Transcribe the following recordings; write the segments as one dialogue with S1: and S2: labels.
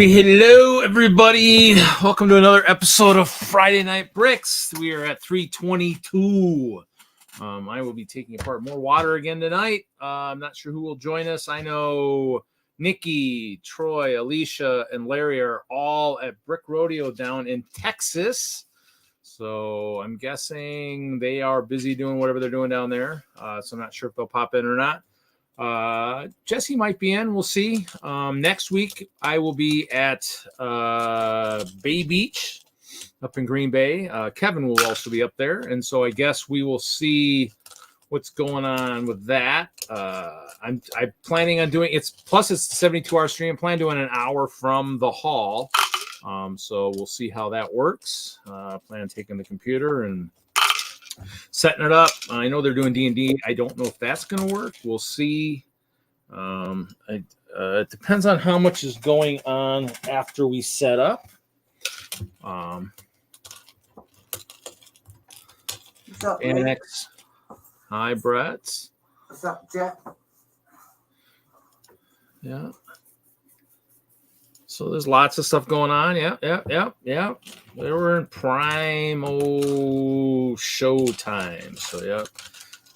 S1: Hello everybody. Welcome to another episode of Friday Night Bricks. We are at 322. I will be taking apart more water again tonight. I'm not sure who will join us. I know Nikki, Troy, Alicia, and Larry are all at Brick Rodeo down in Texas. So I'm guessing they are busy doing whatever they're doing down there. So I'm not sure if they'll pop in or not. Jesse might be in. We'll see. Next week, I will be at Bay Beach up in Green Bay. Kevin will also be up there. And so I guess we will see what's going on with that. I'm planning on doing it's a 72-hour stream. I plan on doing an hour from the hall. So we'll see how that works. Plan on taking the computer and setting it up. I know they're doing D&D. I don't know if that's going to work. We'll see. It depends on how much is going on after we set up. Annex. Hi, Brett.
S2: What's up, Jeff?
S1: Yeah. So there's lots of stuff going on. Yeah. They were in prime show time. So, yep.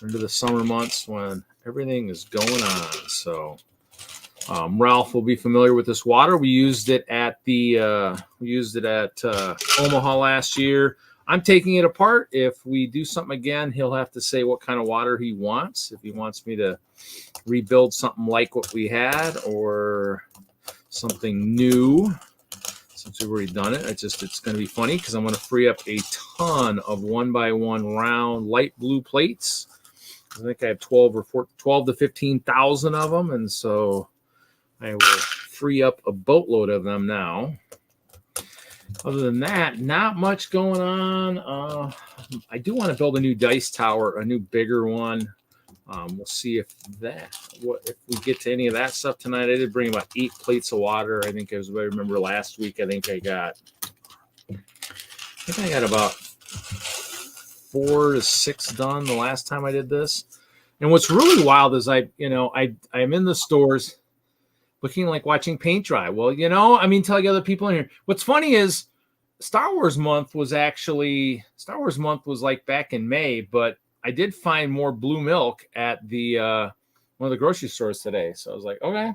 S1: Into the summer months when everything is going on. So, Ralph will be familiar with this water. We used it at Omaha last year. I'm taking it apart. If we do something again, he'll have to say what kind of water he wants. If he wants me to rebuild something like what we had or something new, since we've already done it. It's going to be funny because I'm going to free up a ton of 1x1 round light blue plates. I think I have 12 to 15,000 of them, and so I will free up a boatload of them now. Other than that, not much going on. I do want to build a new dice tower, a new bigger one. We'll see if we get to any of that stuff tonight. I did bring about 8 plates of water. I think I remember last week. I think I got about 4 to 6 done the last time I did this. And what's really wild is I'm in the stores looking like watching paint dry. Well, telling other people in here. What's funny is Star Wars month was like back in May, but I did find more blue milk at the one of the grocery stores today. So I was like, okay.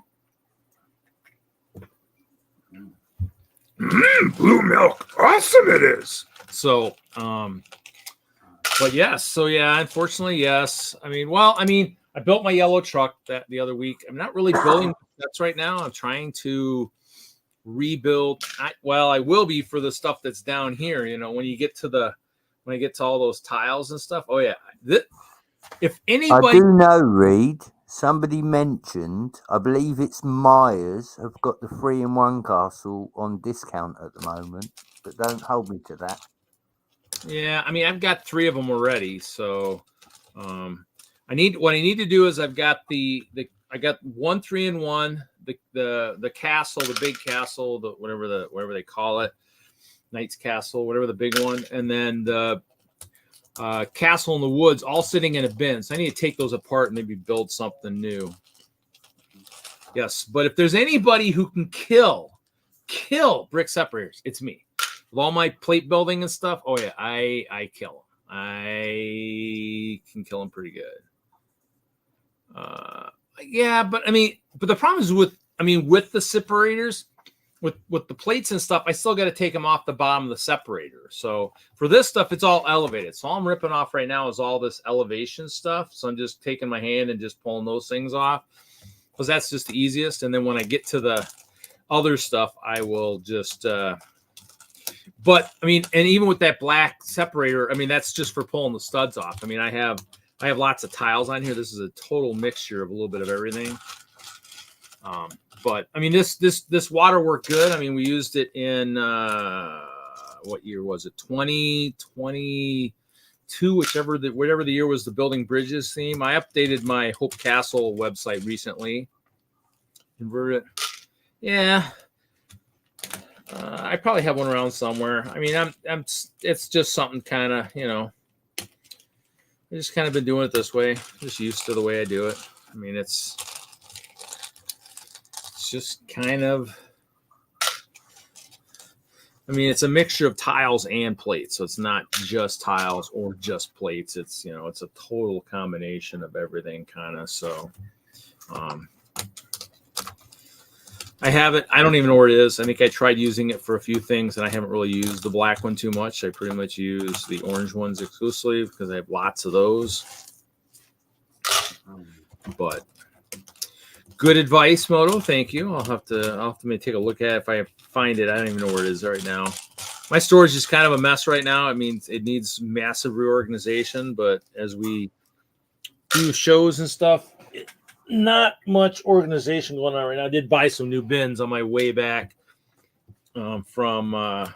S1: Blue milk. Awesome it is. So, but yes. So yeah, unfortunately, yes. I built my yellow truck the other week. I'm not really building that's right now. I'm trying to rebuild. I will be for the stuff that's down here. When I get to all those tiles and stuff. Oh yeah. If anybody,
S2: I do know, Reed, somebody mentioned, I believe it's Myers, have got the 3-in-1 castle on discount at the moment, but don't hold me to that.
S1: Yeah, I've got 3 of them already. So, what I need to do is I've got I got 1 3-in-1, the castle, the big castle, whatever they call it, Knight's Castle, whatever the big one, and then the castle in the woods, all sitting in a bin. So I need to take those apart and maybe build something new. Yes, but if there's anybody who can kill brick separators, it's me. With all my plate building and stuff, oh yeah, I kill them. I can kill them pretty good. Yeah, but the problem is with the separators, with the plates and stuff, I still got to take them off the bottom of the separator. So for this stuff, it's all elevated. So all I'm ripping off right now is all this elevation stuff. So I'm just taking my hand and just pulling those things off because that's just the easiest. And then when I get to the other stuff, I will just, and even with that black separator, that's just for pulling the studs off. I have lots of tiles on here. This is a total mixture of a little bit of everything. But this water worked good. We used it in what year was it? 2022, whatever the year was, the Building Bridges theme. I updated my Hope Castle website recently. Converted it. Yeah. I probably have one around somewhere. It's just something kind of, I just kind of been doing it this way. Just used to the way I do it. It's just kind of I mean, it's a mixture of tiles and plates, so it's not just tiles or just plates. It's, you know, it's a total combination of everything, kind of. So, I have it. I don't even know where it is. I think I tried using it for a few things, and I haven't really used the black one too much. I pretty much use the orange ones exclusively because I have lots of those. But good advice, Moto. Thank you. I'll have to maybe take a look at it if I find it. I don't even know where it is right now. My storage is kind of a mess right now. I mean, it needs massive reorganization, but as we do shows and stuff, not much organization going on right now. I did buy some new bins on my way back from well,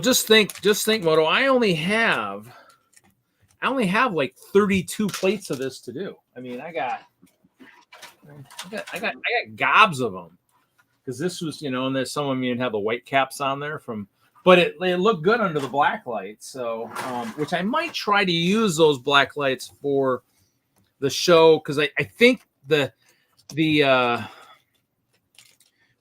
S1: just think, Moto. I only have like 32 plates of this to do. I mean, I got gobs of them, because this was, you know, and there's some of them even have the white caps on there but it looked good under the black lights. So, which I might try to use those black lights for the show, because I think the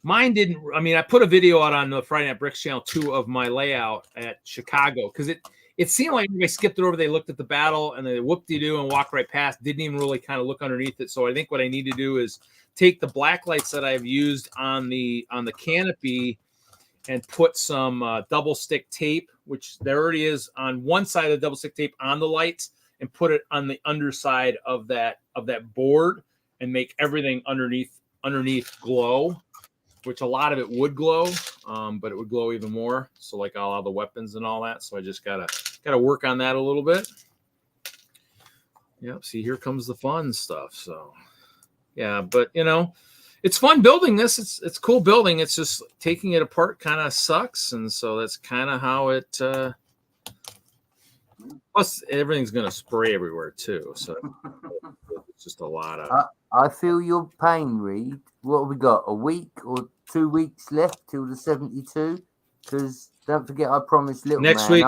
S1: mine didn't. I mean, I put a video out on the Friday Night Bricks channel too of my layout at Chicago, because it seemed like they skipped it over. They looked at the battle and they whoop-de-doo and walked right past. Didn't even really kind of look underneath it. So I think what I need to do is take the black lights that I've used on the canopy and put some double stick tape, which there already is on one side of the double stick tape on the lights, and put it on the underside of that board, and make everything underneath glow, which a lot of it would glow, but it would glow even more. So like all the weapons and all that. So I just gotta work on that a little bit. Yep. See, here comes the fun stuff. So yeah, but you know, it's fun building this. It's cool building. It's just taking it apart kind of sucks, and so that's kind of how it. Plus, everything's gonna spray everywhere too, so it's just a lot of.
S2: I feel your pain, Reed. What have we got? A week or 2 weeks left till the 72? Because don't forget, I promised little
S1: Next
S2: man
S1: week.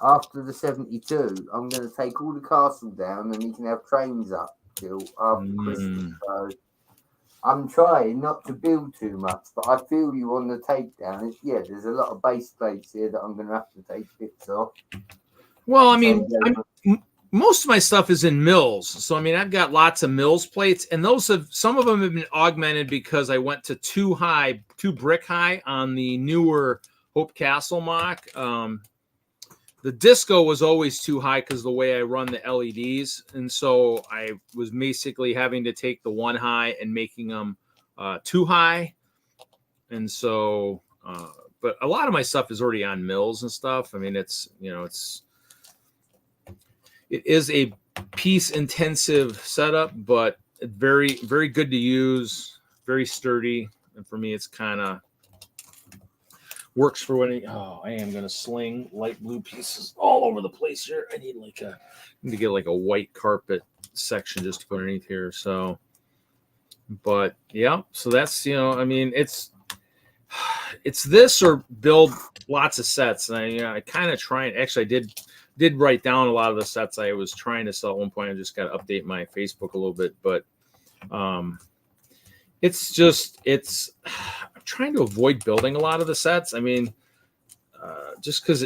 S2: after the 72, I'm going to take all the castle down and he can have trains up till after Christmas. So I'm trying not to build too much, but I feel you on the takedown. There's a lot of base plates here that I'm going to have to take bits off.
S1: Well, I mean, most of my stuff is in mills. So, I mean, I've got lots of mills plates, and some of them have been augmented because I went to two brick high on the newer Hope Castle MOC. The disco was always too high because of the way I run the LEDs. And so I was basically having to take the one high and making them too high. And so, but a lot of my stuff is already on mills and stuff. I mean, it is a piece intensive setup, but very, very good to use, very sturdy. And for me, it's kind of works for when I am going to sling light blue pieces all over the place here. I need to get like a white carpet section just to put underneath here. So, but yeah, so that's, I mean, it's this or build lots of sets. And I kind of try and actually I did write down a lot of the sets I was trying to sell at one point. I just got to update my Facebook a little bit, but I'm trying to avoid building a lot of the sets. I mean, just because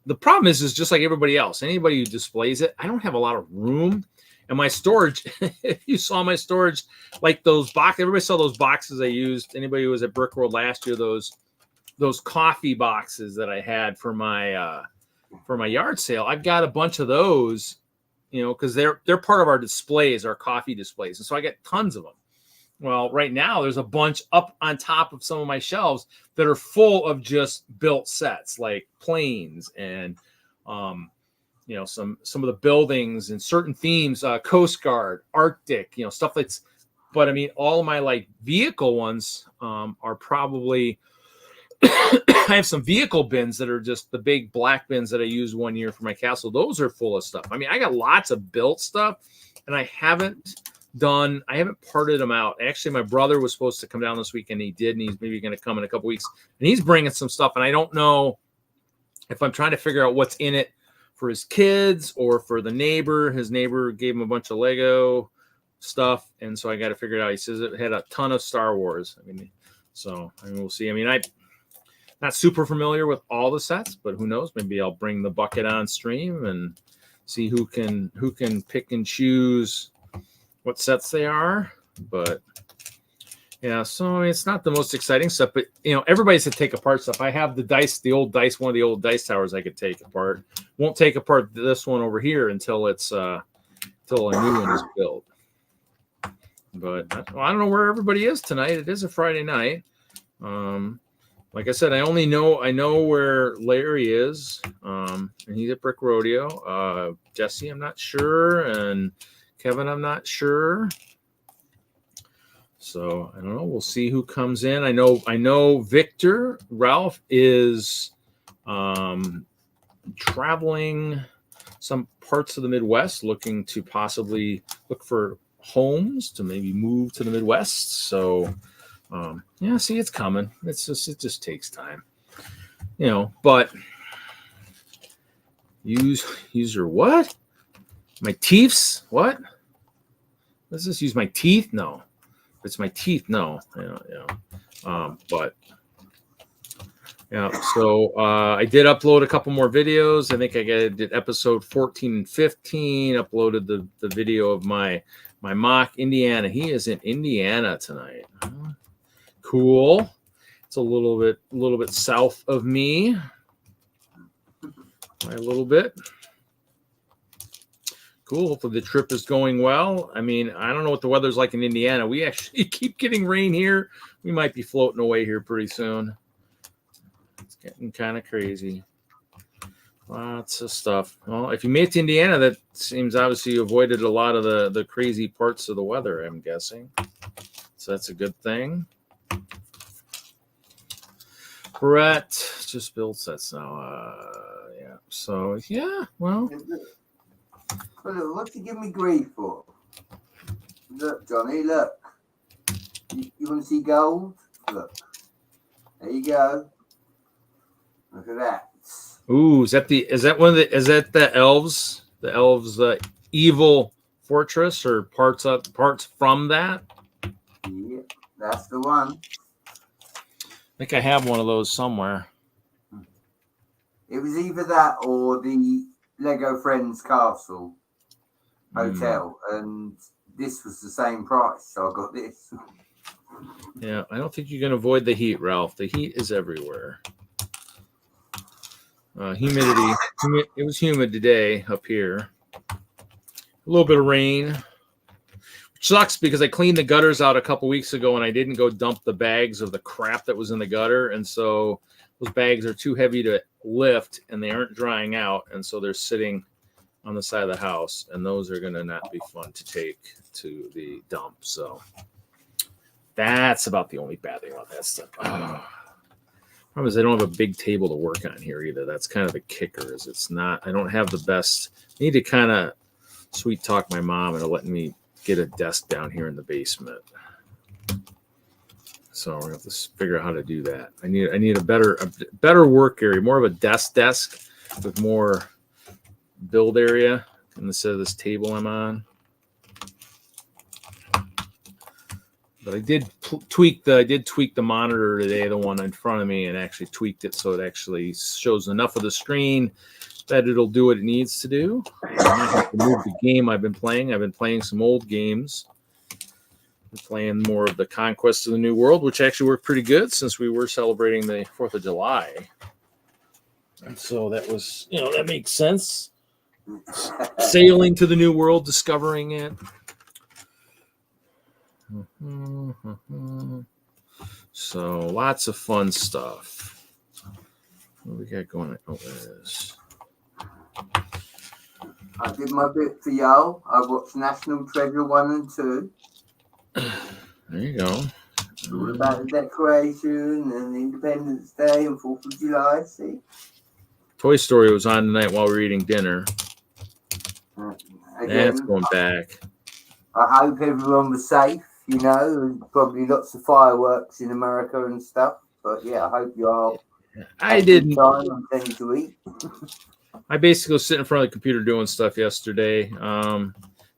S1: the problem is just like everybody else, anybody who displays it, I don't have a lot of room. And my storage, if you saw my storage, like those boxes, everybody saw those boxes I used. Anybody who was at Brickworld last year, those coffee boxes that I had for my yard sale, I've got a bunch of those, because they're part of our displays, our coffee displays. And so I get tons of them. Well, right now there's a bunch up on top of some of my shelves that are full of just built sets, like planes and, some of the buildings and certain themes, Coast Guard, Arctic, stuff but I mean, all my like vehicle ones are probably, I have some vehicle bins that are just the big black bins that I used one year for my castle. Those are full of stuff. I mean, I got lots of built stuff, and I haven't parted them out. Actually, my brother was supposed to come down this week, and he did, and he's maybe going to come in a couple weeks, and he's bringing some stuff, and I don't know if I'm trying to figure out what's in it for his kids or for the neighbor. His neighbor gave him a bunch of Lego stuff, and so I got to figure it out. He says it had a ton of Star Wars. I mean, we'll see. I mean, not super familiar with all the sets, but who knows? Maybe I'll bring the bucket on stream and see who can pick and choose what sets they are. But yeah, so I mean, it's not the most exciting stuff, but you know, everybody's to take apart stuff. I have the old dice, one of the old dice towers I could take apart. Won't take apart this one over here until it's until a new one is built. But I don't know where everybody is tonight. It is a Friday night. Like I said, I know where Larry is, and he's at Brick Rodeo. Jesse, I'm not sure, and Kevin, I'm not sure. So I don't know. We'll see who comes in. I know Victor Ralph is traveling some parts of the Midwest, looking to possibly look for homes to maybe move to the Midwest. So yeah, see, it's coming. It just takes time, you know. But user what? My teeths? What? Let's just use my teeth? No, if it's my teeth. No, but yeah. So I did upload a couple more videos. I think I did episode 14 and 15. Uploaded the video of my mock Indiana. He is in Indiana tonight. Cool. It's a little bit south of me. A little bit. Cool. Hopefully the trip is going well. I mean, I don't know what the weather's like in Indiana. We actually keep getting rain here. We might be floating away here pretty soon. It's getting kind of crazy. Lots of stuff. Well, if you made it to Indiana, that seems obviously you avoided a lot of the crazy parts of the weather, I'm guessing. So that's a good thing. Brett just built sets now. Yeah. So yeah. Well,
S2: look, what you give me grief for? Look, Johnny. Look. You want to see gold? Look. There you go. Look at that.
S1: Ooh, is that the elves? The elves evil fortress, or parts from that?
S2: Yeah, that's the one.
S1: I think I have one of those somewhere.
S2: It was either that or the Lego Friends Castle Hotel, and this was the same price, so I got this.
S1: Yeah, I don't think you can avoid the heat, Ralph. The heat is everywhere. Humidity. It was humid today up here. A little bit of rain, which sucks because I cleaned the gutters out a couple weeks ago and I didn't go dump the bags of the crap that was in the gutter. And so those bags are too heavy to lift and they aren't drying out. And so they're sitting on the side of the house. And those are going to not be fun to take to the dump. So that's about the only bad thing about that stuff. Problem is I don't have a big table to work on here either. That's kind of the kicker. Is it's not. I don't have the best. I need to kind of sweet talk my mom into letting me get a desk down here in the basement. So we're gonna have to figure out how to do that. I need a better work area, more of a desk with more build area instead of this table I'm on. But I did tweak the monitor today, the one in front of me, and actually tweaked it so it actually shows enough of the screen that it'll do what it needs to do. I might have to move the game I've been playing. I've been playing some old games. I'm playing more of the Conquest of the New World, which actually worked pretty good since we were celebrating the 4th of July. And so that was, that makes sense. Sailing to the New World, discovering it. So lots of fun stuff. What do we got going? Oh, there it is.
S2: I did my bit for y'all. I watched National Treasure 1 and 2.
S1: There you go.
S2: All about the decoration and Independence Day and 4th of July. See?
S1: Toy Story was on tonight while we were eating dinner.
S2: Again,
S1: that's going back.
S2: I hope everyone was safe. Probably lots of fireworks in America and stuff. But yeah, I hope you all.
S1: I didn't.
S2: Time and things to eat.
S1: I basically was sitting in front of the computer doing stuff yesterday.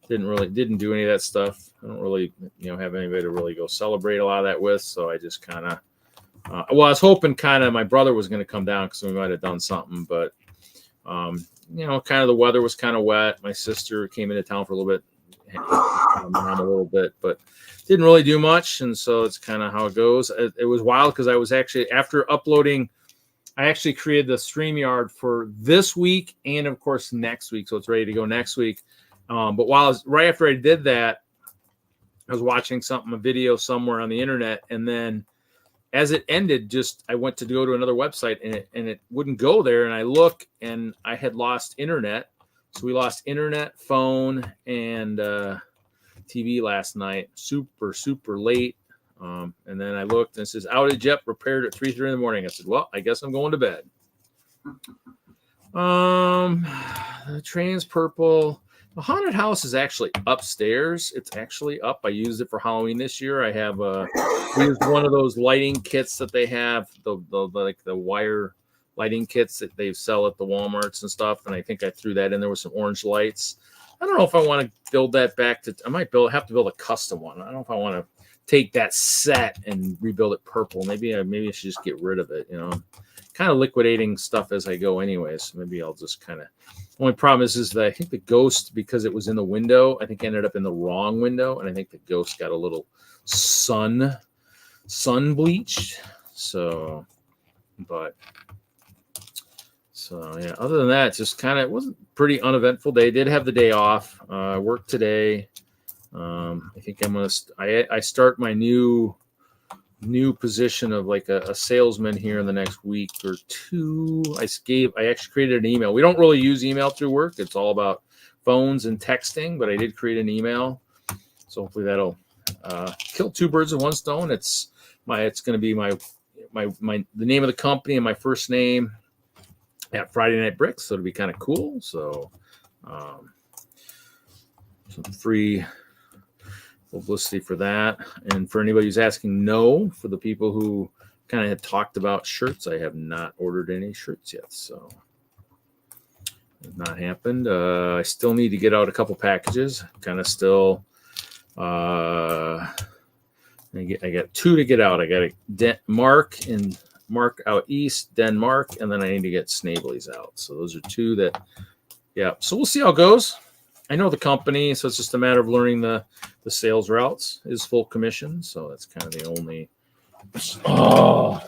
S1: Didn't do any of that stuff. I don't really, have anybody to really go celebrate a lot of that with. So I just kind of Well, I was hoping kind of my brother was going to come down because we might have done something, but you know, kind of the weather was kind of wet. My sister came into town for a little bit, mom a little bit, but didn't really do much. And so it's kind of how it goes. It was wild because I was actually, after uploading, I actually created the StreamYard for this week and of course next week. So it's ready to go next week. But right after I did that, I was watching a video somewhere on the internet, and then as it ended, I went to go to another website and it wouldn't go there. And I look and I had lost internet. So we lost internet, phone, and TV last night. Super, super late. And then I looked and it says outage up, repaired at 3:30 in the morning. I said, well, I guess I'm going to bed. The trans purple. The haunted house is actually upstairs. It's actually up. I used it for Halloween this year. I have used one of those lighting kits that they have, the wire lighting kits that they sell at the Walmarts and stuff. And I think I threw that in there with some orange lights. I don't know if I want to build that back to. I might have to build a custom one. I don't know if I want to take that set and rebuild it purple. Maybe I should just get rid of it. You know, kind of liquidating stuff as I go, anyways. Maybe I'll just kind of. Only problem is that I think the ghost, because it was in the window, I think ended up in the wrong window, and I think the ghost got a little sun bleached. So yeah. Other than that, just kind of, it wasn't pretty uneventful day. Did have the day off. Worked today. I think I start my new position of like a salesman here in the next week or two. I actually created an email. We don't really use email through work. It's all about phones and texting, but I did create an email. So hopefully that'll kill two birds with one stone. It's going to be the name of the company and my first name at Friday Night Bricks. So it'll be kind of cool. So some free publicity for that. And for anybody who's asking, no, for the people who kind of had talked about shirts, I have not ordered any shirts yet. So it's not happened. I still need to get out a couple packages. Kind of still. I got two to get out. I got a Mark out east, Denmark, and then I need to get Snavely's out. So those are two that, yeah. So we'll see how it goes. I know the company, so it's just a matter of learning the sales routes. Is full commission, so that's kind of the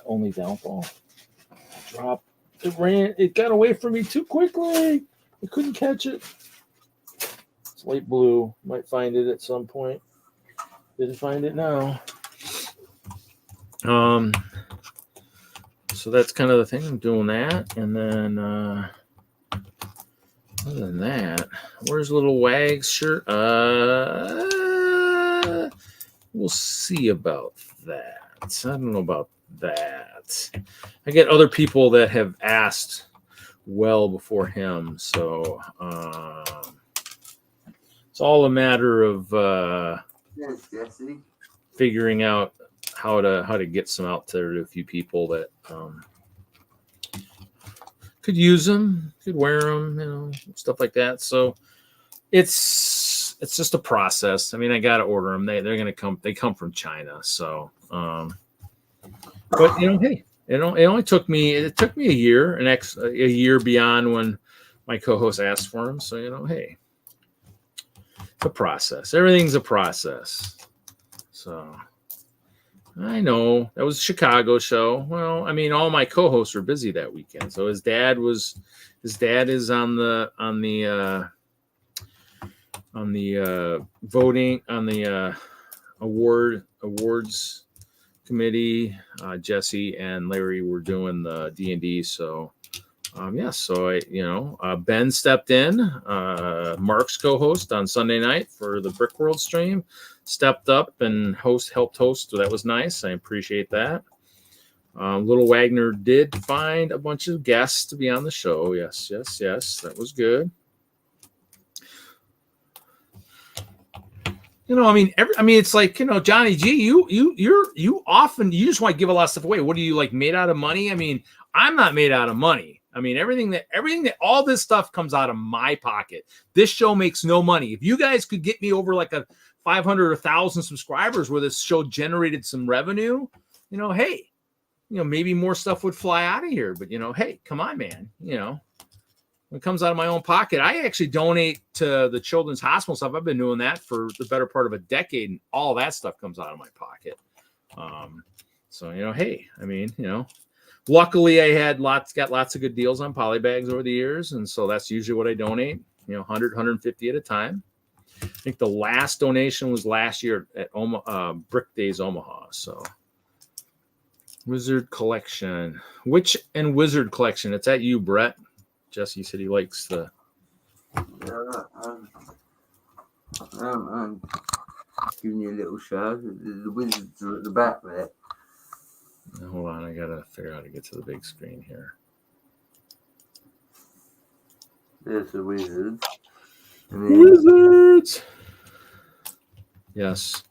S1: only downfall. Drop. It got away from me too quickly. I couldn't catch it. It's light blue. Might find it at some point. Didn't find it now. So that's kind of the thing. I'm doing that, and then other than that, where's little Wags shirt? We'll see about that. I don't know about that. I get other people that have asked well before him, so it's all a matter of figuring out how to get some out there to a few people that could use them, could wear them, you know, stuff like that. So it's just a process. I mean, I got to order them. They're going to come. They come from China. So, but you know, hey, it only took me a year, a year beyond when my co-host asked for them. So, you know, hey, it's a process. Everything's a process. So I know that was a Chicago show. Well, I mean, all my co-hosts were busy that weekend. So his dad is on the voting on the awards committee. Jesse and Larry were doing the D&D. So so Ben stepped in. Mark's co-host on Sunday night for the Brickworld stream stepped up and helped host. So that was nice. I appreciate that. Little Wagner did find a bunch of guests to be on the show. Yes. That was good. You know, I mean, it's like, you know, Johnny G, you often just want to give a lot of stuff away. What are you, like, made out of money? I mean, I'm not made out of money. I mean, everything that all this stuff comes out of my pocket. This show makes no money. If you guys could get me over like a 500 or 1,000 subscribers where this show generated some revenue, you know, hey, maybe more stuff would fly out of here. But, hey, come on, man. When it comes out of my own pocket, I actually donate to the Children's Hospital stuff. I've been doing that for the better part of a decade, and all that stuff comes out of my pocket. So, hey, luckily I got lots of good deals on poly bags over the years. And so that's usually what I donate, 100, 150 at a time. I think the last donation was last year at Brick Days Omaha. So Wizard Collection, Wizard Collection. It's at you, Brett. Jesse said he likes the.
S2: I'm giving you a little show. The wizards are at the back there.
S1: Hold on, I gotta figure out how to get to the big screen here.
S2: There's the wizards.
S1: Wizards. Yes.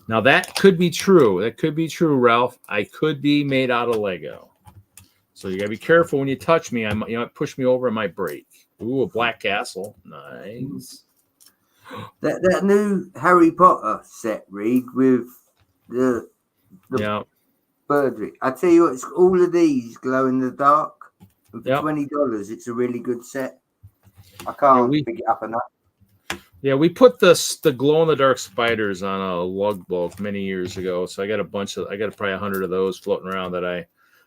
S1: Now that could be true. That could be true, Ralph. I could be made out of Lego. So you gotta be careful when you touch me. You might push me over, I might break. Ooh, a Black Castle. Nice.
S2: That new Harry Potter set, Reed, with the birdry. I tell you what, it's all of these glow in the dark. And for $20, it's a really good set. I can't pick it up enough.
S1: Yeah, we put the glow in the dark spiders on a lug bulk many years ago. So I got probably 100 of those floating around that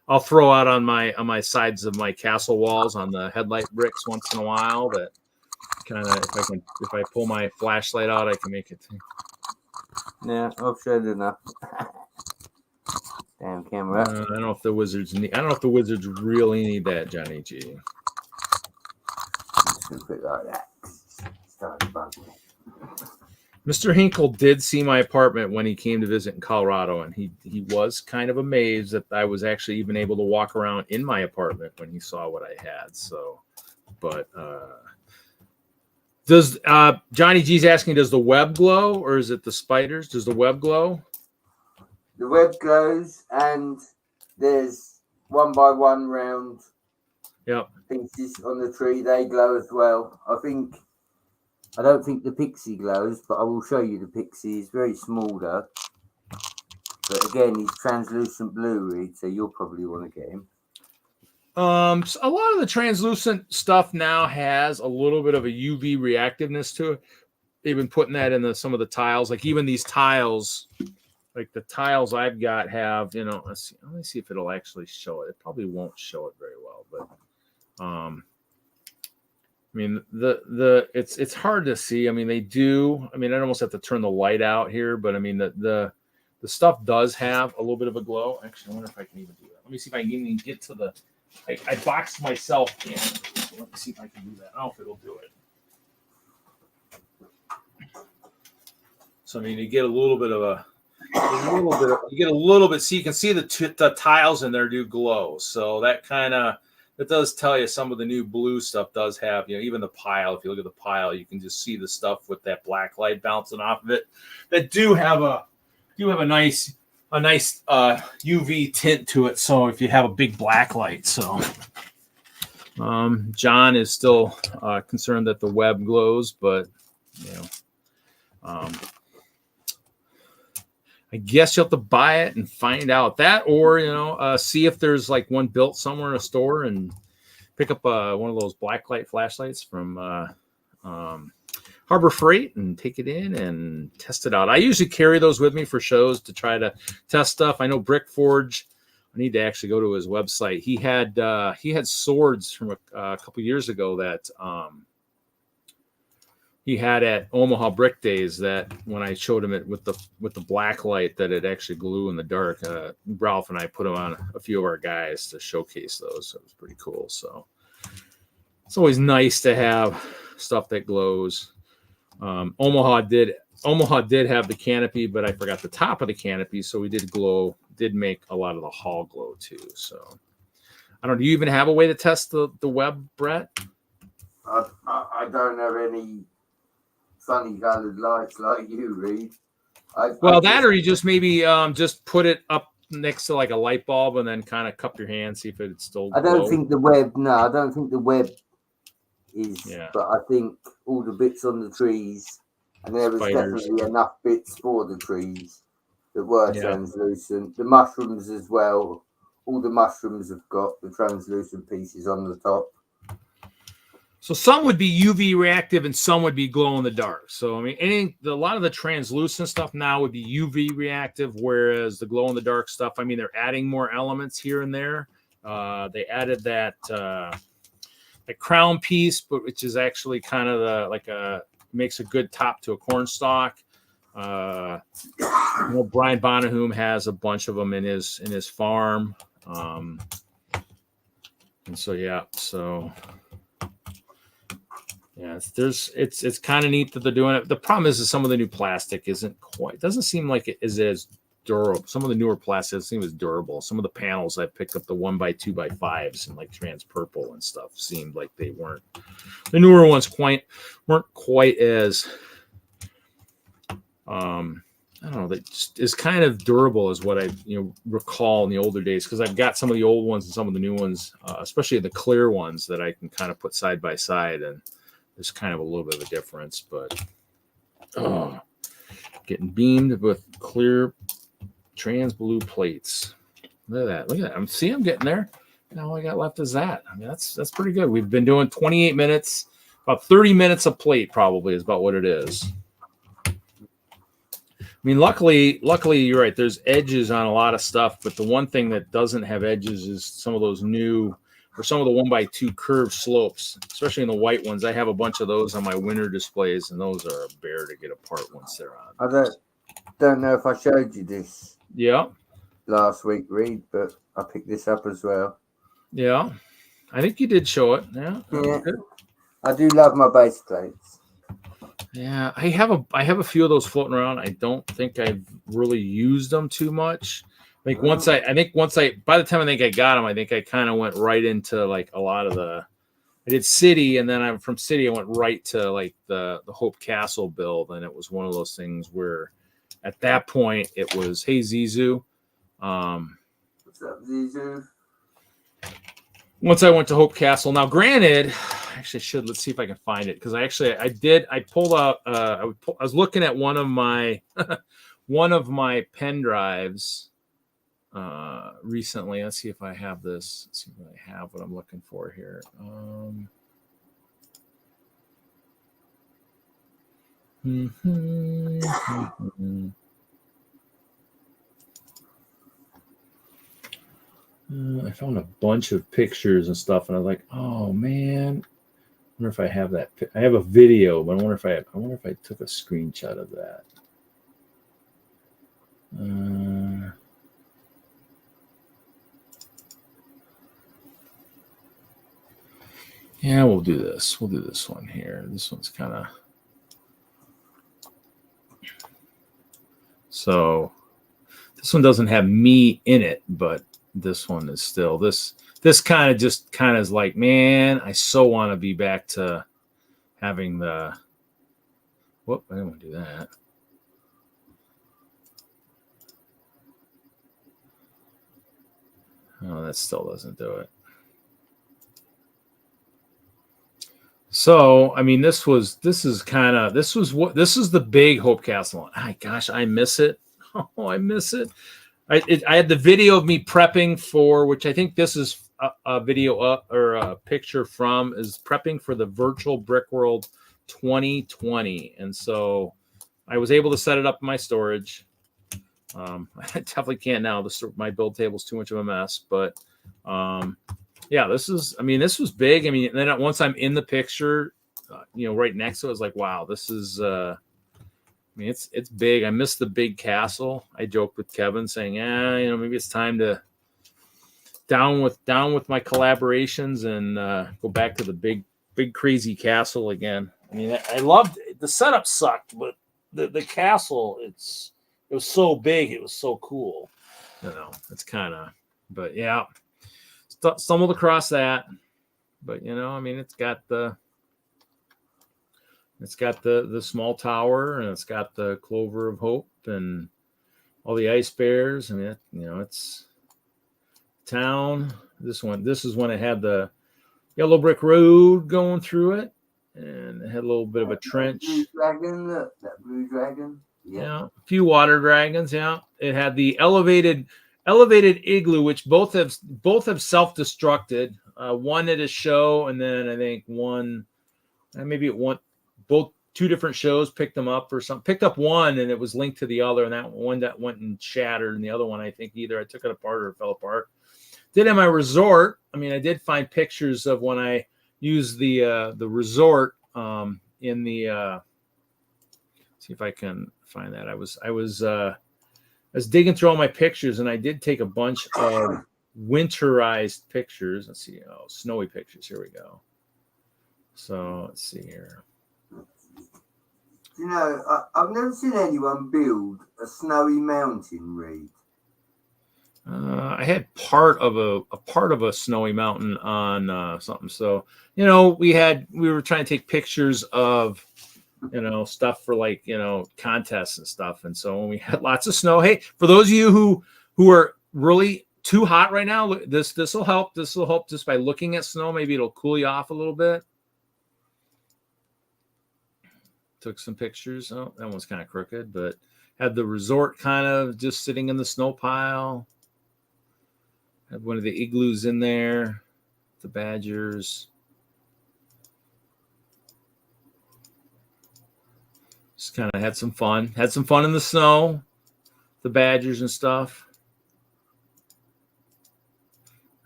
S1: I'll throw out on my sides of my castle walls on the headlight bricks once in a while. That kind of, if I pull my flashlight out, I can make it.
S2: Yeah, I've showed enough. Damn camera.
S1: I don't know if the wizards really need that, Johnny G.
S2: Just put it like that.
S1: Mr. Hinkle did see my apartment when he came to visit in Colorado, and he was kind of amazed that I was actually even able to walk around in my apartment when he saw what I had. So, but does Johnny G's asking, does the web glow or is it the spiders? Does the web glow?
S2: The web glows, and there's 1 by 1 round pieces on the tree. They glow as well. I don't think the pixie glows, but I will show you the pixie. It's very small though. But again, he's translucent blue, Reed, so you'll probably want to get him.
S1: So a lot of the translucent stuff now has a little bit of a UV reactiveness to it. They've been putting that in some of the tiles, like even these tiles, like the tiles I've got have, let me see if it'll actually show it. It probably won't show it very well, but it's hard to see. They do. I'd almost have to turn the light out here, but the stuff does have a little bit of a glow. Actually, I wonder if I can even do that. Let me see if I can even get to the. I boxed myself in. So let me see if I can do that. I don't know if it'll do it. So you get a little bit of a. You get a little bit. So you can see the tiles in there do glow. So that kind of. It does tell you some of the new blue stuff does have, even the pile. If you look at the pile, you can just see the stuff with that black light bouncing off of it. That do have a nice UV tint to it. So if you have a big black light, so John is still concerned that the web glows, but I guess you'll have to buy it and find out that, or see if there's like one built somewhere in a store and pick up one of those blacklight flashlights from Harbor Freight and take it in and test it out. I usually carry those with me for shows to try to test stuff. I know Brick Forge. I need to actually go to his website. He had swords from a couple years ago that he had at Omaha Brick Days that when I showed him it with the black light that it actually glue in the dark, Ralph and I put them on a few of our guys to showcase those. So it was pretty cool. So it's always nice to have stuff that glows. Omaha did have the canopy, but I forgot the top of the canopy. So we did make a lot of the hall glow too. So I don't know. Do you even have a way to test the web, Brett?
S2: I don't have any sunny colored lights like you, Reed.
S1: Or you just maybe just put it up next to like a light bulb and then kind of cup your hand, see if it's still.
S2: I don't think the web is, but I think all the bits on the trees, and there was definitely enough bits for the trees that were translucent. The mushrooms as well, all the mushrooms have got the translucent pieces on the top.
S1: So some would be UV reactive and some would be glow in the dark. So I mean, a lot of the translucent stuff now would be UV reactive, whereas the glow in the dark stuff, I mean, they're adding more elements here and there. They added that crown piece, but which is actually kind of makes a good top to a corn stalk. Brian Bonahum has a bunch of them in his farm, and so yeah, it's kind of neat that they're doing it. The problem is some of the new plastic doesn't seem like it is as durable. Some of the newer plastic doesn't seem as durable. Some of the panels I picked up, the 1x, 2x5s and like trans purple and stuff, seemed like they weren't. The newer ones weren't quite as I don't know, that just is kind of durable as what I recall in the older days, because I've got some of the old ones and some of the new ones, especially the clear ones that I can kind of put side by side, and there's kind of a little bit of a difference. But getting beamed with clear trans blue plates. Look at that. I'm getting there. And all I got left is that. I mean, that's pretty good. We've been doing 28 minutes, about 30 minutes a plate probably is about what it is. I mean, luckily, you're right. There's edges on a lot of stuff, but the one thing that doesn't have edges is some of those new, or some of the 1x2 curved slopes, especially in the white ones. I have a bunch of those on my winter displays, and those are a bear to get apart once they're on.
S2: I don't know if I showed you this.
S1: Yeah.
S2: Last week, Reed, but I picked this up as well.
S1: Yeah, I think you did show it. Yeah.
S2: Good. I do love my base plates.
S1: Yeah, I have a few of those floating around. I don't think I've really used them too much. By the time I think I got them, I think I kind of went right into like a lot of I did City, and then from City I went right to like the Hope Castle build, and it was one of those things where at that point it was, hey Zizou.
S2: What's up, Zizou?
S1: Once I went to Hope Castle. Now, granted, let's see if I can find it, because I pulled out. I was looking at one of my pen drives recently. Let's see if I have this. Let's see if I have what I'm looking for here. I found a bunch of pictures and stuff, and I was like, "Oh man, I wonder if I have that. I have a video, but I wonder if I took a screenshot of that." Yeah, we'll do this. We'll do this one here. This one's kind of so. This one doesn't have me in it, but this one is still this kind of is like, man, I so want to be back to having the whoop, I didn't want to do that. Oh, that still doesn't do it. So I mean, this is the big Hope Castle. Oh, gosh, I miss it. Oh, I miss it. I had the video of me prepping for, which I think this is a video or a picture from, is prepping for the virtual Brickworld 2020. And so I was able to set it up in my storage. I definitely can't now. My build table is too much of a mess, but yeah, this was big. I mean, and then once I'm in the picture, right next to it, I was like, wow, this is, I mean, it's big. I miss the big castle. I joked with Kevin saying, maybe it's time to down with my collaborations and go back to the big crazy castle again. I mean, I loved it. The setup sucked, but the castle, it was so big, it was so cool. It's kind of, but yeah, stumbled across that. But I mean, it's got the small tower, and it's got the Clover of Hope and all the ice bears. I mean, it's town. This is when it had the yellow brick road going through it, and it had a little bit of a trench.
S2: That blue dragon.
S1: Yeah, a few water dragons. Yeah, it had the elevated Elevated Igloo, which both have self-destructed. One at a show, and then I think one, maybe it one, both 2 different shows picked them up or something. Picked up one, and it was linked to the other, and that one that went and shattered, and the other one I think either I took it apart or it fell apart. Did at my resort. I mean, I did find pictures of when I used the resort in the. See if I can find that. I was digging through all my pictures, and I did take a bunch of winterized pictures. Let's see. Oh, snowy pictures. Here we go. So let's see here.
S2: You know, I've never seen anyone build a snowy mountain, Reed.
S1: I had part of a snowy mountain on something. So, you know, we were trying to take pictures of, you know, stuff for like, you know, contests and stuff. And so when we had lots of snow, hey, for those of you who are really too hot right now, this will help. This will help just by looking at snow. Maybe it'll cool you off a little bit. Took some pictures. Oh, that one's kind of crooked, but had the resort kind of just sitting in the snow pile. Had one of the igloos in there, the Badgers. Just kind of had some fun. Had some fun in the snow, the Badgers and stuff.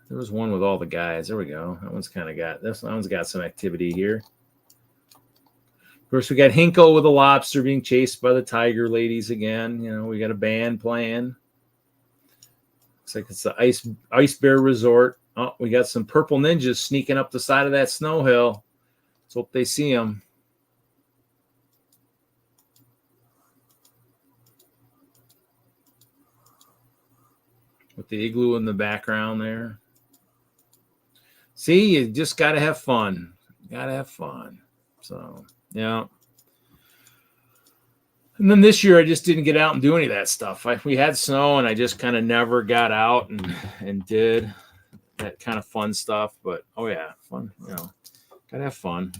S1: There was one with all the guys. There we go. That one's kind of got this. That one's got some activity here. Of course, we got Hinkle with a lobster being chased by the tiger ladies again. You know, we got a band playing. Looks like it's the Ice Bear Resort. Oh, we got some purple ninjas sneaking up the side of that snow hill. Let's hope they see them. With the igloo in the background there. See, you just got to have fun. Got to have fun. So, yeah. And then this year, I just didn't get out and do any of that stuff. We had snow, and I just kind of never got out and did that kind of fun stuff. But, oh, yeah, fun. You know, got to have fun.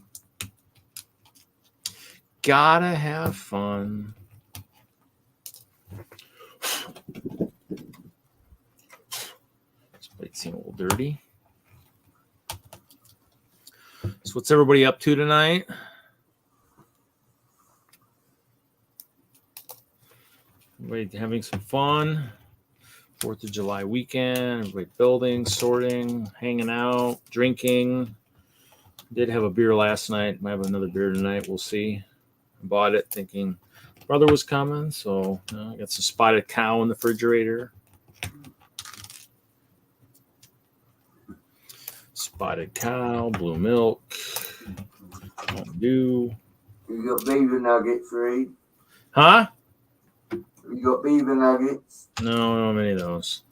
S1: Got to have fun. This plate seems a little dirty. So what's everybody up to tonight? Everybody having some fun. 4th of July weekend. Everybody building, sorting, hanging out, drinking. Did have a beer last night. Might have another beer tonight. We'll see. I bought it thinking brother was coming. So I got some Spotted Cow in the refrigerator. Spotted Cow, blue milk, Mountain Dew.
S2: You got beaver nuggets, Reed?
S1: Huh?
S2: You got beaver nuggets?
S1: No, I don't have any of those.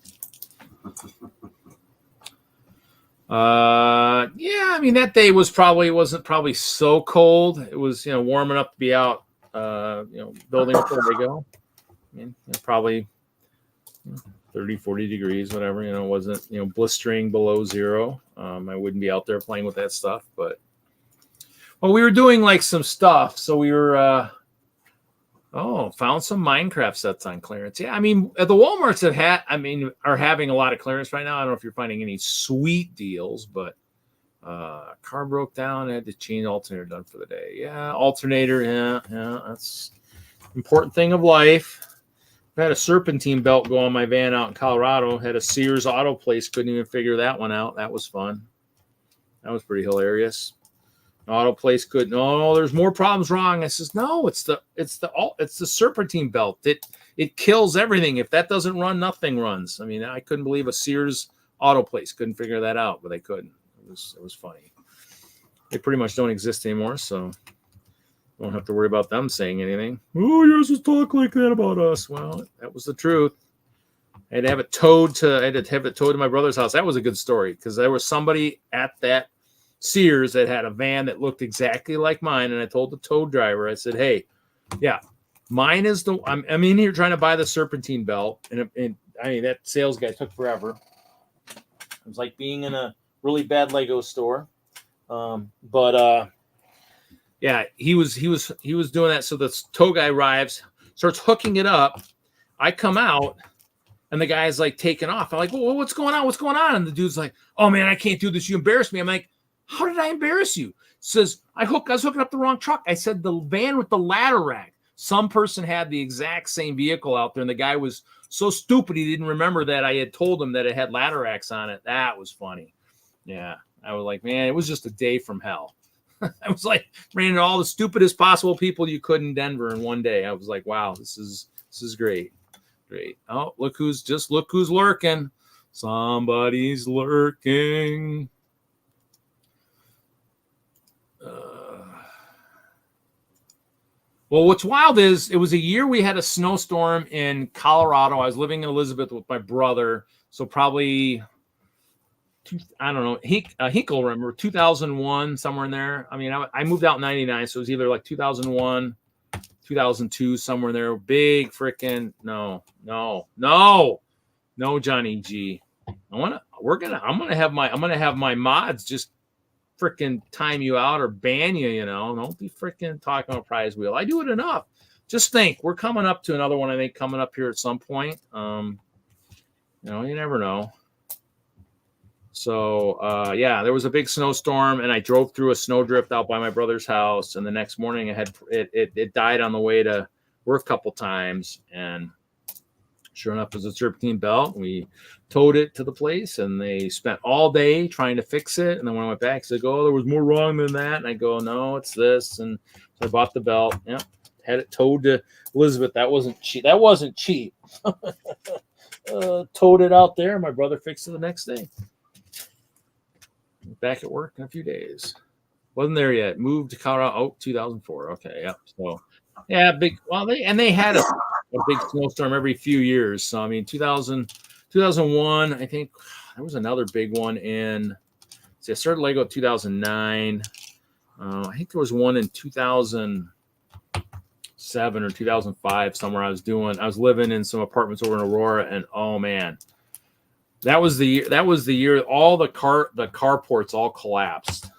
S1: Yeah, I mean that day wasn't probably so cold. It was, you know, warm enough to be out, you know, building before they go. I mean, probably 30, 40 degrees, whatever, you know, wasn't, you know, blistering below zero. I wouldn't be out there playing with that stuff, but well, we were doing like some stuff. So we were, found some Minecraft sets on clearance. Yeah. I mean, the Walmarts are having a lot of clearance right now. I don't know if you're finding any sweet deals, but, car broke down. I had to change alternator done for the day. Yeah. Alternator. Yeah. That's an important thing of life. I had a serpentine belt go on my van out in Colorado. Had a Sears auto place. Couldn't even figure that one out. That was fun. That was pretty hilarious. Auto place couldn't. No, there's more problems wrong. I says, no, it's the serpentine belt. It kills everything. If that doesn't run, nothing runs. I mean, I couldn't believe a Sears auto place couldn't figure that out, but they couldn't. It was funny. They pretty much don't exist anymore, so don't have to worry about them saying anything. Oh, you just talk like that about us. Well, that was the truth. I had to have it towed to my brother's house. That was a good story because there was somebody at that Sears that had a van that looked exactly like mine. And I told the tow driver, I said, hey, yeah, mine is I'm in here trying to buy the serpentine belt. And I mean, that sales guy took forever. It was like being in a really bad Lego store. Yeah, he was doing that. So the tow guy arrives, starts hooking it up. I come out, And the guy's like taking off. I'm like, well, what's going on? What's going on? And the dude's like, oh man, I can't do this. You embarrassed me. I'm like, how did I embarrass you? Says, I was hooking up the wrong truck. I said the van with the ladder rack. Some person had the exact same vehicle out there, and the guy was so stupid he didn't remember that I had told him that it had ladder racks on it. That was funny. Yeah. I was like, man, it was just a day from hell. I was like, ran into all the stupidest possible people you could in Denver in one day. I was like, wow, this is great. Great. Oh, look who's lurking. Somebody's lurking. Well, what's wild is it was a year we had a snowstorm in Colorado. I was living in Elizabeth with my brother. So probably, I don't know, Hinkle, remember, 2001, somewhere in there. I mean, I moved out in 99, so it was either like 2001, 2002, somewhere in there. Big freaking no, Johnny G. I'm gonna have my mods just freaking time you out or ban you. You know, don't be freaking talking about prize wheel. I do it enough. Just think, we're coming up to another one. I think coming up here at some point. You never know. So yeah, there was a big snowstorm, and I drove through a snowdrift out by my brother's house. And the next morning, it died on the way to work a couple times, and sure enough, it was a serpentine belt. We towed it to the place, and they spent all day trying to fix it. And then when I went back, they go, "Oh, there was more wrong than that." And I go, "No, it's this." And so I bought the belt. Yeah, had it towed to Elizabeth. That wasn't cheap. Towed it out there. My brother fixed it the next day. Back at work in a few days. Wasn't there yet. Moved to Colorado. Oh, 2004. Okay, yeah. So, yeah, big. Well, they had a big snowstorm every few years. So, I mean, 2001, I think there was another big one in. See, I started Lego in 2009. I think there was one in 2007 or 2005 somewhere. I was living in some apartments over in Aurora, and oh man. That was the year all the carports all collapsed.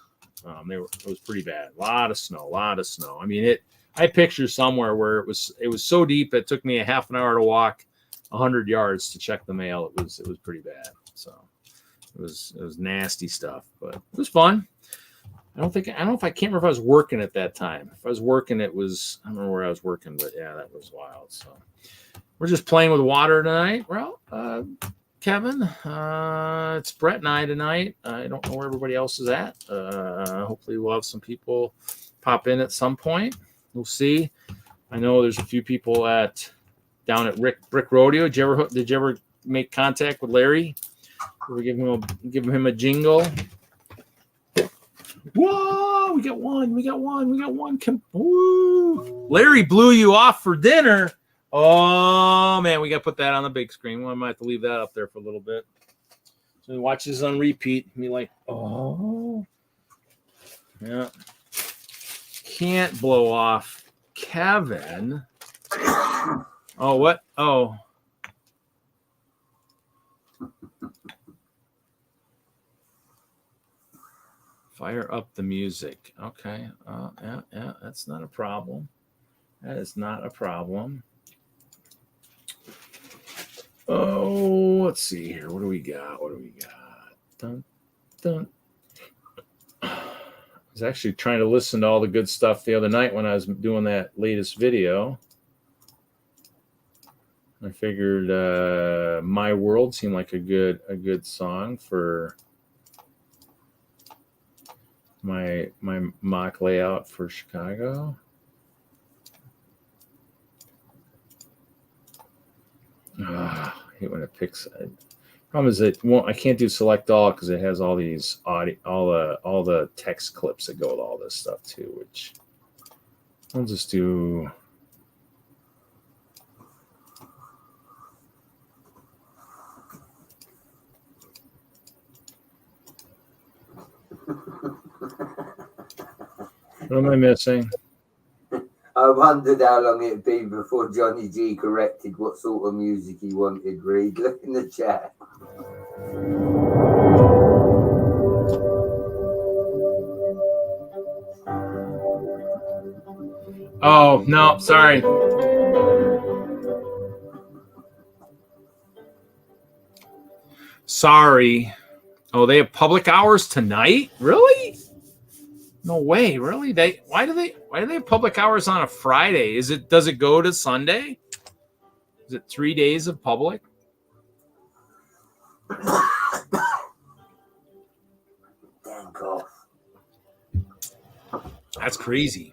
S1: It was pretty bad. A lot of snow. I mean, I picture somewhere where it was so deep it took me a half an hour to walk 100 yards to check the mail. It was pretty bad. So it was nasty stuff, but it was fun. I don't know if I can't remember if I was working at that time. If I was working, I don't remember where I was working, but yeah, that was wild. So we're just playing with water tonight. Well, Kevin, it's Brett and I tonight. I don't know where everybody else is at. Hopefully we'll have some people pop in at some point. We'll see. I know there's a few people down at Brick Rodeo. Did you ever make contact with Larry? Did we give him a jingle? Whoa, we got one. Woo. Larry blew you off for dinner. Oh, man, we got to put that on the big screen. We might have to leave that up there for a little bit. So he watches on repeat and be like, oh. Yeah. Can't blow off Kevin. Oh, what? Oh. Fire up the music. Okay. Yeah, that's not a problem. That is not a problem. Oh, let's see here. What do we got? Dun, dun. I was actually trying to listen to all the good stuff the other night when I was doing that latest video. I figured My World seemed like a good song for my mock layout for Chicago. I hate when it picks. Problem is I can't do select all because it has all these audio, all the text clips that go with all this stuff too. Which I'll just do. What am I missing?
S2: I wondered how long it'd be before Johnny G corrected what sort of music he wanted. Read, look in the chat.
S1: Oh, no, sorry. Sorry. Oh, they have public hours tonight? Really? No way, really? Why do they have public hours on a Friday? Does it go to Sunday? Is it 3 days of public?
S2: Damn cough.
S1: That's crazy.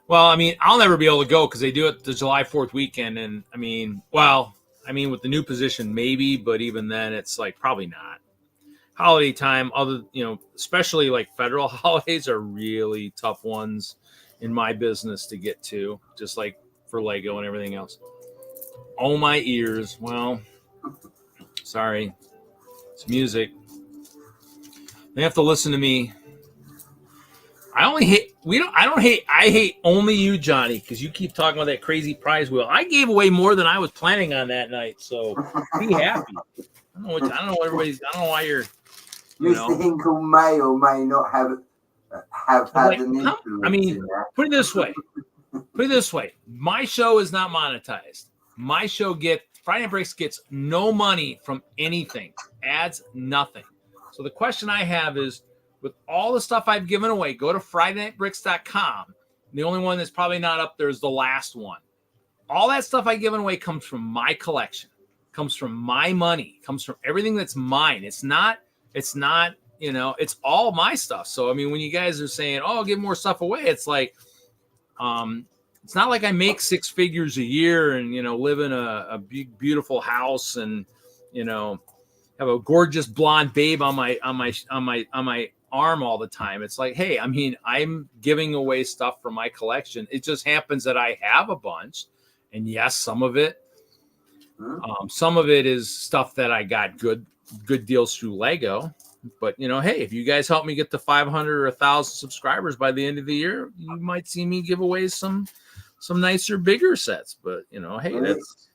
S1: Well, I mean, I'll never be able to go because they do it the July 4th weekend. And I mean, with the new position, maybe, but even then it's like probably not. Holiday time, especially like federal holidays are really tough ones in my business to get to, just like for Lego and everything else. Oh, my ears. Well, sorry. It's music. They have to listen to me. I hate only you, Johnny, because you keep talking about that crazy prize wheel. I gave away more than I was planning on that night, so be happy. I don't know why you're.
S2: Mr. Hinkle may or may not have had an influence.
S1: I mean, put it this way. My show is not monetized. My show Friday Night Bricks gets no money from anything. Ads, nothing. So the question I have is, with all the stuff I've given away, go to FridayNightBricks.com. The only one that's probably not up there is the last one. All that stuff I've given away comes from my collection, comes from my money, comes from everything that's mine. It's not, it's all my stuff. So, I mean, when you guys are saying, oh, I'll give more stuff away, it's like, it's not like I make six figures a year and, live in a big, beautiful house and, have a gorgeous blonde babe on my arm all the time. It's like, hey, I mean, I'm giving away stuff from my collection. It just happens that I have a bunch, and yes, some of it is stuff that I got good deals through Lego. But hey, if you guys help me get to 500 or 1,000 subscribers by the end of the year, you might see me give away some nicer, bigger sets. But hey, that's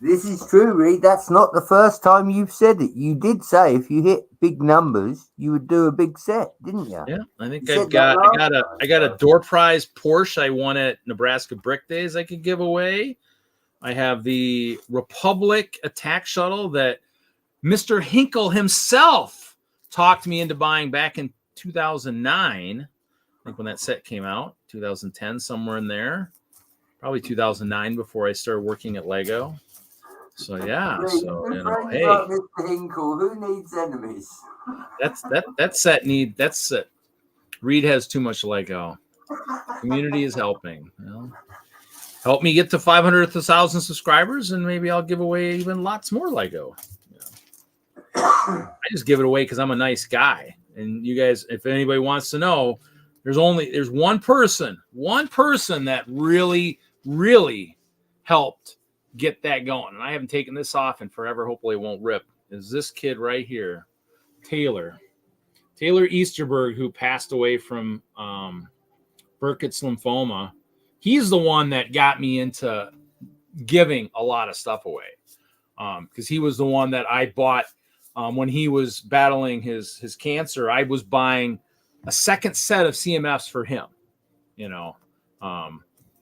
S2: This is true, Reed. That's not the first time you've said it. You did say if you hit big numbers, you would do a big set, didn't you?
S1: Yeah, I think I got a door prize Porsche I won at Nebraska Brick Days I could give away. I have the Republic attack shuttle that Mr. Hinkle himself talked me into buying back in 2009. I think when that set came out, 2010, somewhere in there. Probably 2009 before I started working at Lego. So yeah, hey,
S2: Mr. Hinkle, who needs enemies?
S1: That's it. Reed has too much Lego. Community is helping. Help me get to 500 to 1,000 subscribers, and maybe I'll give away even lots more Lego. I just give it away because I'm a nice guy. And you guys, if anybody wants to know, there's one person that really, really helped get that going. And I haven't taken this off in forever. Hopefully it won't rip. Is this kid right here, Taylor Easterberg, who passed away from Burkitt's lymphoma. He's the one that got me into giving a lot of stuff away. Because he was the one that I bought when he was battling his cancer. I was buying a second set of CMFs for him,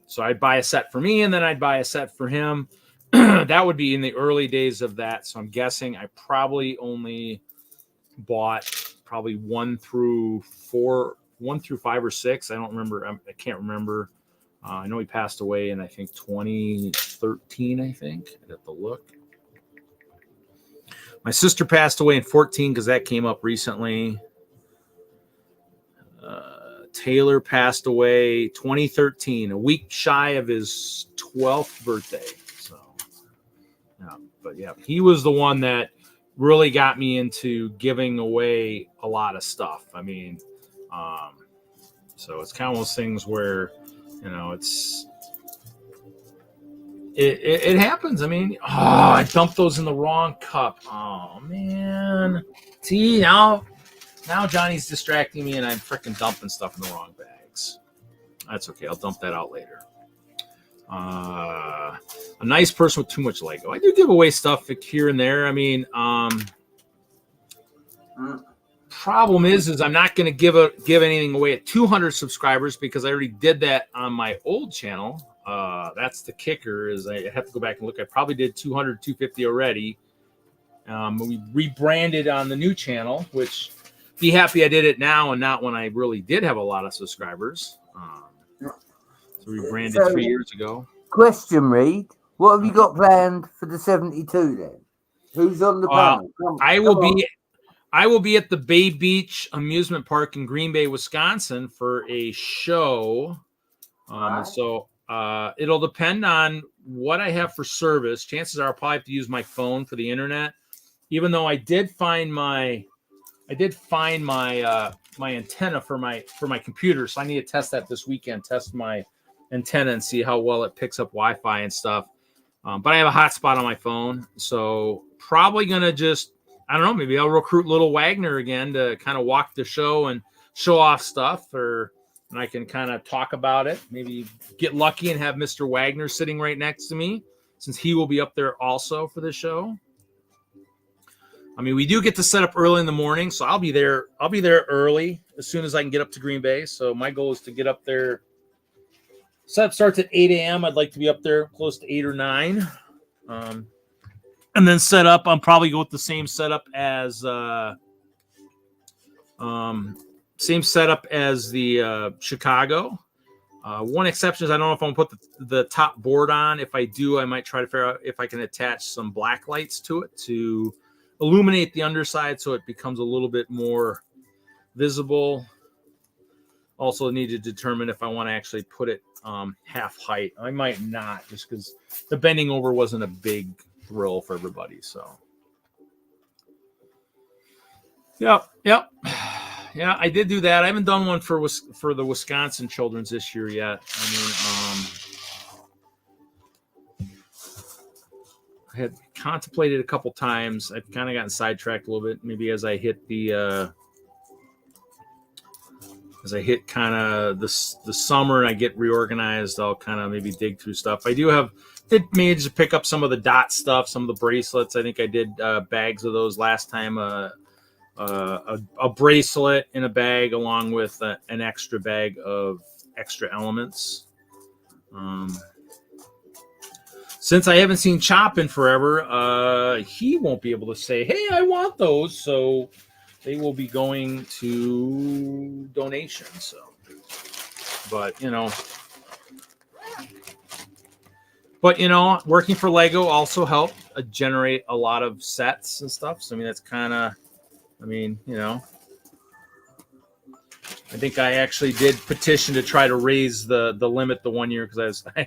S1: so I'd buy a set for me and then I'd buy a set for him. That would be in the early days of that. So I'm guessing I probably only bought probably 1 through 5 or 6. I don't remember. I can't remember. I know he passed away in, I think, 2013, I think. I'd have to look. My sister passed away in 2014 because that came up recently. Taylor passed away 2013, a week shy of his 12th birthday. So, yeah, but yeah, he was the one that really got me into giving away a lot of stuff. I mean, so it's kind of those things where, it happens. I mean, I dumped those in the wrong cup. Oh man. See, now Johnny's distracting me and I'm freaking dumping stuff in the wrong bags. That's okay. I'll dump that out later. A nice person with too much Lego. I do give away stuff here and there. I mean, problem is I'm not going to give anything away at 200 subscribers because I already did that on my old channel. That's the kicker. Is I have to go back and look. I probably did 200, 250 already. We rebranded on the new channel, which be happy I did it now and not when I really did have a lot of subscribers. So we rebranded 3 years ago.
S2: Question, Reed. What have you got planned for the 72 then? Who's on the panel?
S1: I will be at the Bay Beach Amusement Park in Green Bay, Wisconsin for a show. So it'll depend on what I have for service. Chances are I'll probably have to use my phone for the internet, even though I did find my my antenna for my computer. So I need to test that this weekend. Test my antenna and see how well it picks up Wi-Fi and stuff. But I have a hotspot on my phone, so probably gonna just, I don't know, maybe I'll recruit little Wagner again to kind of walk the show and show off stuff, and I can kind of talk about it. Maybe get lucky and have Mr. Wagner sitting right next to me, since he will be up there also for the show. I mean, we do get to set up early in the morning, so I'll be there early as soon as I can get up to Green Bay. So my goal is to get up there. Setup starts at 8 a.m. I'd like to be up there close to 8 or 9. And then set up. I'll probably go with the same setup as the Chicago. One exception is I don't know if I'm going to put the top board on. If I do, I might try to figure out if I can attach some black lights to it to illuminate the underside so it becomes a little bit more visible. Also need to determine if I want to actually put it half height. I might not, just because the bending over wasn't a big thrill for everybody. So, yep. Yeah, I did do that. I haven't done one for the Wisconsin Children's this year yet. I mean, I had contemplated a couple times. I've kind of gotten sidetracked a little bit. Maybe as I hit kind of the summer and I get reorganized, I'll kind of maybe dig through stuff. I did manage to pick up some of the dot stuff, some of the bracelets. I think I did bags of those last time. A bracelet in a bag along with an extra bag of extra elements. Since I haven't seen Chop in forever, he won't be able to say, "Hey, I want those." So they will be going to donations. So, but working for Lego also helped generate a lot of sets and stuff. So I mean, that's kind of, I think I actually did petition to try to raise the limit the 1 year, because I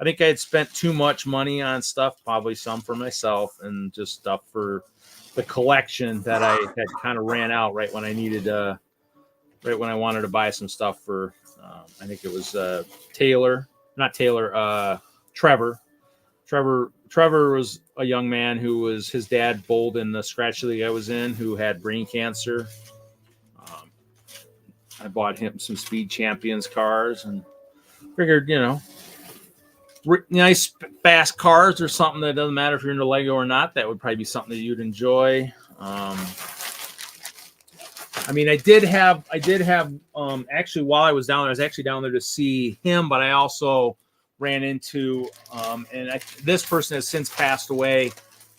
S1: think I had spent too much money on stuff, probably some for myself and just stuff for the collection that I had kind of ran out right when I needed, right when I wanted to buy some stuff for, I think it was Trevor. Trevor was a young man who was, his dad bowled in the scratch league I was in, who had brain cancer. I bought him some Speed Champions cars and figured, nice fast cars or something that doesn't matter if you're into Lego or not. That would probably be something that you'd enjoy. I mean, I did have actually, while I was down there, I was actually down there to see him, but I also ran into this person has since passed away.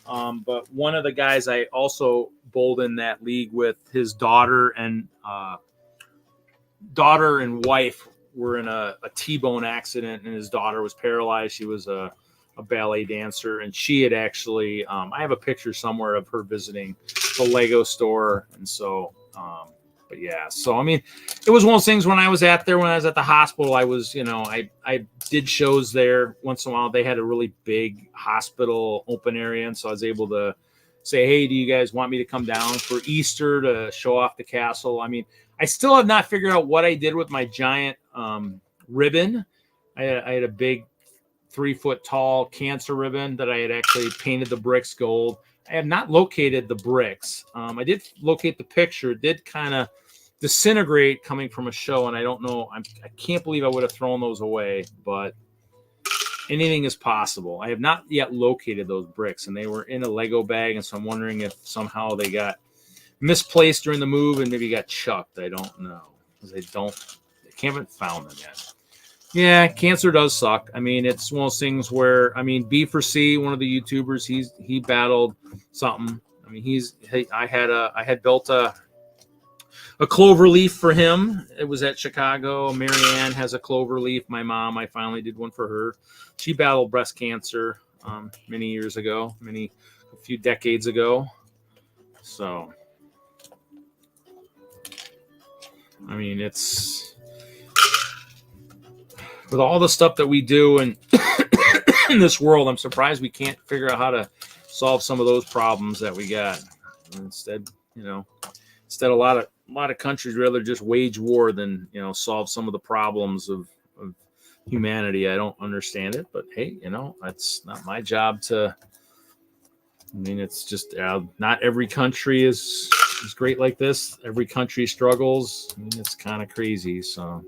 S1: But one of the guys I also bowled in that league with, his daughter and wife were in a T-bone accident, and his daughter was paralyzed. She was a ballet dancer, and she had actually, I have a picture somewhere of her visiting the Lego store. And so, but yeah, so, I mean, it was one of those things when I was at the hospital, I was, I did shows there once in a while. They had a really big hospital open area. And so I was able to say, hey, do you guys want me to come down for Easter to show off the castle? I mean, I still have not figured out what I did with my giant ribbon. I had a big 3-foot tall cancer ribbon that I had actually painted the bricks gold. I have not located the bricks. I did locate the picture. It did kind of disintegrate coming from a show, and I don't know. I can't believe I would have thrown those away, but anything is possible. I have not yet located those bricks, and they were in a Lego bag, and so I'm wondering if somehow they got misplaced during the move and maybe got chucked. I don't know, because I haven't found them yet. Yeah, cancer does suck. I mean, it's one of those things where, I mean, B4C, one of the YouTubers, he battled something. I mean, I had built a clover leaf for him. It was at Chicago. Marianne has a clover leaf. My mom, I finally did one for her. She battled breast cancer many years ago, a few decades ago. So, I mean, it's with all the stuff that we do and in this world, I'm surprised we can't figure out how to solve some of those problems that we got. Instead, a lot of countries rather just wage war than solve some of the problems of humanity. I don't understand it, but hey, it's not my job to. I mean, it's just not every country is great like this. Every country struggles. I mean, it's kind of crazy. So.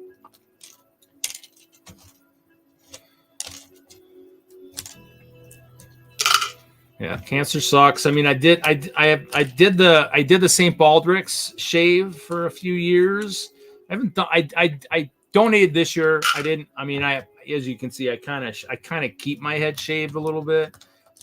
S1: Yeah, cancer sucks. I mean, I did the St. Baldrick's shave for a few years. I haven't done. I donated this year. I didn't. I mean, as you can see, I kind of keep my head shaved a little bit.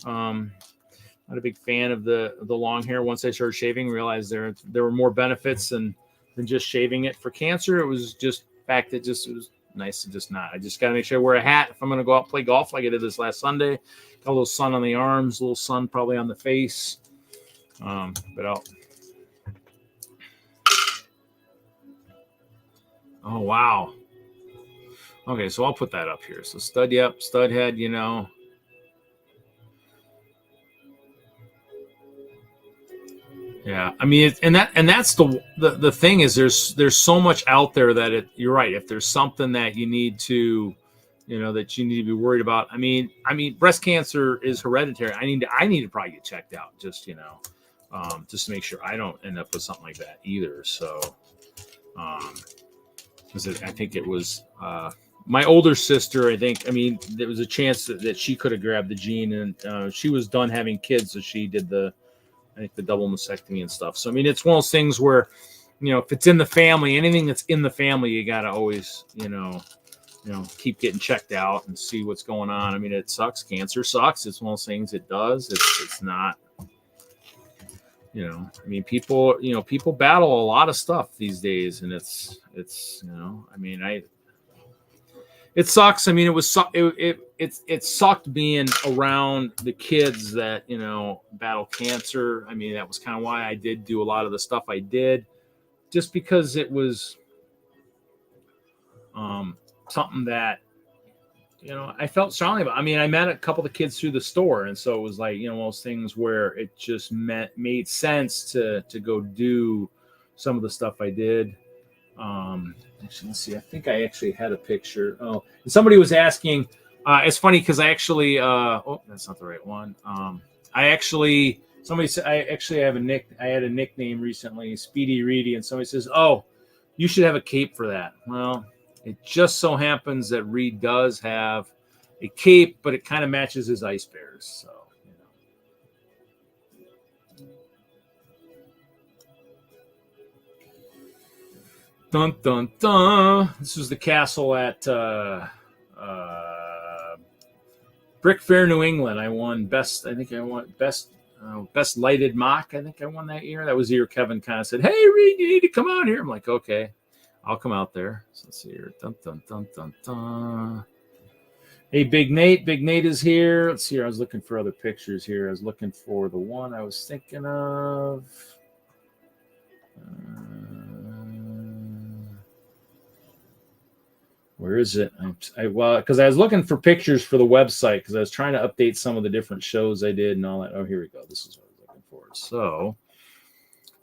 S1: Not a big fan of the long hair. Once I started shaving, realized there were more benefits than just shaving it for cancer. It was just fact that it was nice to just not. I just got to make sure I wear a hat if I'm going to go out and play golf like I did this last Sunday. Got a little sun on the arms, a little sun probably on the face. But oh, wow. Okay, so I'll put that up here. So stud head, Yeah, I mean, and that's the thing is there's so much out there that you're right. If there's something that you need to, that you need to be worried about. I mean, breast cancer is hereditary. I need to probably get checked out just just to make sure I don't end up with something like that either. So, because I think it was my older sister. I mean, there was a chance that she could have grabbed the gene, and she was done having kids, so she did the double mastectomy and stuff. So, I mean, it's one of those things where, if it's in the family, anything that's in the family, you got to always, keep getting checked out and see what's going on. I mean, it sucks. Cancer sucks. It's one of those things. It does. It's not, I mean, people battle a lot of stuff these days, and it's, I mean, it sucks. I mean, it sucked being around the kids that, battle cancer. I mean, that was kind of why I did do a lot of the stuff I did, just because it was something that, I felt strongly about. I mean, I met a couple of the kids through the store. And so it was like, one of those things where it just made sense to go do some of the stuff I did. Actually, let's see. I think I actually had a picture. Oh, and somebody was asking. It's funny because I actually. That's not the right one. Somebody said I actually have I had a nickname recently, Speedy Reedy, and somebody says, "Oh, you should have a cape for that." Well, it just so happens that Reed does have a cape, but it kind of matches his ice bears. So. Dun dun dun! This was the castle at Brick Fair, New England. I won best. I think I won best lighted mock. I think I won that year. That was the year Kevin kind of said, "Hey, Reed, you need to come out here." I'm like, "Okay, I'll come out there." So let's see here. Dun dun dun dun dun. Hey, Big Nate. Big Nate is here. Let's see here. I was looking for other pictures here. I was looking for the one I was thinking of. Where is it? Because I was looking for pictures for the website because I was trying to update some of the different shows I did and all that. Oh, here we go. This is what I was looking for. So,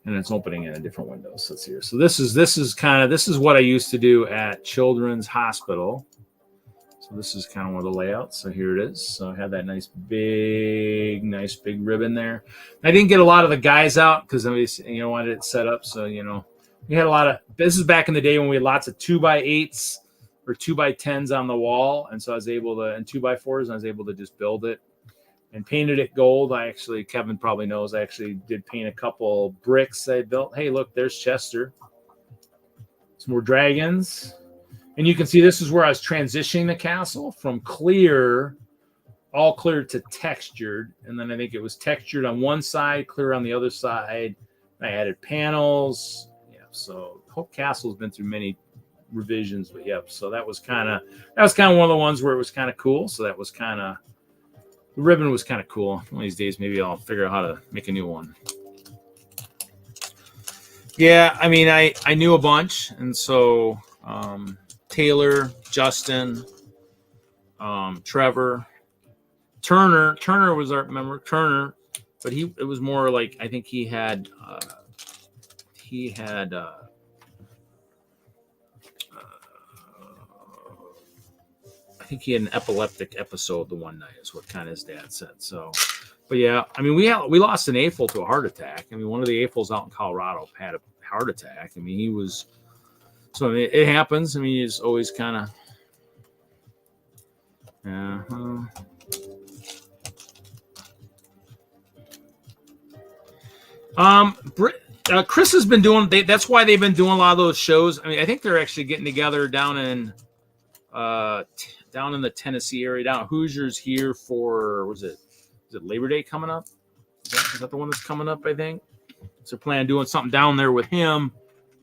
S1: and it's opening in a different window. So let's see here. So this is what I used to do at Children's Hospital. So this is kind of one of the layouts. So here it is. So I had that nice big ribbon there. I didn't get a lot of the guys out because I wanted it set up. So we had a lot of. This is back in the day when we had lots of 2x8s. Or 2x10s on the wall, and so I was able to, and 2x4s, and I was able to just build it and painted it gold. Kevin probably knows, I actually did paint a couple bricks I built. Hey, look, there's Chester. Some more dragons. And you can see this is where I was transitioning the castle from clear, all clear to textured. And then I think it was textured on one side, clear on the other side. I added panels. Yeah, so the whole castle's been through many revisions, but yep. So that was kind of one of the ones where it was kind of cool. So that was kind of, the ribbon was kind of cool. One of these days, maybe I'll figure out how to make a new one. Yeah, I mean, I knew a bunch, and so Taylor, Justin, Trevor, Turner was our member. Turner, but it was more like I think he had I think he had an epileptic episode the one night, is what kind of his dad said. So, but yeah, I mean, we lost an AFOL to a heart attack. I mean, one of the AFOLs out in Colorado had a heart attack. I mean, he was, so I mean, it happens. I mean, he's always kind of, Chris has been doing, that's why they've been doing a lot of those shows. I mean, I think they're actually getting together down in the Tennessee area, down at Hoosiers here for, is it Labor Day coming up? Is that the one that's coming up, I think? So planning on doing something down there with him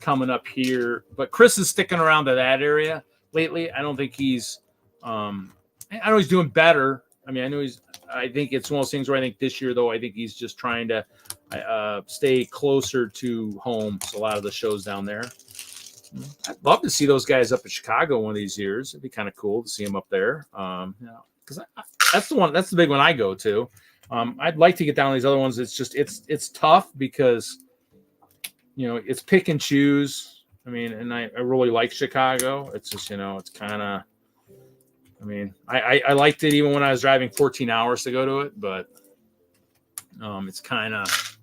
S1: coming up here. But Chris is sticking around to that area lately. I don't think he's I know he's doing better. I mean, I think it's one of those things where I think this year, though, I think he's just trying to stay closer to home. So a lot of the shows down there. I'd love to see those guys up in Chicago one of these years. It'd be kind of cool to see them up there. Because that's the big one I go to. I'd like to get down to these other ones. It's just it's tough because it's pick and choose. I mean, and I really like Chicago. It's just it's kind of. I mean, I liked it even when I was driving 14 hours to go to it, but it's kind of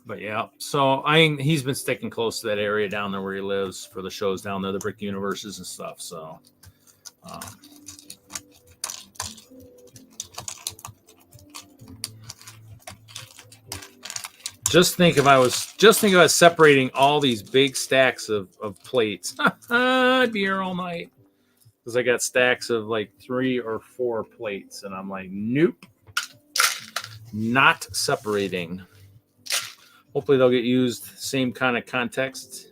S1: But yeah, so he's been sticking close to that area down there where he lives for the shows down there, the Brick Universes and stuff. So, just think if I was separating all these big stacks of plates, I'd be here all night because I got stacks of like 3 or 4 plates, and I'm like, nope, not separating. Hopefully they'll get used same kind of context.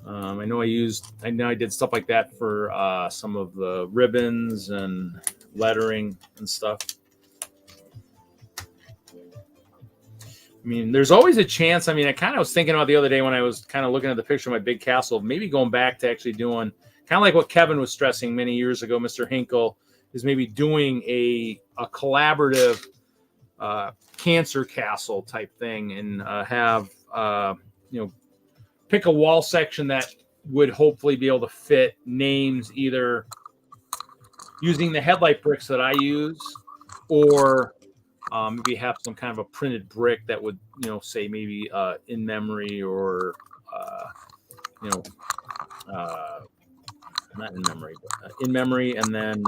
S1: I know I did stuff like that for some of the ribbons and lettering and stuff. I mean, there's always a chance. I mean, I kind of was thinking about the other day when I was kind of looking at the picture of my big castle, maybe going back to actually doing kind of like what Kevin was stressing many years ago, Mr. Hinkle, is maybe doing a collaborative cancer castle type thing and have pick a wall section that would hopefully be able to fit names either using the headlight bricks that I use, or maybe have some kind of a printed brick that would say maybe in memory or not in memory, but in memory, and then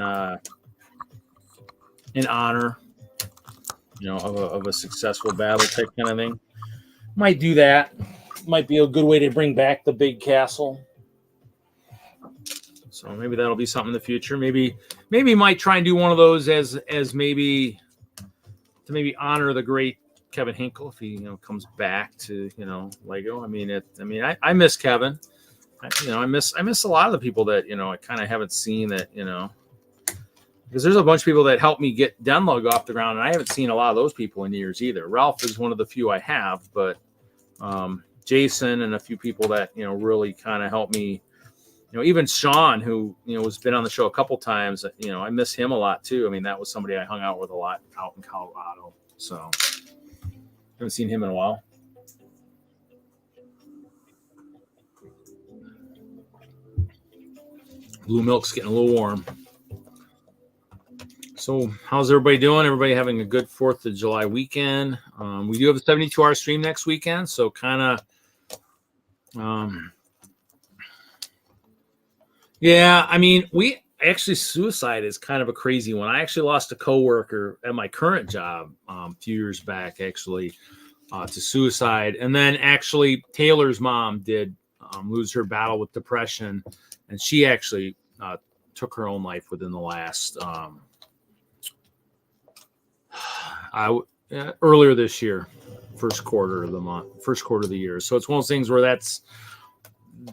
S1: in honor of a successful battle type kind of thing. Might do that. Might be a good way to bring back the big castle. So maybe that'll be something in the future. Maybe might try and do one of those as maybe to maybe honor the great Kevin Hinkle if he comes back to Lego. I miss Kevin. I miss a lot of the people that I kind of haven't seen that because there's a bunch of people that helped me get DENLUG off the ground, and I haven't seen a lot of those people in years either. Ralph is one of the few I have, but Jason and a few people that really kind of helped me. Even Sean, who has been on the show a couple times. I miss him a lot too. I mean, that was somebody I hung out with a lot out in Colorado. So haven't seen him in a while. Blue milk's getting a little warm. So how's everybody doing? Everybody having a good 4th of July weekend. We do have a 72-hour stream next weekend. So kind of, yeah, I mean, suicide is kind of a crazy one. I actually lost a coworker at my current job a few years back, actually, to suicide. And then actually Taylor's mom did lose her battle with depression, and she actually took her own life within the last earlier this year, first quarter of the year. So it's one of those things where that's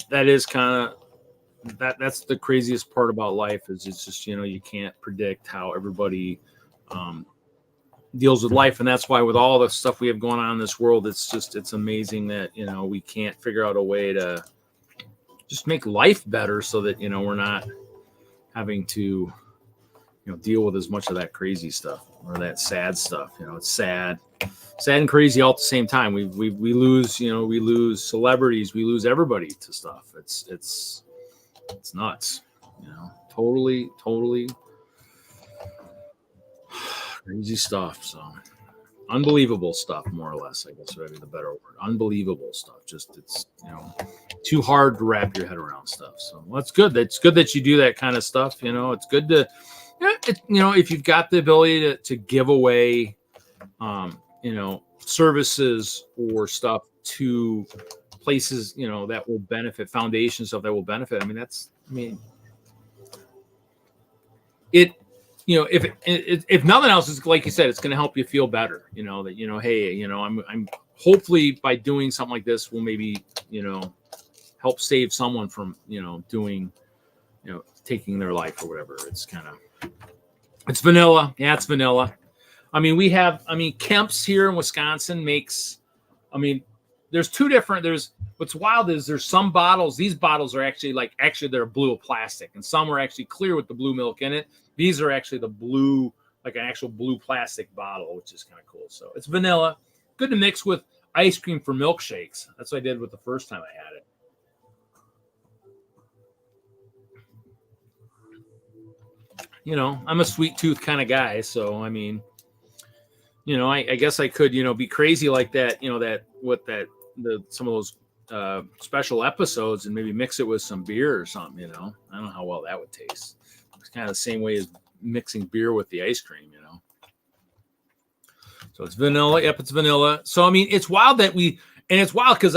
S1: the craziest part about life is it's just, you can't predict how everybody deals with life. And that's why with all the stuff we have going on in this world, it's amazing that, we can't figure out a way to just make life better so that, we're not having to, deal with as much of that crazy stuff or that sad stuff. It's sad and crazy all at the same time. We lose celebrities, we lose everybody to stuff. It's nuts, totally crazy stuff. So unbelievable stuff, more or less, I guess would be the better word. Unbelievable stuff. Just it's too hard to wrap your head around stuff. So that's good. It's good that you do that kind of stuff. It's good to if you've got the ability to give away services or stuff to places that will benefit, foundation stuff that will benefit. If nothing else, is like you said, it's going to help you feel better. Hey, I'm hopefully by doing something like this will maybe help save someone from doing taking their life or whatever. It's vanilla. Yeah, it's vanilla. Kemp's here in Wisconsin makes. There's two different. What's wild is there's some bottles. These bottles are actually they're blue plastic, and some are actually clear with the blue milk in it. These are actually the blue, like an actual blue plastic bottle, which is kind of cool. So it's vanilla, good to mix with ice cream for milkshakes. That's what I did with the first time I had it. I'm a sweet tooth kind of guy, so I guess I could, be crazy like that, some of those special episodes and maybe mix it with some beer or something, I don't know how well that would taste. It's kind of the same way as mixing beer with the ice cream, So it's vanilla. Yep, it's vanilla. So it's wild that it's wild because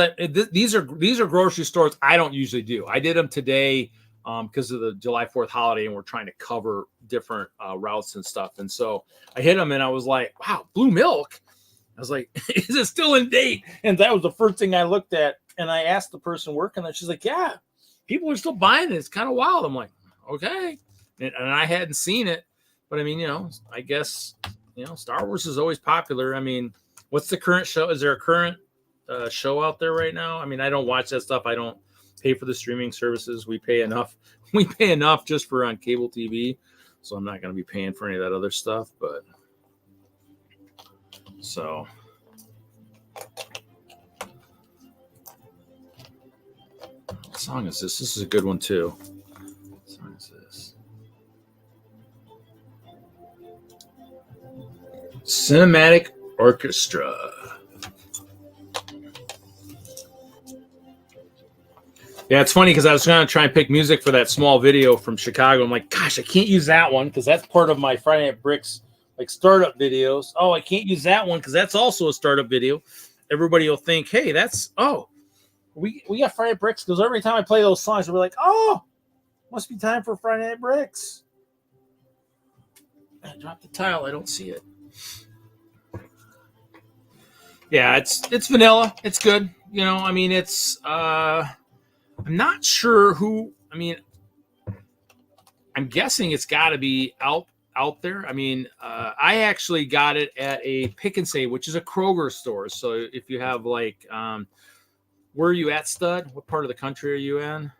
S1: these are grocery stores I don't usually do. I did them today because of the July 4th holiday, and we're trying to cover different routes and stuff. And so I hit them, and I was like, "Wow, blue milk." I was like, "Is it still in date?" And that was the first thing I looked at. And I asked the person working there. She's like, "Yeah, people are still buying it. It's kind of wild." I'm like, "Okay," and I hadn't seen it, but I guess Star Wars is always popular. What's the current show? Is there a current show out there right now? I don't watch that stuff. I don't pay for the streaming services. We pay enough. We pay enough just for on cable TV, so I'm not going to be paying for any of that other stuff. But so. What song is this? This is a good one too. What song is this? Cinematic Orchestra. Yeah, it's funny because I was trying to try and pick music for that small video from Chicago. I'm like, gosh, I can't use that one because that's part of my Friday Night Bricks startup videos. Oh, I can't use that one because that's also a startup video. Everybody will think, hey, we got Friday Night Bricks, because every time I play those songs, we're like, oh, must be time for Friday Night Bricks. I dropped the tile. I don't see it. Yeah, it's vanilla. It's good. It's I'm not sure who. I'm guessing it's got to be out there. I actually got it at a Pick and Save, which is a Kroger store. So if you have where are you at, Stud? What part of the country are you in?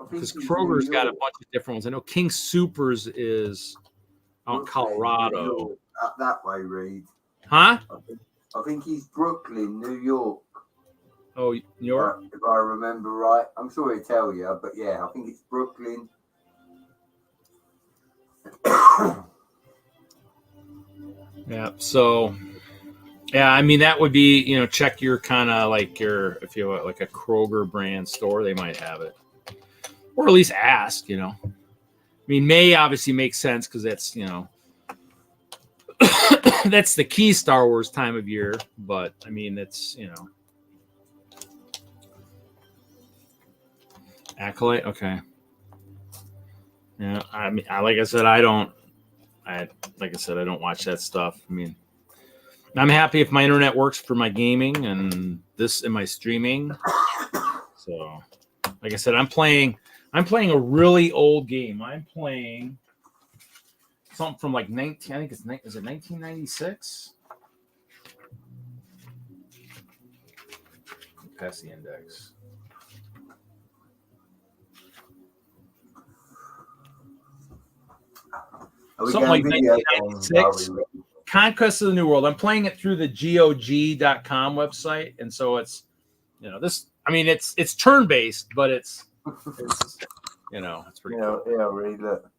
S1: Because Kroger's got a bunch of different ones. I know King Soopers is out in Colorado.
S2: Up that way, Reed.
S1: Huh?
S2: I think he's Brooklyn, New York.
S1: Oh, New York?
S2: If I remember right. I'm sure he'll tell you, but yeah, I think it's Brooklyn.
S1: Yeah, so... Yeah, that would be, check your kind of if you have like a Kroger brand store, they might have it. Or at least ask, May obviously makes sense because that's, that's the key Star Wars time of year. But, it's, Acolyte, okay. Yeah, I mean, like I said, I don't watch that stuff. I mean, I'm happy if my internet works for my gaming and my streaming. So, like I said, I'm playing a really old game. I'm playing something from like 19. I think is it 1996? Pass the index. Something like 1996. Conquest of the New World. I'm playing it through the GOG.com website, and so it's, this. I mean, it's turn based, but it's it's pretty cool.
S2: Yeah, really. Look,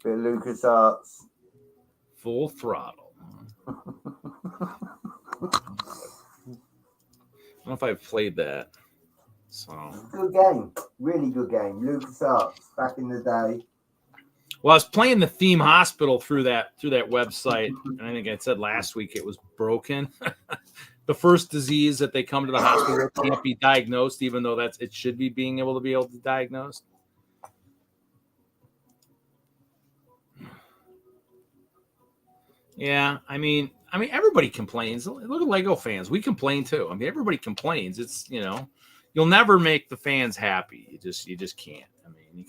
S2: bit of LucasArts.
S1: Full throttle. I don't know if I've played that. So
S2: good game, really good game. LucasArts back in the day.
S1: Well, I was playing the Theme Hospital through that website, and I think I said last week it was broken. The first disease that they come to the hospital can't be diagnosed, even though it should be able to diagnose. Yeah, I mean, everybody complains. Look at Lego fans; we complain too. I mean, everybody complains. It's you'll never make the fans happy. You just can't. I mean, you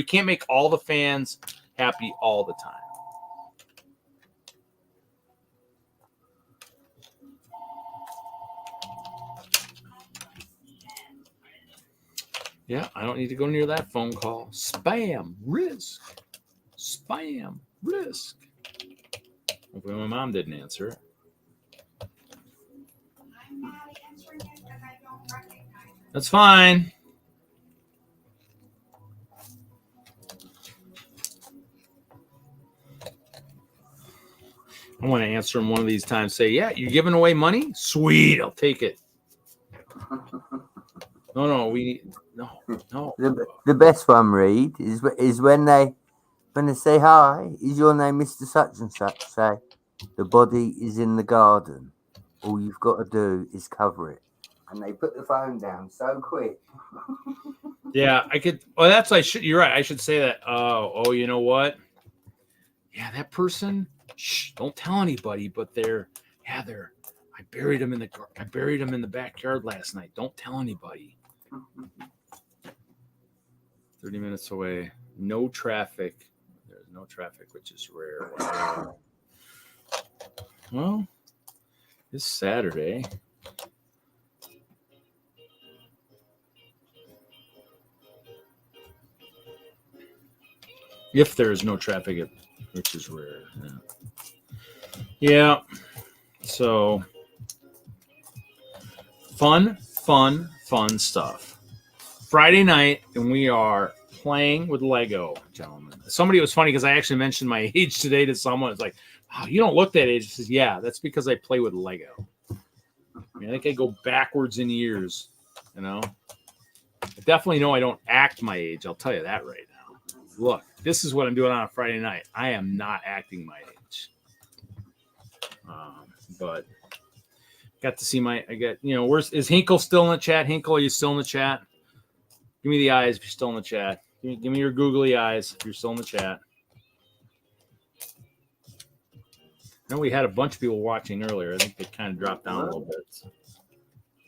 S1: can't make all the fans happy all the time. Yeah, I don't need to go near that phone call. Spam risk. Spam risk. Hopefully my mom didn't answer it. That's fine. I want to answer him one of these times. Say, yeah, you're giving away money? Sweet, I'll take it. No.
S2: The best one, Reed, is when they say, hi, is your name Mr. Such and Such? Say, the body is in the garden. All you've got to do is cover it. And they put the phone down so quick.
S1: Yeah, I could. Oh, you're right. I should say that. Oh, you know what? Yeah, that person. Shh, don't tell anybody. But I buried him in the backyard last night. Don't tell anybody. 30 minutes away. No traffic. There's no traffic, which is rare. Wow. Well, it's Saturday. If there is no traffic, which is rare. Yeah. So fun stuff. Friday night, and we are playing with Lego, gentlemen. Somebody was funny because I actually mentioned my age today to someone. It's like, wow, you don't look that age. He says, yeah, that's because I play with Lego. I think I go backwards in years, I definitely know I don't act my age. I'll tell you that right now. Look, this is what I'm doing on a Friday night. I am not acting my age. But got to see is Hinkle still in the chat? Hinkle, are you still in the chat? Give me the eyes if you're still in the chat. Give me your googly eyes if you're still in the chat. I know we had a bunch of people watching earlier. I think they kind of dropped down a little bit.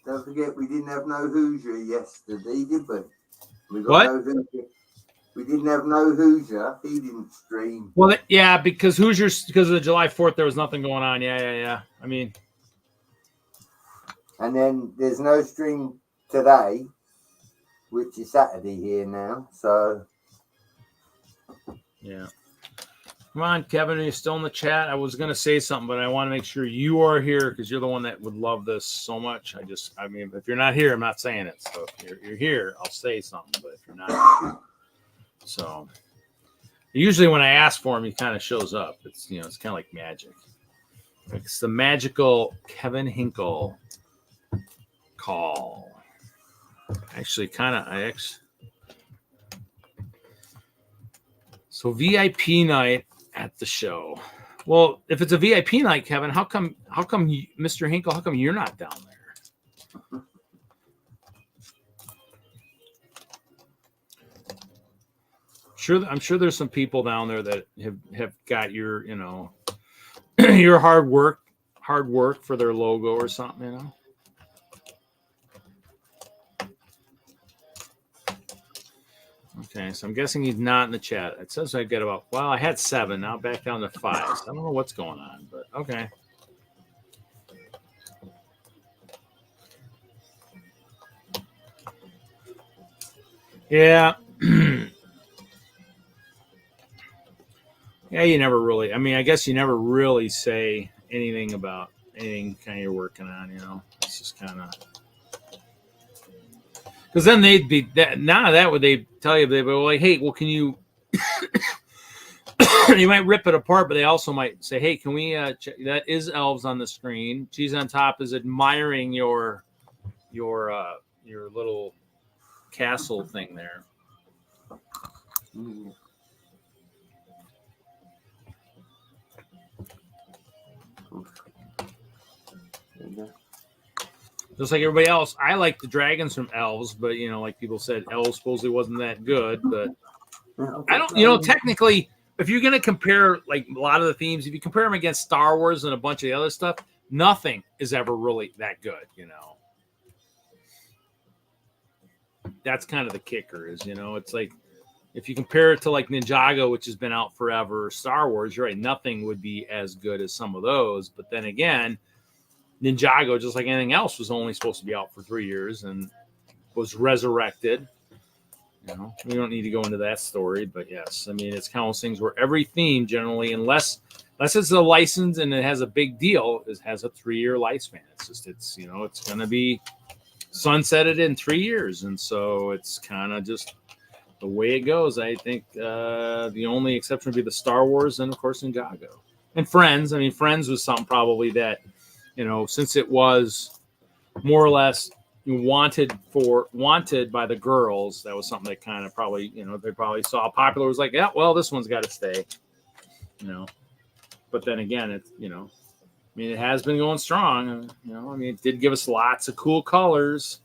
S2: Don't forget, we didn't have no Hoosier yesterday, did we?
S1: What?
S2: No Hoosier. We didn't have no Hoosier. He didn't stream.
S1: Well, yeah, because Hoosiers, because of the July 4th, there was nothing going on. Yeah. I mean.
S2: And then there's no stream today, which is Saturday here now. So.
S1: Yeah. Come on, Kevin, are you still in the chat? I was going to say something, but I want to make sure you are here because you're the one that would love this so much. I mean, if you're not here, I'm not saying it. So if you're here, I'll say something, but if you're not, so usually when I ask for him, he kind of shows up. It's, it's kind of like magic. It's the magical Kevin Hinkle call. So VIP night at the show. Well, if it's a VIP night, Kevin, how come Mr. Hinkle, how come you're not down there? I'm sure there's some people down there that have got your, you know, your hard work for their logo or something, you know. Okay, so I'm guessing he's not in the chat. It says I get about, well, I had 7, now back down to 5. So I don't know what's going on, but okay. Yeah. Yeah, you never really, I mean, I guess you never really say anything about anything kind of you're working on, you know. It's just kind of, because then they'd be, that would they tell you, they'd be like, hey, well, can you, you might rip it apart, but they also might say, hey, can we, check, that is Elves on the screen. Cheese on Top is admiring your little castle thing there.
S2: Mm.
S1: Just like everybody else, I like the dragons from Elves, but you know, like people said, Elves supposedly wasn't that good. But I don't, you know, technically, if you're gonna compare like a lot of the themes, if you compare them against Star Wars and a bunch of the other stuff, nothing is ever really that good. You know, that's kind of the kicker. Is, you know, it's like if you compare it to like Ninjago, which has been out forever, Star Wars, you're right, nothing would be as good as some of those. But then again, Ninjago, just like anything else, was only supposed to be out for 3 years and was resurrected. You know, we don't need to go into that story, but yes, I mean, it's kind of those things where every theme generally, unless it's a license and it has a big deal, it has a 3-year lifespan. It's you know, it's going to be sunsetted in 3 years. And so it's kind of just the way it goes. I think the only exception would be the Star Wars and, of course, Ninjago. And Friends. I mean, Friends was something probably that, you know, since it was more or less wanted by the girls, that was something that kind of probably, you know, they probably saw popular, was like, yeah, well, this one's got to stay, you know. But then again, it's, you know, I mean, it has been going strong, you know. I mean, it did give us lots of cool colors.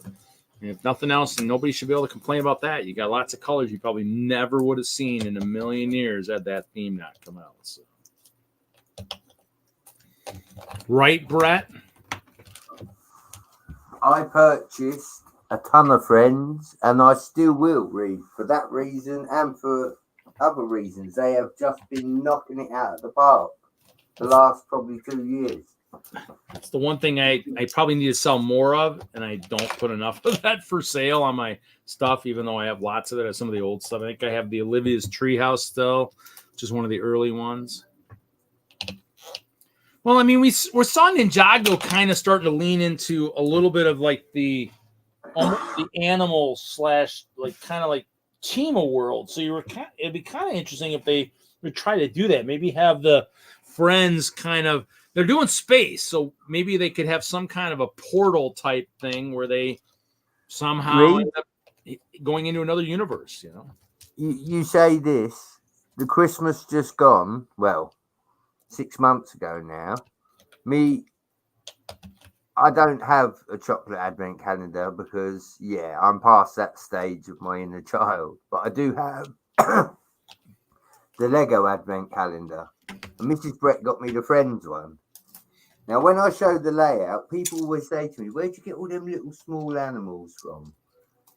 S1: And if nothing else, and nobody should be able to complain about that. You got lots of colors you probably never would have seen in a million years had that theme not come out. So. Right, Brett?
S2: I purchased a ton of Friends, and I still will read for that reason and for other reasons. They have just been knocking it out of the park the last probably 2 years.
S1: That's the one thing I probably need to sell more of, and I don't put enough of that for sale on my stuff, even though I have lots of it. I have some of the old stuff. I think I have the Olivia's Treehouse still, which is one of the early ones. Well, I mean, we saw Ninjago kind of starting to lean into a little bit of like the almost the animal slash like kind of like Chima world. So it'd be kind of interesting if they would try to do that. Maybe have the Friends kind of, they're doing space, so maybe they could have some kind of a portal type thing where they somehow end up going into another universe. You know,
S2: you say this, the Christmas just gone. Well, 6 months ago now. I don't have a chocolate advent calendar because, yeah, I'm past that stage of my inner child. But I do have the Lego advent calendar. And Mrs. Brett got me the Friends one. Now, when I show the layout, people always say to me, where'd you get all them little small animals from?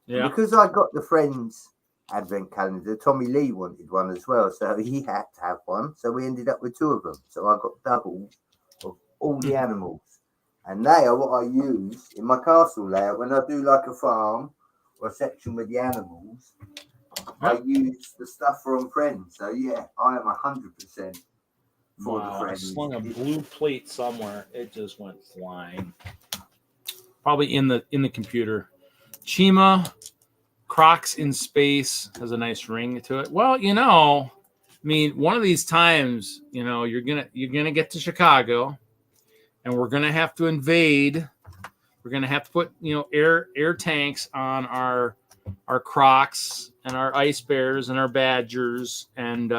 S2: Yeah. And because I got the Friends advent calendar, Tommy Lee wanted one as well, so he had to have one. So we ended up with 2 of them. So I got double of all the animals. And they are what I use in my castle layout when I do like a farm or a section with the animals. I use the stuff from Friends. So yeah, I am 100% for the Friends.
S1: I slung a blue plate somewhere. It just went flying. Probably in the computer. Chima Crocs in Space has a nice ring to it. Well, you know, I mean, one of these times, you know, you're gonna get to Chicago, and we're gonna have to invade. We're gonna have to put, you know, air tanks on our Crocs and our Ice Bears and our Badgers, and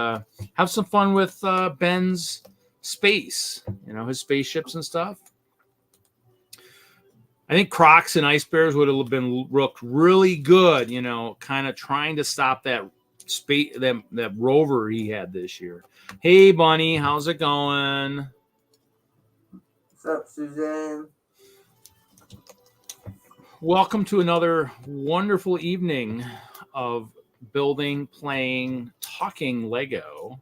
S1: have some fun with Ben's space. You know, his spaceships and stuff. I think Crocs and Ice Bears would have looked really good, you know, kind of trying to stop that that rover he had this year. Hey, Bunny, how's it going?
S2: What's up, Suzanne?
S1: Welcome to another wonderful evening of building, playing, talking Lego.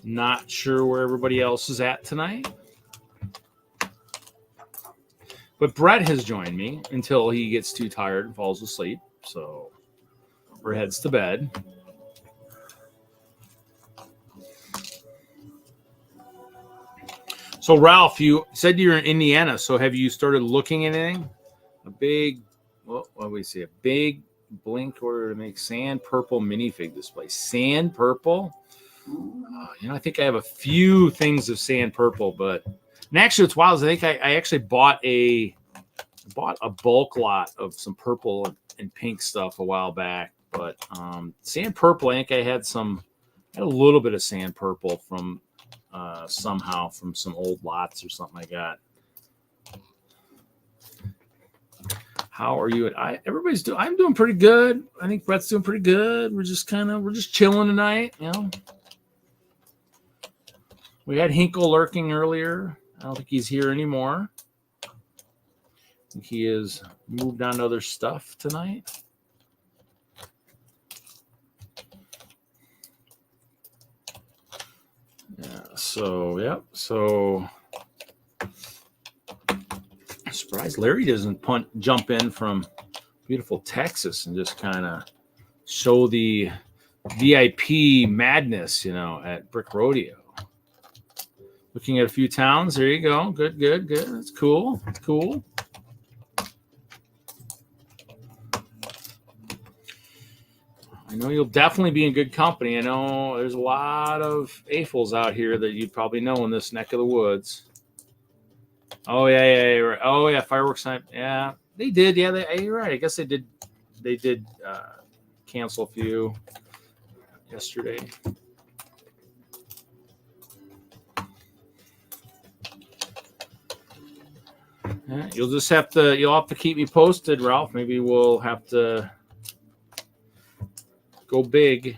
S1: Not sure where everybody else is at tonight. But Brett has joined me until he gets too tired and falls asleep. So, or heads to bed. So, Ralph, you said you're in Indiana. So, have you started looking at anything? A big, what do we say? A big blink order to make sand purple minifig display. Sand purple? I think I have a few things of sand purple, but and actually, what's wild is I think I actually bought a bulk lot of some purple and pink stuff a while back. But sand purple, I think I had a little bit of sand purple from somehow from some old lots or something like that. How are you? Everybody's doing. I'm doing pretty good. I think Brett's doing pretty good. We're just chilling tonight, you know. We had Hinkle lurking earlier. I don't think he's here anymore. I think he has moved on to other stuff tonight. Yeah, so, So, I'm surprised Larry doesn't jump in from beautiful Texas and just kind of show the VIP madness, at Brick Rodeo. Looking at a few towns. There you go. Good. That's cool. I know you'll definitely be in good company. I know there's a lot of AFOLs out here that you probably know in this neck of the woods. Oh, yeah. Oh, yeah, fireworks night. Yeah, they did. Yeah, you're right. I guess they did cancel a few yesterday. Yeah, you'll have to keep me posted, Ralph. Maybe we'll have to go big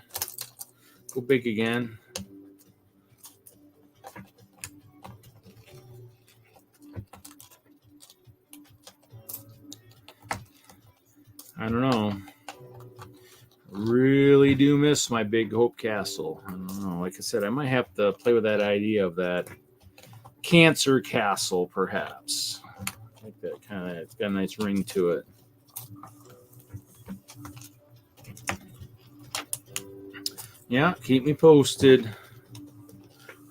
S1: again. I don't know. Really do miss my big Hope Castle. I don't know. Like I said, I might have to play with that idea of that Cancer Castle, perhaps. I think that it's got a nice ring to it. Yeah, keep me posted. I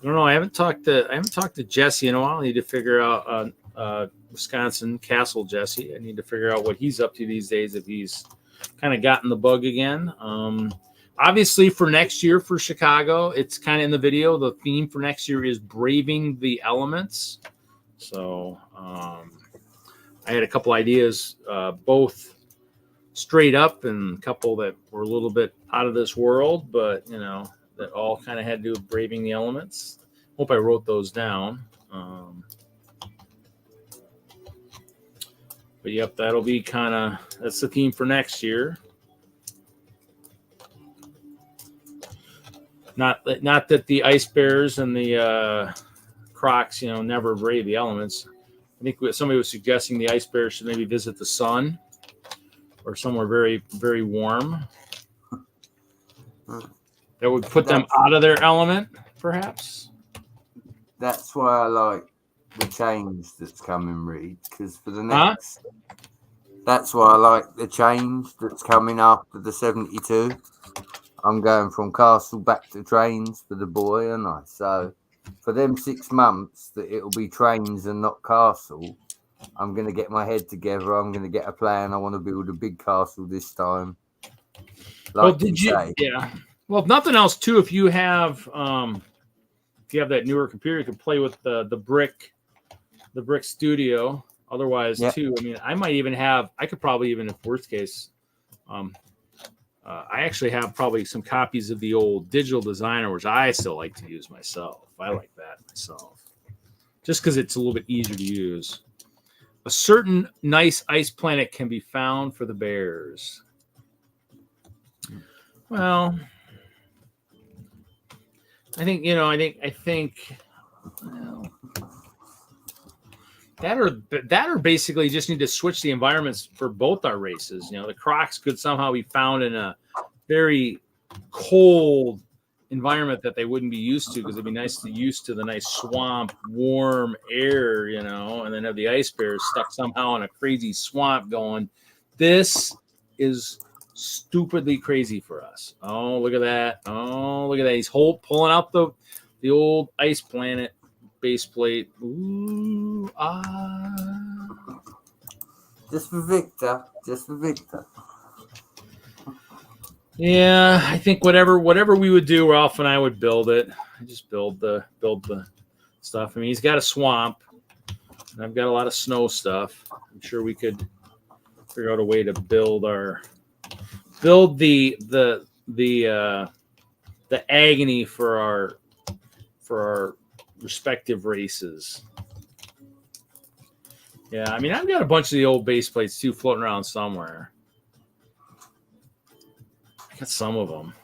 S1: don't know. I haven't talked to Jesse in a while. I need to figure out Wisconsin Castle Jesse. I need to figure out what he's up to these days, if he's kind of gotten the bug again. Obviously, for next year for Chicago, it's kind of in the video. The theme for next year is Braving the Elements. So I had a couple ideas, both straight up and a couple that were a little bit out of this world, but, that all kind of had to do with braving the elements. Hope I wrote those down. But, yep, that'll be that's the theme for next year. Not that the ice bears and the crocs, never brave the elements. I think somebody was suggesting the ice bears should maybe visit the sun or somewhere very, very warm. That would put them out of their element, perhaps.
S2: That's why I like the change that's coming, Reed, because for the next... That's why I like the change that's coming after the 72. I'm going from castle back to trains for the boy, and I. So for them 6 months that it'll be trains and not castle, I'm going to get my head together. I'm going to get a plan. I want to build a big castle this time. Like
S1: Yeah. Well, if nothing else, too, if you have that newer computer, you can play with the Brick Studio. Otherwise, too, I mean, I could probably even, if worst case, I actually have probably some copies of the old Digital Designer, which I still like to use myself. I like that myself, just because it's a little bit easier to use. a certain nice ice planet can be found for the bears. Well, I think well, that or basically just need to switch the environments for both our races. The Crocs could somehow be found in a very cold environment that they wouldn't be used to, because it'd be nice to used to the nice swamp, warm air, and then have the ice bears stuck somehow in a crazy swamp going, this is stupidly crazy for us. Oh, look at that. Oh, look at that. He's pulling out the old ice planet base plate. Ooh,
S2: Just for Victor. Just for Victor.
S1: Yeah, I think whatever we would do, Ralph and I would build it. I just build the stuff. I mean, he's got a swamp, and I've got a lot of snow stuff. I'm sure we could figure out a way to build the agony for our respective races. Yeah, I mean, I've got a bunch of the old base plates too floating around somewhere. I got some of them.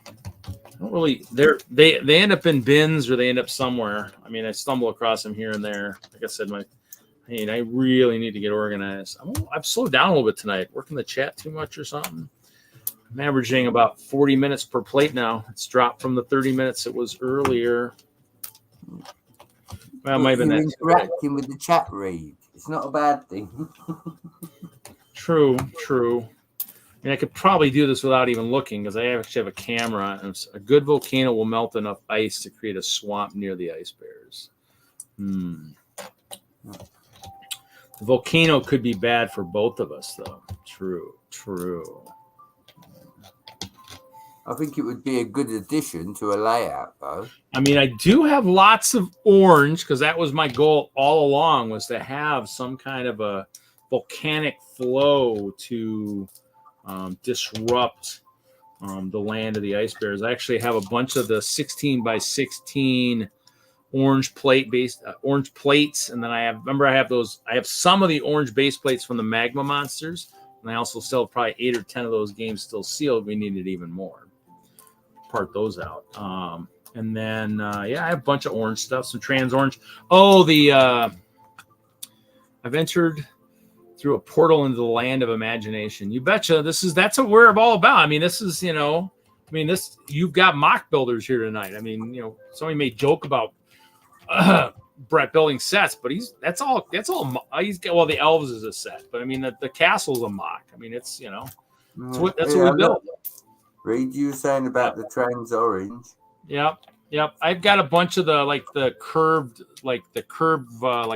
S1: I don't really. They end up in bins, or they end up somewhere. I mean, I stumble across them here and there. Like I said, I really need to get organized. I've slowed down a little bit tonight. Working the chat too much or something. I'm averaging about 40 minutes per plate now. It's dropped from the 30 minutes it was earlier. Well, it might have been that.
S2: Interacting with the chat read. It's not a bad thing.
S1: True. I mean, I could probably do this without even looking, because I actually have a camera, and a good volcano will melt enough ice to create a swamp near the ice bears. The volcano could be bad for both of us, though. True.
S2: I think it would be a good addition to a layout, though.
S1: I mean, I do have lots of orange, because that was my goal all along, was to have some kind of a volcanic flow to disrupt the land of the ice bears. I actually have a bunch of the 16 by 16 orange plates, and then I have some of the orange base plates from the magma monsters, and I also still have probably 8 or 10 of those games still sealed. We needed even more. Part those out. And then I have a bunch of orange stuff, some trans orange. I've entered through a portal into the land of imagination. You betcha. That's what we're all about. I mean, you've got mock builders here tonight. I mean, somebody may joke about Brett building sets, but that's all. The elves is a set, but I mean, the castle's a mock. I mean, it's what we built.
S2: Reed, you were saying about the trans orange.
S1: Yep. I've got a bunch of the curved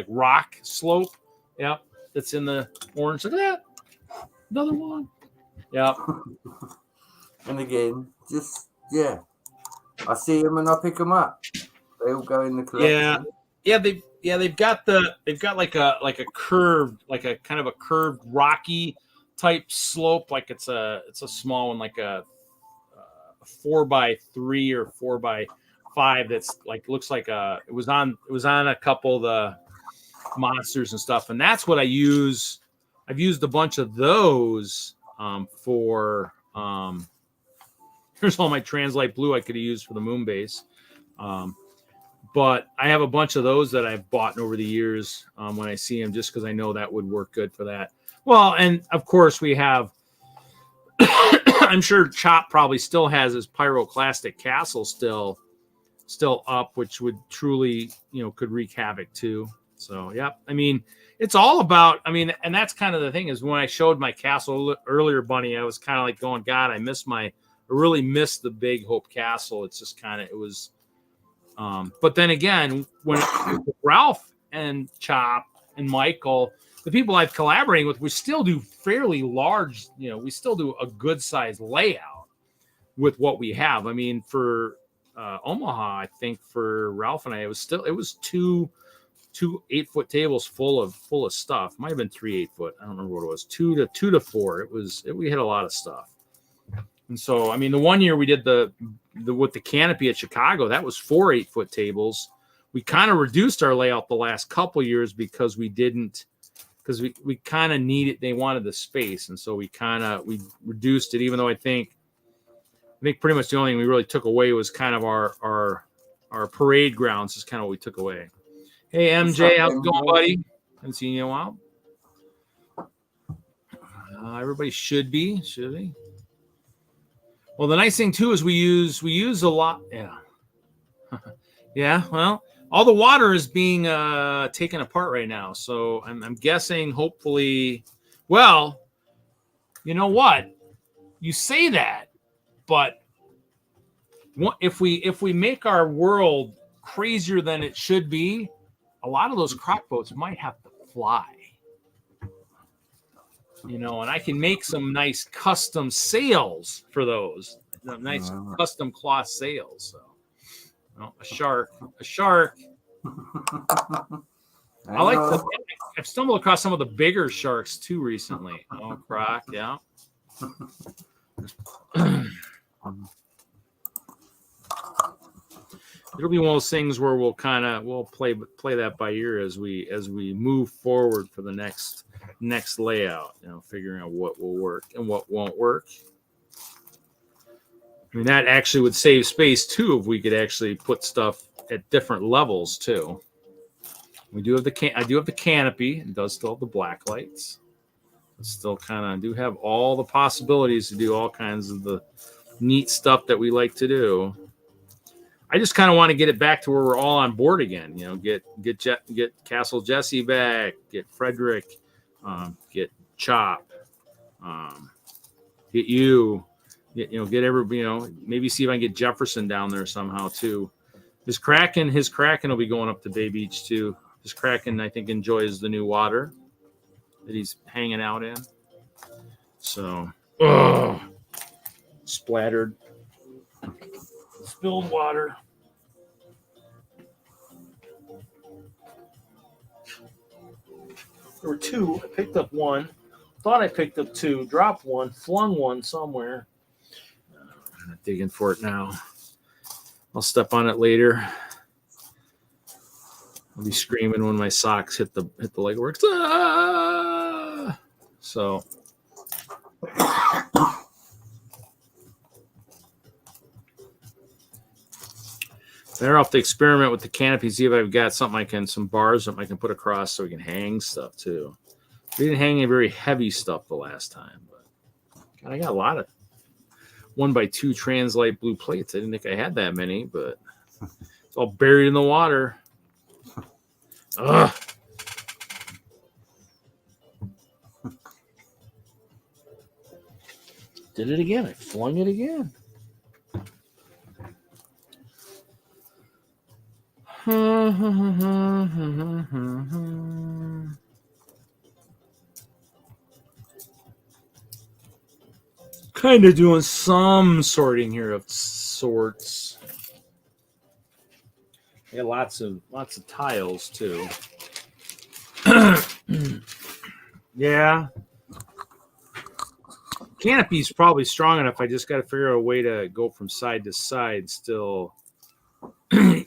S1: rock slope. Yep. That's in the orange. Look at that. Another one. Yeah.
S2: And again, I see them and I pick them up. They all go in the collection.
S1: They've got like a curved, like a kind of a curved rocky type slope. Like it's a small one, like a 4x3 or 4x5. That's like, looks like it was on a couple of the monsters and stuff, and that's what I use. I've used a bunch of those for here's all my translite blue I could have used for the moon base, but I have a bunch of those that I've bought over the years when I see them, just because I know that would work good for that. Well, and of course we have I'm sure Chop probably still has his pyroclastic castle still up, which would truly could wreak havoc too. So, I mean, it's all about, and that's kind of the thing, is when I showed my castle earlier, Bunny, I was kind of like going, God, I really missed the Big Hope Castle. It's just it was, but then again, when Ralph and Chop and Michael, the people I've collaborating with, we still do fairly large, we still do a good size layout with what we have. I mean, for Omaha, I think for Ralph and I, it was two 8-foot tables full of stuff. Might have been 3 8-foot. I don't remember what it was. 2 to 4. We had a lot of stuff. And so, I mean, the one year we did the with the canopy at Chicago, that was 4 8-foot tables. We kind of reduced our layout the last couple years because we didn't because we kind of need it. They wanted the space, and so we reduced it. Even though I think pretty much the only thing we really took away was kind of our parade grounds is kind of what we took away. Hey MJ, how's it going, buddy? Haven't seen you in a while. Everybody should be. Well, the nice thing too is we use a lot. Yeah. Yeah. Well, all the water is being taken apart right now, so I'm guessing. Hopefully, well, you know what? You say that, but if we make our world crazier than it should be, a lot of those crock boats might have to fly. And I can make some nice custom sails for those. Nice custom cloth sails. So, a shark. I've stumbled across some of the bigger sharks too recently. Oh, croc, yeah. It'll be one of those things where we'll play that by ear as we move forward for the next layout, figuring out what will work and what won't work. I mean, that actually would save space too if we could actually put stuff at different levels too. I do have the canopy. It does still have the black lights. It still kind of do have all the possibilities to do all kinds of the neat stuff that we like to do. I just kind of want to get it back to where we're all on board again. Get Castle Jesse back, get Frederick, get Chop, get you, get everybody. Maybe see if I can get Jefferson down there somehow too. His Kraken will be going up to Bay Beach too. His Kraken, I think, enjoys the new water that he's hanging out in. So, splattered. Spilled water. There were two. I picked up one. Thought I picked up two. Dropped one. Flung one somewhere. I'm not digging for it now. I'll step on it later. I'll be screaming when my socks hit the legworks. Ah! So. Better off to experiment with the canopy, see if I've got some bars that I can put across so we can hang stuff too. We didn't hang any very heavy stuff the last time, but God, I got a lot of 1x2 Translite blue plates. I didn't think I had that many, but it's all buried in the water. Ugh. Did it again. I flung it again. Kind of doing some sorting here of sorts. I got lots of tiles too. Yeah. Canopy's probably strong enough. I just got to figure out a way to go from side to side still.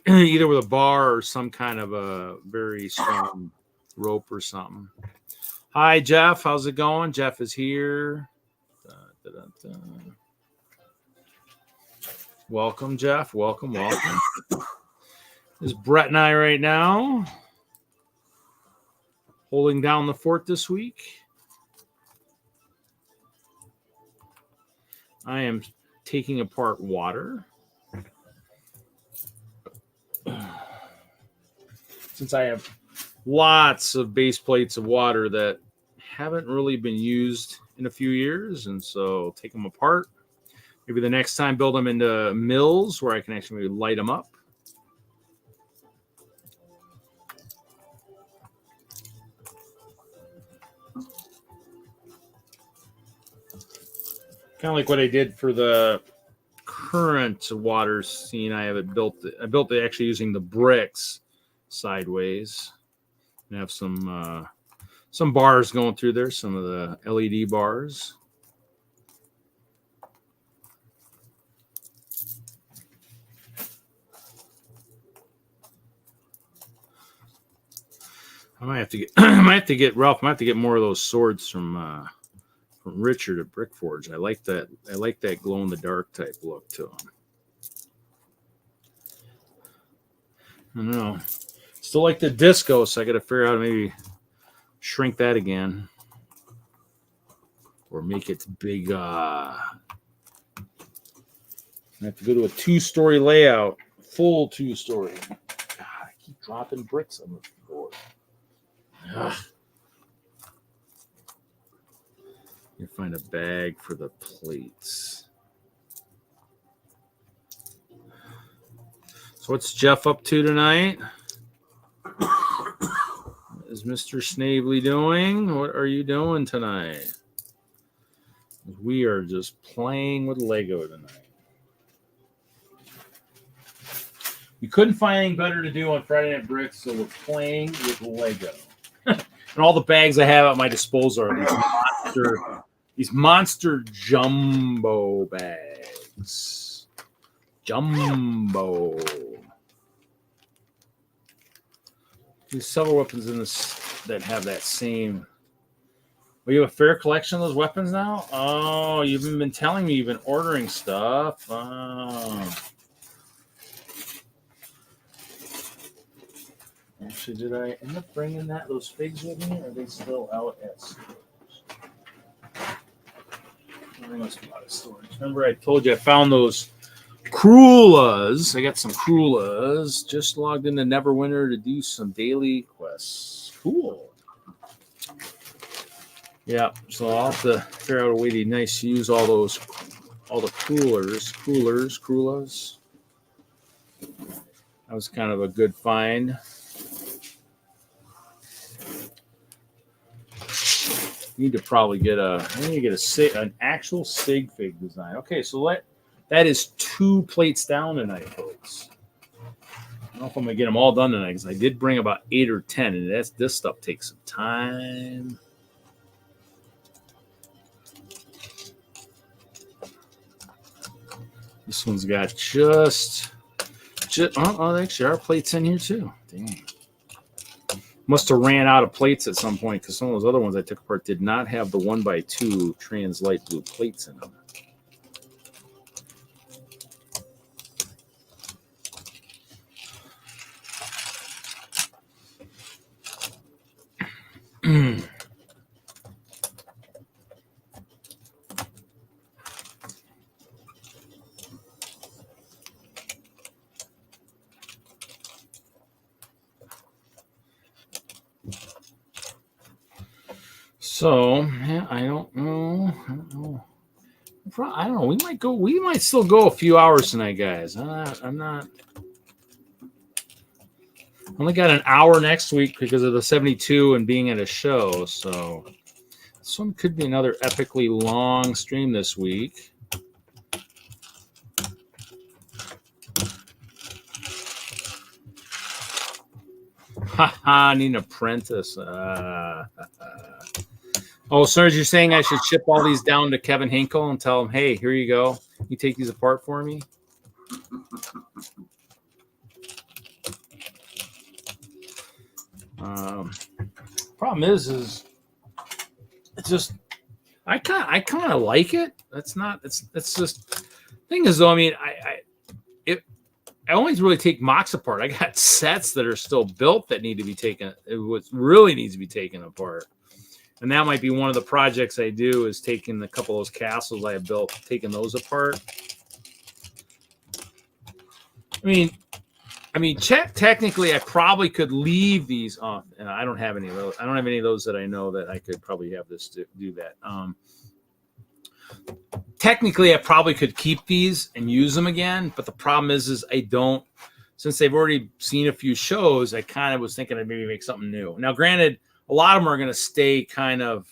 S1: Either with a bar or some kind of a very strong rope or something. Hi, Jeff. How's it going? Jeff is here. Welcome, Jeff. Welcome. This is Brett and I right now holding down the fort this week. I am taking apart water. Since I have lots of base plates of water that haven't really been used in a few years, and so take them apart. Maybe the next time build them into mills where I can actually light them up. Kind of like what I did for the current water scene. I built it actually using the bricks sideways. And have some bars going through there, some of the LED bars. I might have to get I might have to get Ralph. I might have to get more of those swords from Richard at Brickforge. I like that. I like that glow in the dark type look to them. I don't know. Still like the disco, so I got to figure out maybe shrink that again or make it big. I have to go to a 2-story layout, full 2-story. God, I keep dropping bricks on the floor. Ugh. You find a bag for the plates. So what's Jeff up to tonight? What is Mr. Snavely doing? What are you doing tonight? We are just playing with Lego tonight. We couldn't find anything better to do on Friday Night Bricks, so we're playing with Lego. And all the bags I have at my disposal are these monster jumbo bags. Jumbo. There's several weapons in this that have that same. Well, you have a fair collection of those weapons now? Oh, you've been telling me you've been ordering stuff. Oh. Actually, did I end up bringing those figs with me, or are they still out at stores? They must be out of storage. Remember, I told you I found those Cruellas. I got some Cruellas. Just logged into Neverwinter to do some daily quests. Cool. Yeah, so I'll have to figure out a way to use all the Cruellas. That was kind of a good find. Need to probably get an actual sig fig design. Okay, so that is 2 plates down tonight, folks. I don't know if I'm gonna get them all done tonight because I did bring about 8 or 10, and this stuff takes some time. This one's got just actually our plates in here too. Dang. Must have ran out of plates at some point because some of those other ones I took apart did not have the 1x2 trans light blue plates in them. So, yeah, I don't know. We might still go a few hours tonight, guys. I'm not. Only got an hour next week because of the 72 and being at a show. So, this one could be another epically long stream this week. Haha, need an apprentice. Oh, sir, you're saying I should ship all these down to Kevin Hinkle and tell him, hey, here you go. You take these apart for me? Problem is it's just I kind of like it. It's just thing is though. I mean, I always really take MOCs apart. I got sets that are still built that need to be taken. What really needs to be taken apart. And that might be one of the projects I do is taking a couple of those castles I have built, taking those apart. I mean, technically, I probably could leave these off, and I don't have any of those. I don't have any of those that I know that I could probably have this to do that. Technically, I probably could keep these and use them again, but the problem is I don't. Since they've already seen a few shows, I kind of was thinking I'd maybe make something new. Now, granted, a lot of them are going to stay kind of.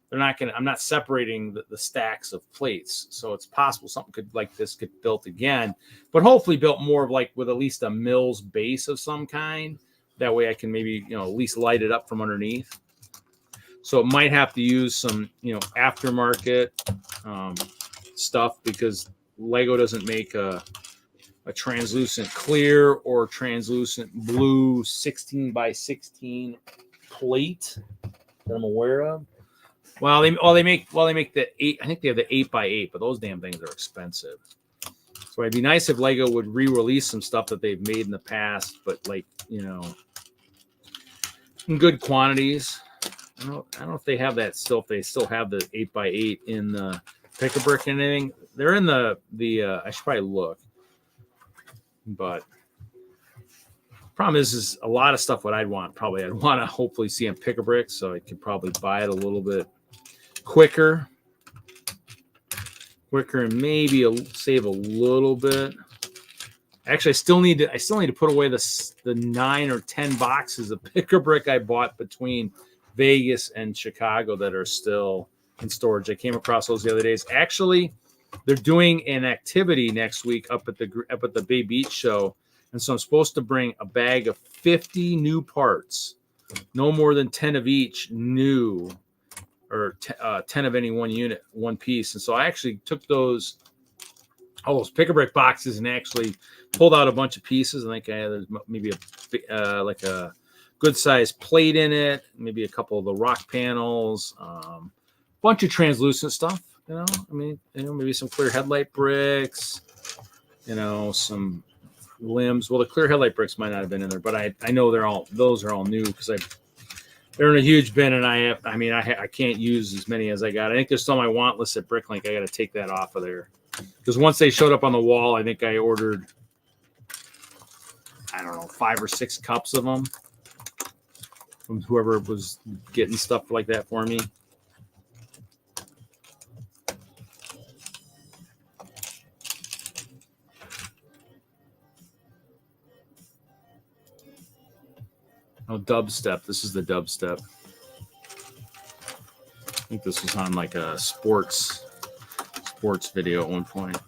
S1: They're not going to. I'm not separating the stacks of plates, so it's possible something like this could built again, but hopefully built more of like with at least a Mills base of some kind. That way, I can maybe at least light it up from underneath. So it might have to use some aftermarket stuff because Lego doesn't make a translucent clear or translucent blue 16x16 plate that I'm aware of. Well, they make the 8. I think they have the 8x8, but those damn things are expensive. So it'd be nice if Lego would re-release some stuff that they've made in the past, but like, you know, in good quantities. I don't know if they have that still. If they still have the 8x8 in the Pick-a-Brick and anything, they're in the. I should probably look, but problem is a lot of stuff. What I'd want to hopefully see on Pick-a-Brick, so I could probably buy it a little bit quicker and maybe save a little bit. Actually, I still need to put away the 9 or 10 boxes of Pick-a-Brick I bought between Vegas and Chicago that are still in storage. I came across those the other days. Actually, they're doing an activity next week up at the Bay Beach show, and so I'm supposed to bring a bag of 50 new parts, no more than 10 of each new, or 10 of any one unit, one piece. And so I actually took all those Pick-a-Brick boxes and actually pulled out a bunch of pieces. I think there's maybe like a good sized plate in it, maybe a couple of the rock panels, bunch of translucent stuff. You know, I mean, maybe some clear headlight bricks. You know, some limbs. Well, the clear headlight bricks might not have been in there, but I know those are all new because they're in a huge bin, and I can't use as many as I got. I think there's some I want list at Bricklink. I got to take that off of there because once they showed up on the wall, I think I ordered, I don't know, 5 or 6 cups of them from whoever was getting stuff like that for me. Oh, dubstep. This is the dubstep. I think this was on like a sports video at one point.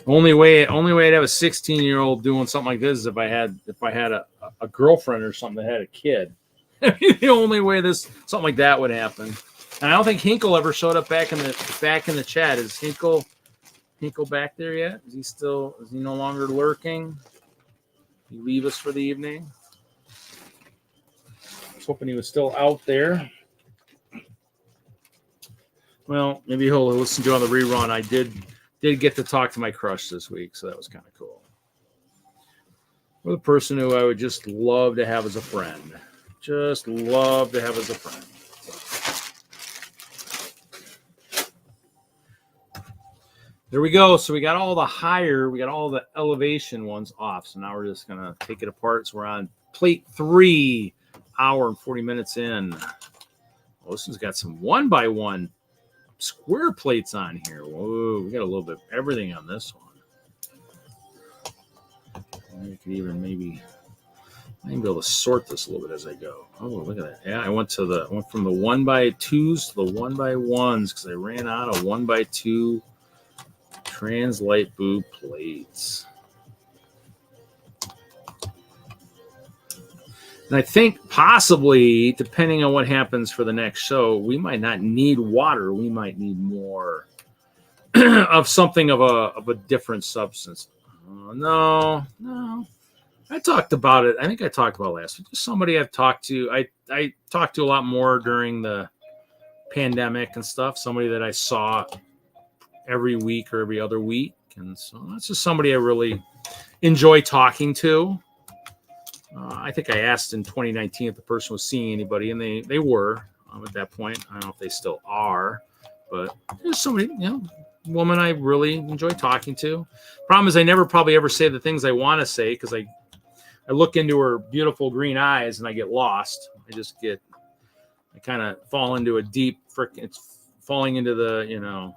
S1: Only way I'd have a 16-year-old doing something like this is if I had a girlfriend or something that had a kid. The only way something like that would happen. And I don't think Hinkle ever showed up back in the chat. Is Hinkle back there yet? Is he no longer lurking? Did he leave us for the evening? I was hoping he was still out there. Well, maybe he'll listen to on the rerun. I did get to talk to my crush this week, so that was kind of cool. With a person who I would just love to have as a friend. Just love to have as a friend. There we go. So we got all the elevation ones off. So now we're just going to take it apart. So we're on plate 3, hour and 40 minutes in. Oh, this one's got some 1x1 square plates on here. Whoa, we got a little bit of everything on this one. I could even maybe be able to sort this a little bit as I go. Oh, look at that. Yeah, I went from the 1x2s to the 1x1s because I ran out of 1x2 Translight Boo plates. And I think possibly, depending on what happens for the next show, we might not need water. We might need more of something of a different substance. No. I talked about it. I think I talked about it last week. Somebody I've talked to. I talked to a lot more during the pandemic and stuff. Somebody that I saw every week or every other week. And so that's just somebody I really enjoy talking to. I think I asked in 2019 if the person was seeing anybody, and they were at that point. I don't know if they still are, but there's somebody, woman I really enjoy talking to. Problem is I never probably ever say the things I want to say because I look into her beautiful green eyes and I get lost. I kind of fall into a deep it's falling into the,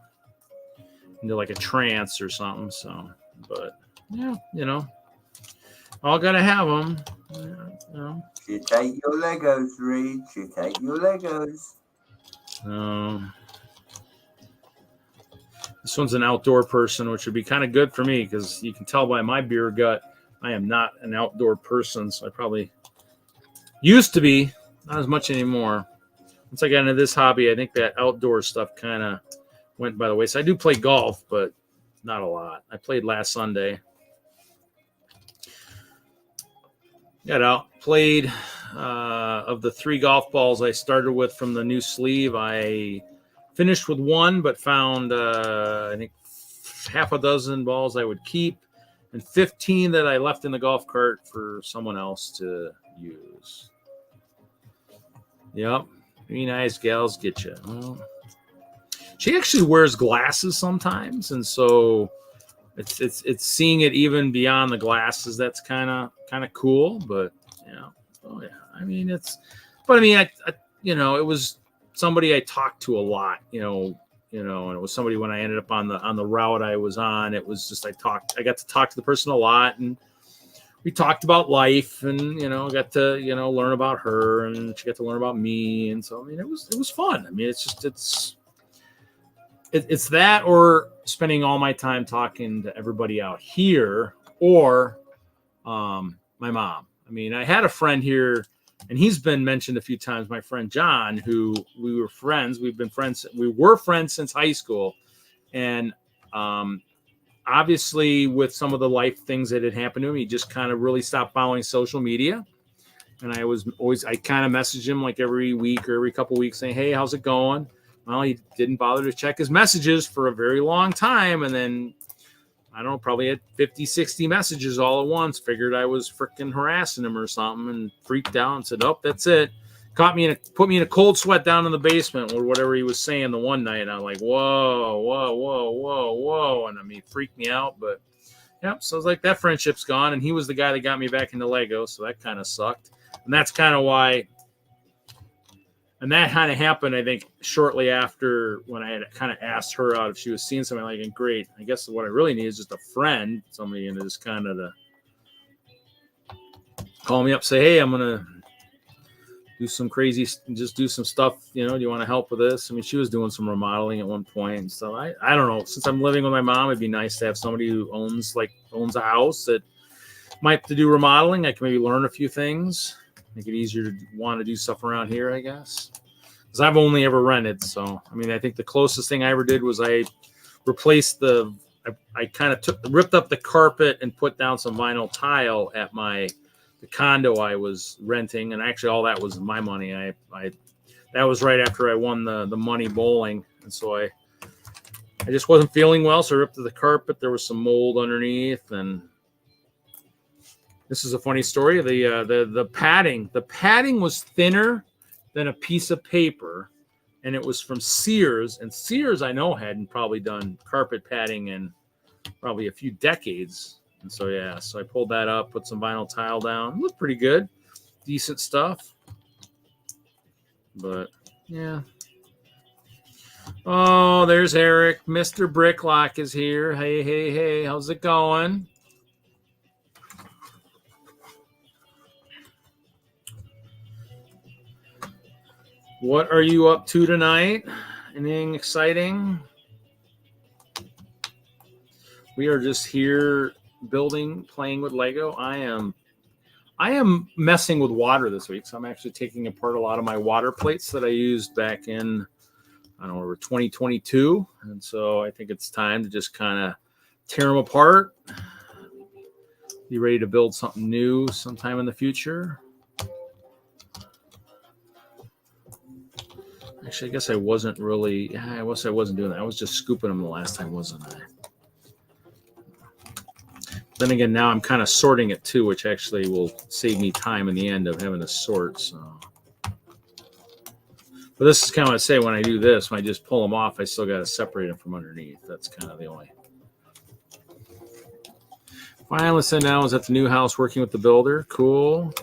S1: into like a trance or something. So, but yeah, all gotta have them.
S2: You take your Legos, Reed. You take your Legos.
S1: This one's an outdoor person, which would be kind of good for me because you can tell by my beer gut, I am not an outdoor person. So I probably used to be, not as much anymore. Once I got into this hobby, I think that outdoor stuff kind of went by the way. So I do play golf, but not a lot. I played last Sunday. Got out, played of the 3 golf balls I started with from the new sleeve. I finished with 1, but found I think half a dozen balls I would keep, and 15 that I left in the golf cart for someone else to use. Yep, 3 nice gals get you. Well, she actually wears glasses sometimes, and so it's seeing it even beyond the glasses. That's kind of cool. But yeah, oh yeah. I mean, I it was somebody I talked to a lot. And it was somebody when I ended up on the route I was on. It was just I got to talk to the person a lot, and we talked about life, and got to learn about her, and she got to learn about me, and so I mean it was fun. I mean it's that or spending all my time talking to everybody out here, or my mom. I mean, I had a friend here, and he's been mentioned a few times, my friend John, who we were friends. We were friends since high school. And obviously with some of the life things that had happened to him, he just kind of really stopped following social media. And I kind of messaged him like every week or every couple of weeks saying, hey, how's it going? Well, he didn't bother to check his messages for a very long time. And then, I don't know, probably had 50, 60 messages all at once. Figured I was freaking harassing him or something, and freaked out and said, oh, that's it. Put me in a cold sweat down in the basement or whatever he was saying the one night. And I'm like, whoa. And I mean, it freaked me out. But, yeah, so it's like that friendship's gone. And he was the guy that got me back into Lego. So that kind of sucked. And that's kind of why. And that kind of happened, I think, shortly after when I had kind of asked her out if she was seeing something like, great. I guess what I really need is just a friend, somebody in this kind of to call me up, say, hey, I'm going to do some crazy, just do some stuff. Do you want to help with this? I mean, she was doing some remodeling at one point. And so I don't know. Since I'm living with my mom, it'd be nice to have somebody who owns a house that might have to do remodeling. I can maybe learn a few things. Make it easier to want to do stuff around here, I guess. Because I've only ever rented. So, I mean, I think the closest thing I ever did was I replaced I kind of ripped up the carpet and put down some vinyl tile at the condo I was renting. And actually all that was my money. That was right after I won the money bowling. And so I just wasn't feeling well. So I ripped up the carpet. There was some mold underneath, and this is a funny story. The padding was thinner than a piece of paper, and it was from Sears. And Sears, I know, hadn't probably done carpet padding in probably a few decades. And so, yeah, so I pulled that up, put some vinyl tile down. It looked pretty good. Decent stuff. But, yeah. Oh, there's Eric. Mr. Bricklock is here. Hey. How's it going? What are you up to tonight? Anything exciting? We are just here building, playing with Lego. I am messing with water this week, so I'm actually taking apart a lot of my water plates that I used back in, 2022. And so I think it's time to just kind of tear them apart. Be ready to build something new sometime in the future. Actually, I guess I wasn't doing that. I was just scooping them the last time, wasn't I? Then again, now I'm kind of sorting it too, which actually will save me time in the end of having to sort. So, but this is kind of what I say when I do this. When I just pull them off, I still got to separate them from underneath. That's kind of the only. Finalist now is at the new house working with the builder. Cool.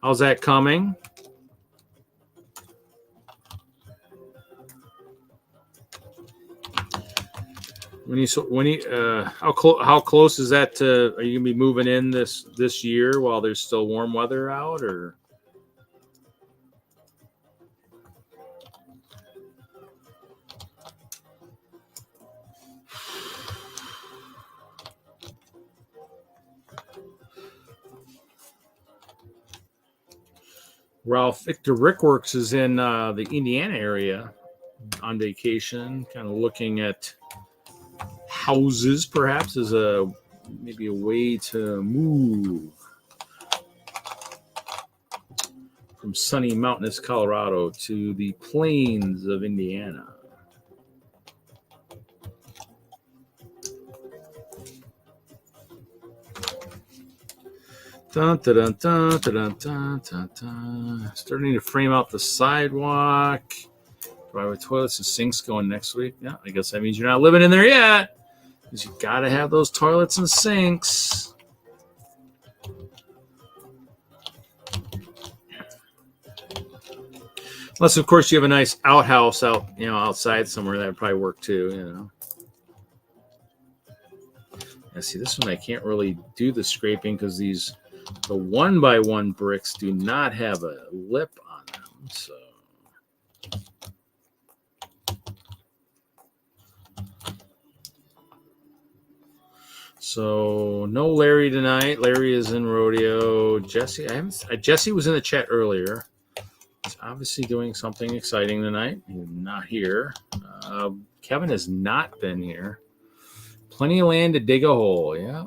S1: How's that coming? How close is that to? Are you gonna be moving in this year while there's still warm weather out, or? Ralph Victor Rickworks is in the Indiana area on vacation, kind of looking at houses, perhaps, as maybe a way to move from sunny mountainous Colorado to the plains of Indiana. Dun, dun, dun, dun, dun, dun, dun, dun. Starting to frame out the sidewalk. Driveway toilets and sinks going next week. Yeah, I guess that means you're not living in there yet, because you got to have those toilets and sinks. Unless, of course, you have a nice outhouse outside somewhere, that would probably work too. Yeah, see, this one I can't really do the scraping because the 1x1 bricks do not have a lip on them. So no Larry tonight. Larry is in Rodeo. Jesse, Jesse was in the chat earlier. He's obviously doing something exciting tonight. He's not here. Kevin has not been here. Plenty of land to dig a hole. Yeah.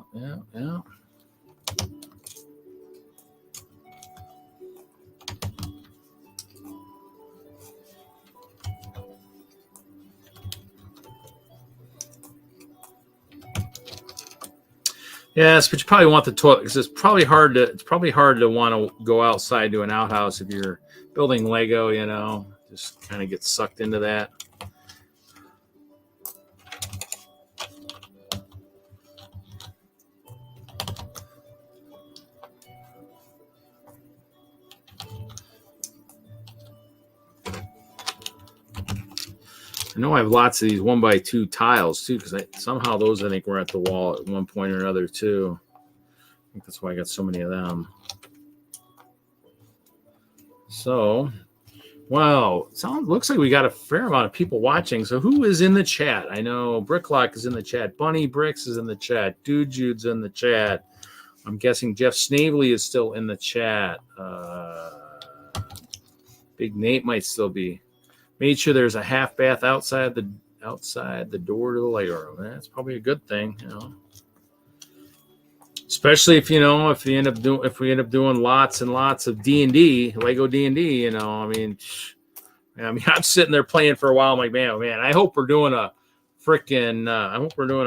S1: Yes, but you probably want the toilet because it's probably hard to want to go outside to an outhouse if you're building Lego, just kind of get sucked into that. I know I have lots of these 1x2 tiles too, because somehow those I think were at the wall at one point or another too. I think that's why I got so many of them. So, wow, looks like we got a fair amount of people watching. So who is in the chat? I know Bricklock is in the chat. Bunny Bricks is in the chat. Dude Jude's in the chat. I'm guessing Jeff Snavely is still in the chat. Big Nate might still be. Made sure there's a half bath outside the door to the Lego room. That's probably a good thing, Especially if we end up doing lots and lots of D&D, Lego D&D. I mean, I'm sitting there playing for a while. I'm like, man, I hope we're doing a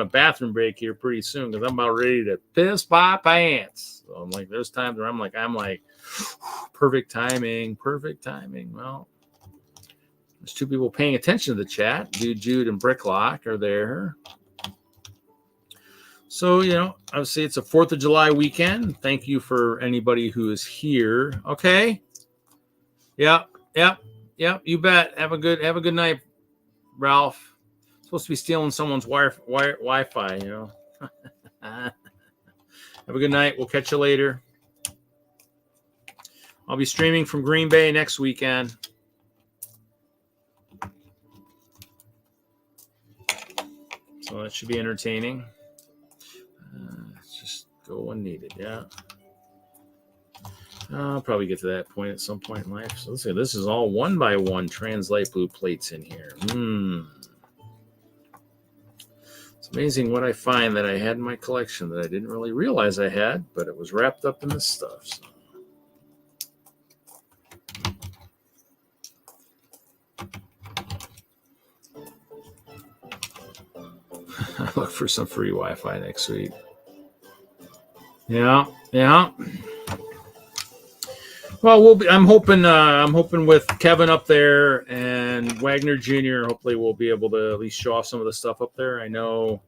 S1: bathroom break here pretty soon because I'm about ready to piss my pants. So I'm like, there's times where I'm like, perfect timing. Well. There's two people paying attention to the chat. Dude, Jude, and Bricklock are there. So, obviously it's a 4th of July weekend. Thank you for anybody who is here. Okay. Yep. You bet. Have a good night, Ralph. Supposed to be stealing someone's Wi-Fi, Have a good night. We'll catch you later. I'll be streaming from Green Bay next weekend. So that should be entertaining. Just go when needed, yeah. I'll probably get to that point at some point in life. So let's see, this is all 1x1 translate blue plates in here. It's amazing what I find that I had in my collection that I didn't really realize I had, but it was wrapped up in this stuff. So. Look for some free Wi-Fi next week. Yeah. Well, I'm hoping with Kevin up there and Wagner Jr. Hopefully, we'll be able to at least show off some of the stuff up there. I know.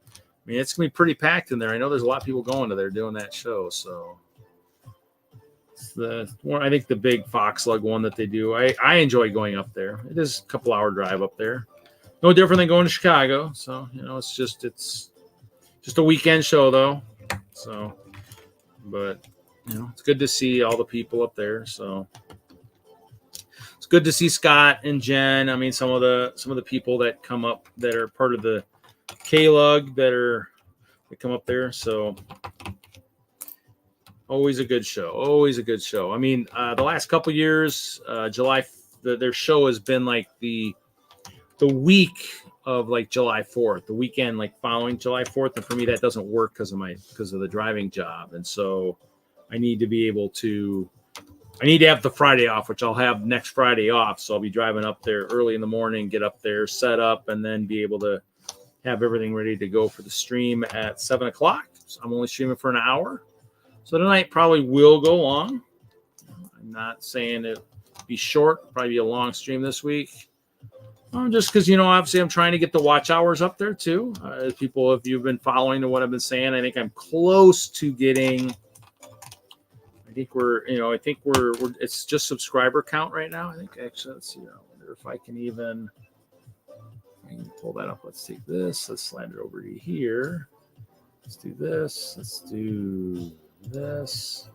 S1: It's gonna be pretty packed in there. I know there's a lot of people going to there doing that show. So, it's I think the big FOXLUG one that they do. I enjoy going up there. It is a couple hour drive up there. No different than going to Chicago. So, it's just a weekend show though. So, but it's good to see all the people up there. So it's good to see Scott and Jen. Some of the people that come up that are part of the KLUG that come up there. So always a good show. The last couple years, July, their show has been like the week of like July 4th, the weekend like following July 4th, and for me that doesn't work because of the driving job, and so I need to have the Friday off, which I'll have next Friday off. So I'll be driving up there early in the morning, get up there, set up, and then be able to have everything ready to go for the stream at 7 o'clock. So I'm only streaming for an hour. So tonight probably will go long. I'm not saying it'll be short, probably be a long stream this week. Just because, obviously I'm trying to get the watch hours up there too. People, if you've been following to what I've been saying, I think I'm close to getting... I think we're it's just subscriber count right now. I think actually, let's see. I wonder if I can pull that up. Let's take this. Let's slide it over to here. Let's do this. Let's do this.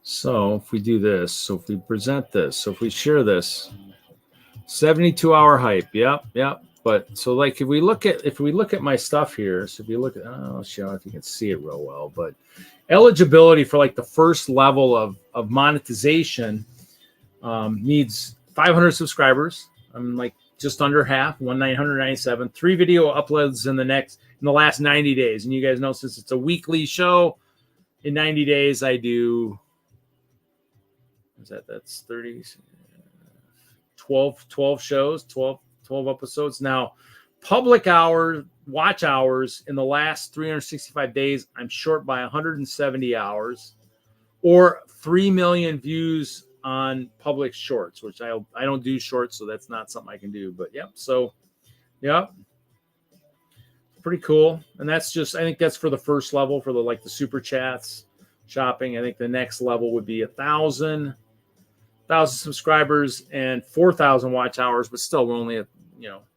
S1: So if we do this, so if we present this, so if we share this, 72-hour hype. Yep. But so like if we look at my stuff here, so if you look at, I'll show if you can see it real well, but eligibility for like the first level of monetization needs 500 subscribers. I'm like just under half, 997. 3 video uploads in the last 90 days. And you guys know, since it's a weekly show, in 90 days I do. That's 30, 12 shows, 12 episodes. Now, public watch hours in the last 365 days, I'm short by 170 hours, or 3 million views on public shorts, which I don't do shorts, so that's not something I can do. But pretty cool. And that's just, I think that's for the first level, for the super chats, shopping. I think the next level would be 1,000 subscribers and 4,000 watch hours, but still we're only at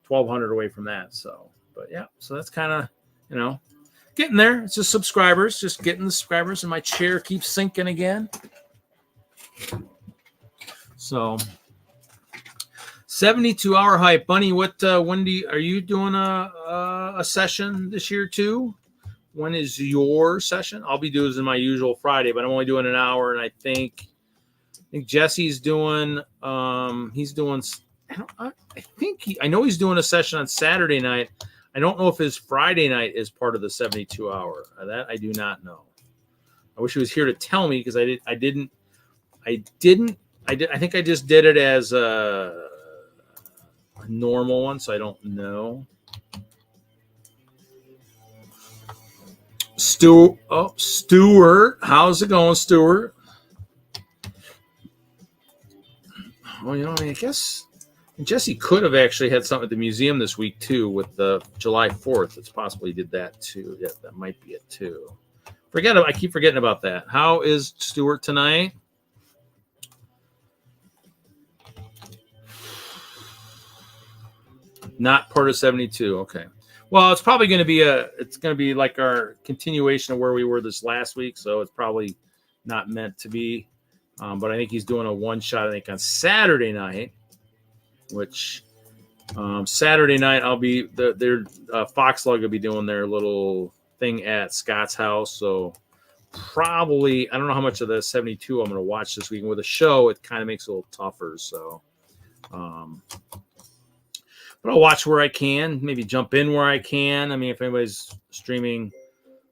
S1: 1,200 away from that. So that's kind of getting there. It's just subscribers, just getting the subscribers, and my chair keeps sinking again. So 72-hour hype, Bunny. What when are you doing a session this year too? When is your session? I'll be doing it my usual Friday, but I'm only doing an hour, and I think Jesse's doing. I know he's doing a session on Saturday night. I don't know if his Friday night is part of the 72-hour. That I do not know. I wish he was here to tell me, because I didn't. I think I just did it as a normal one, so I don't know. Stuart, how's it going, Stuart? Well, I guess Jesse could have actually had something at the museum this week too, with the July 4th. It's possible he did that too. Yeah, that might be it too. I keep forgetting about that. How is Stuart tonight? Not part of 72. Okay. Well, it's probably going to be like our continuation of where we were this last week. So it's probably not meant to be. But I think he's doing a one shot, I think, on Saturday night, which Saturday night I'll be their FOXLUG will be doing their little thing at Scott's house. So probably, I don't know how much of the 72 I'm going to watch this week. And with a show, it kind of makes it a little tougher. So, but I'll watch where I can, maybe jump in where I can. I mean, if anybody's streaming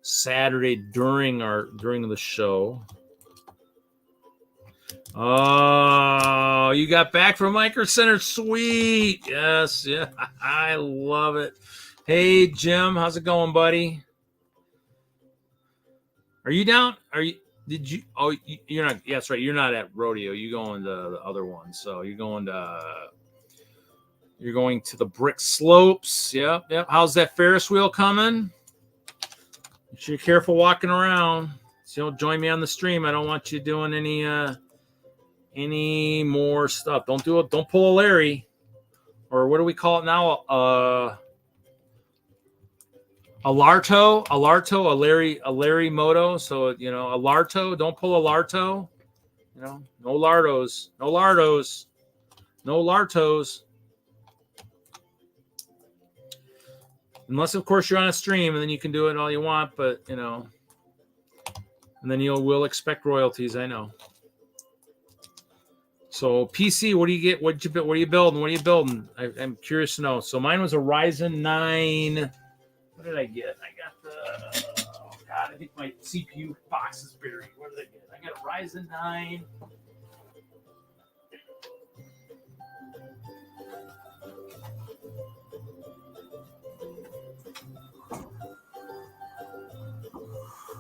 S1: Saturday during the show. Oh, you got back from Micro Center. Sweet. Yes. Yeah. I love it. Hey, Jim, how's it going, buddy? Are you down? You're not. Yes, right. You're not at Rodeo. You're going to the other one. So you're going to the brick slopes. Yep. How's that Ferris wheel coming? Make sure you're careful walking around. So you don't join me on the stream. I don't want you doing any more stuff. Don't do it. Don't pull a Larry, or what do we call it now? A Larto, a Larry Moto. So, a Larto, don't pull a Larto, no Lartos, no Lartos. Unless, of course, you're on a stream, and then you can do it all you want, but, you know. And then will expect royalties, I know. So, PC, what do you get? What are you building? What are you building? I'm curious to know. So, mine was a Ryzen 9. What did I get? I got the... Oh, God, I think my CPU box is buried. What did I get? I got a Ryzen 9...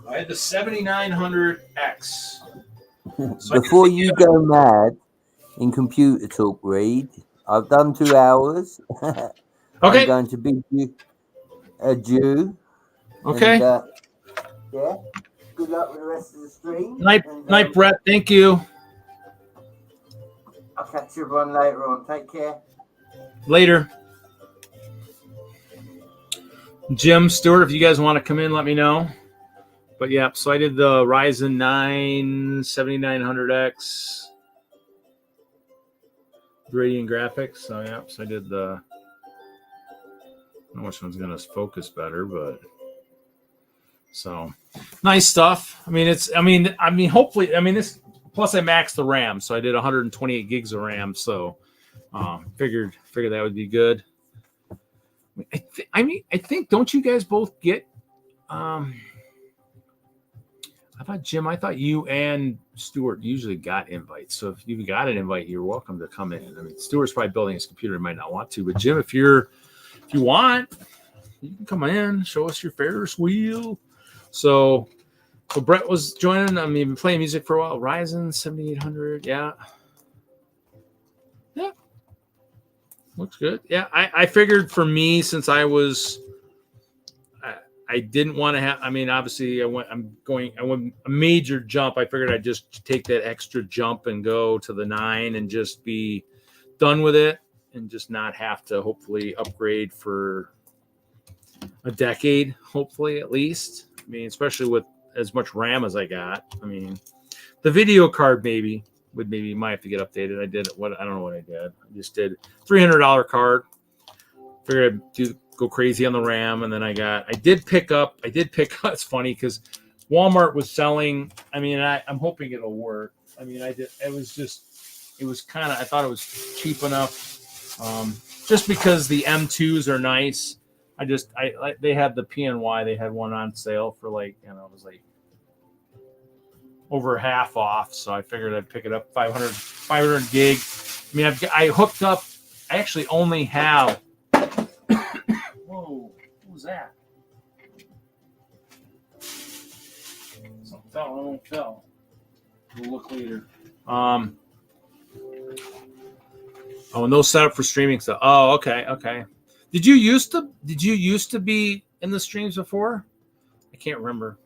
S1: I had the 7900X. So
S2: before you go mad in computer talk, Reed, I've done 2 hours.
S1: Okay.
S2: I'm going to bid you adieu.
S1: Okay.
S2: And, yeah. Good luck with the rest of the stream.
S1: Night, Brett. Thank you.
S2: I'll catch everyone later on. Take care.
S1: Later. Jim, Stewart, if you guys want to come in, let me know. But yeah, so I did the Ryzen 9 7900X Radiant graphics. So yeah, so I did the. I don't know which one's gonna focus better, but so nice stuff. I mean, hopefully, this plus I maxed the RAM, so I did 128 gigs of RAM. So figured that would be good. I think don't you guys both get I thought you and Stuart usually got invites. So if you got an invite, you're welcome to come in. I mean, Stuart's probably building his computer, he might not want to, but Jim, if you want, you can come in, show us your Ferris wheel. So Brett was joining. I mean, been playing music for a while. Ryzen 7800, yeah. Looks good. Yeah, I figured for me, since I didn't want to have. I mean, obviously, I went a major jump. I figured I'd just take that extra jump and go to the 9 and just be done with it, and just not have to hopefully upgrade for a decade, hopefully at least. I mean, especially with as much RAM as I got. I mean, the video card might have to get updated. I don't know what I did. I just did $300 card. Figured I'd go crazy on the RAM, and then I did pick up. It's funny because Walmart was selling. I mean, I'm hoping it'll work. I mean, I thought it was cheap enough. Just because the M2s are nice. They had the PNY. They had one on sale for it was like over half off. So I figured I'd pick it up 500 gig. I mean, I hooked up. I actually only have. Whoa, what was that? Something fell. We'll look later. No setup for streaming stuff. Oh, okay. Did you used to be in the streams before? I can't remember.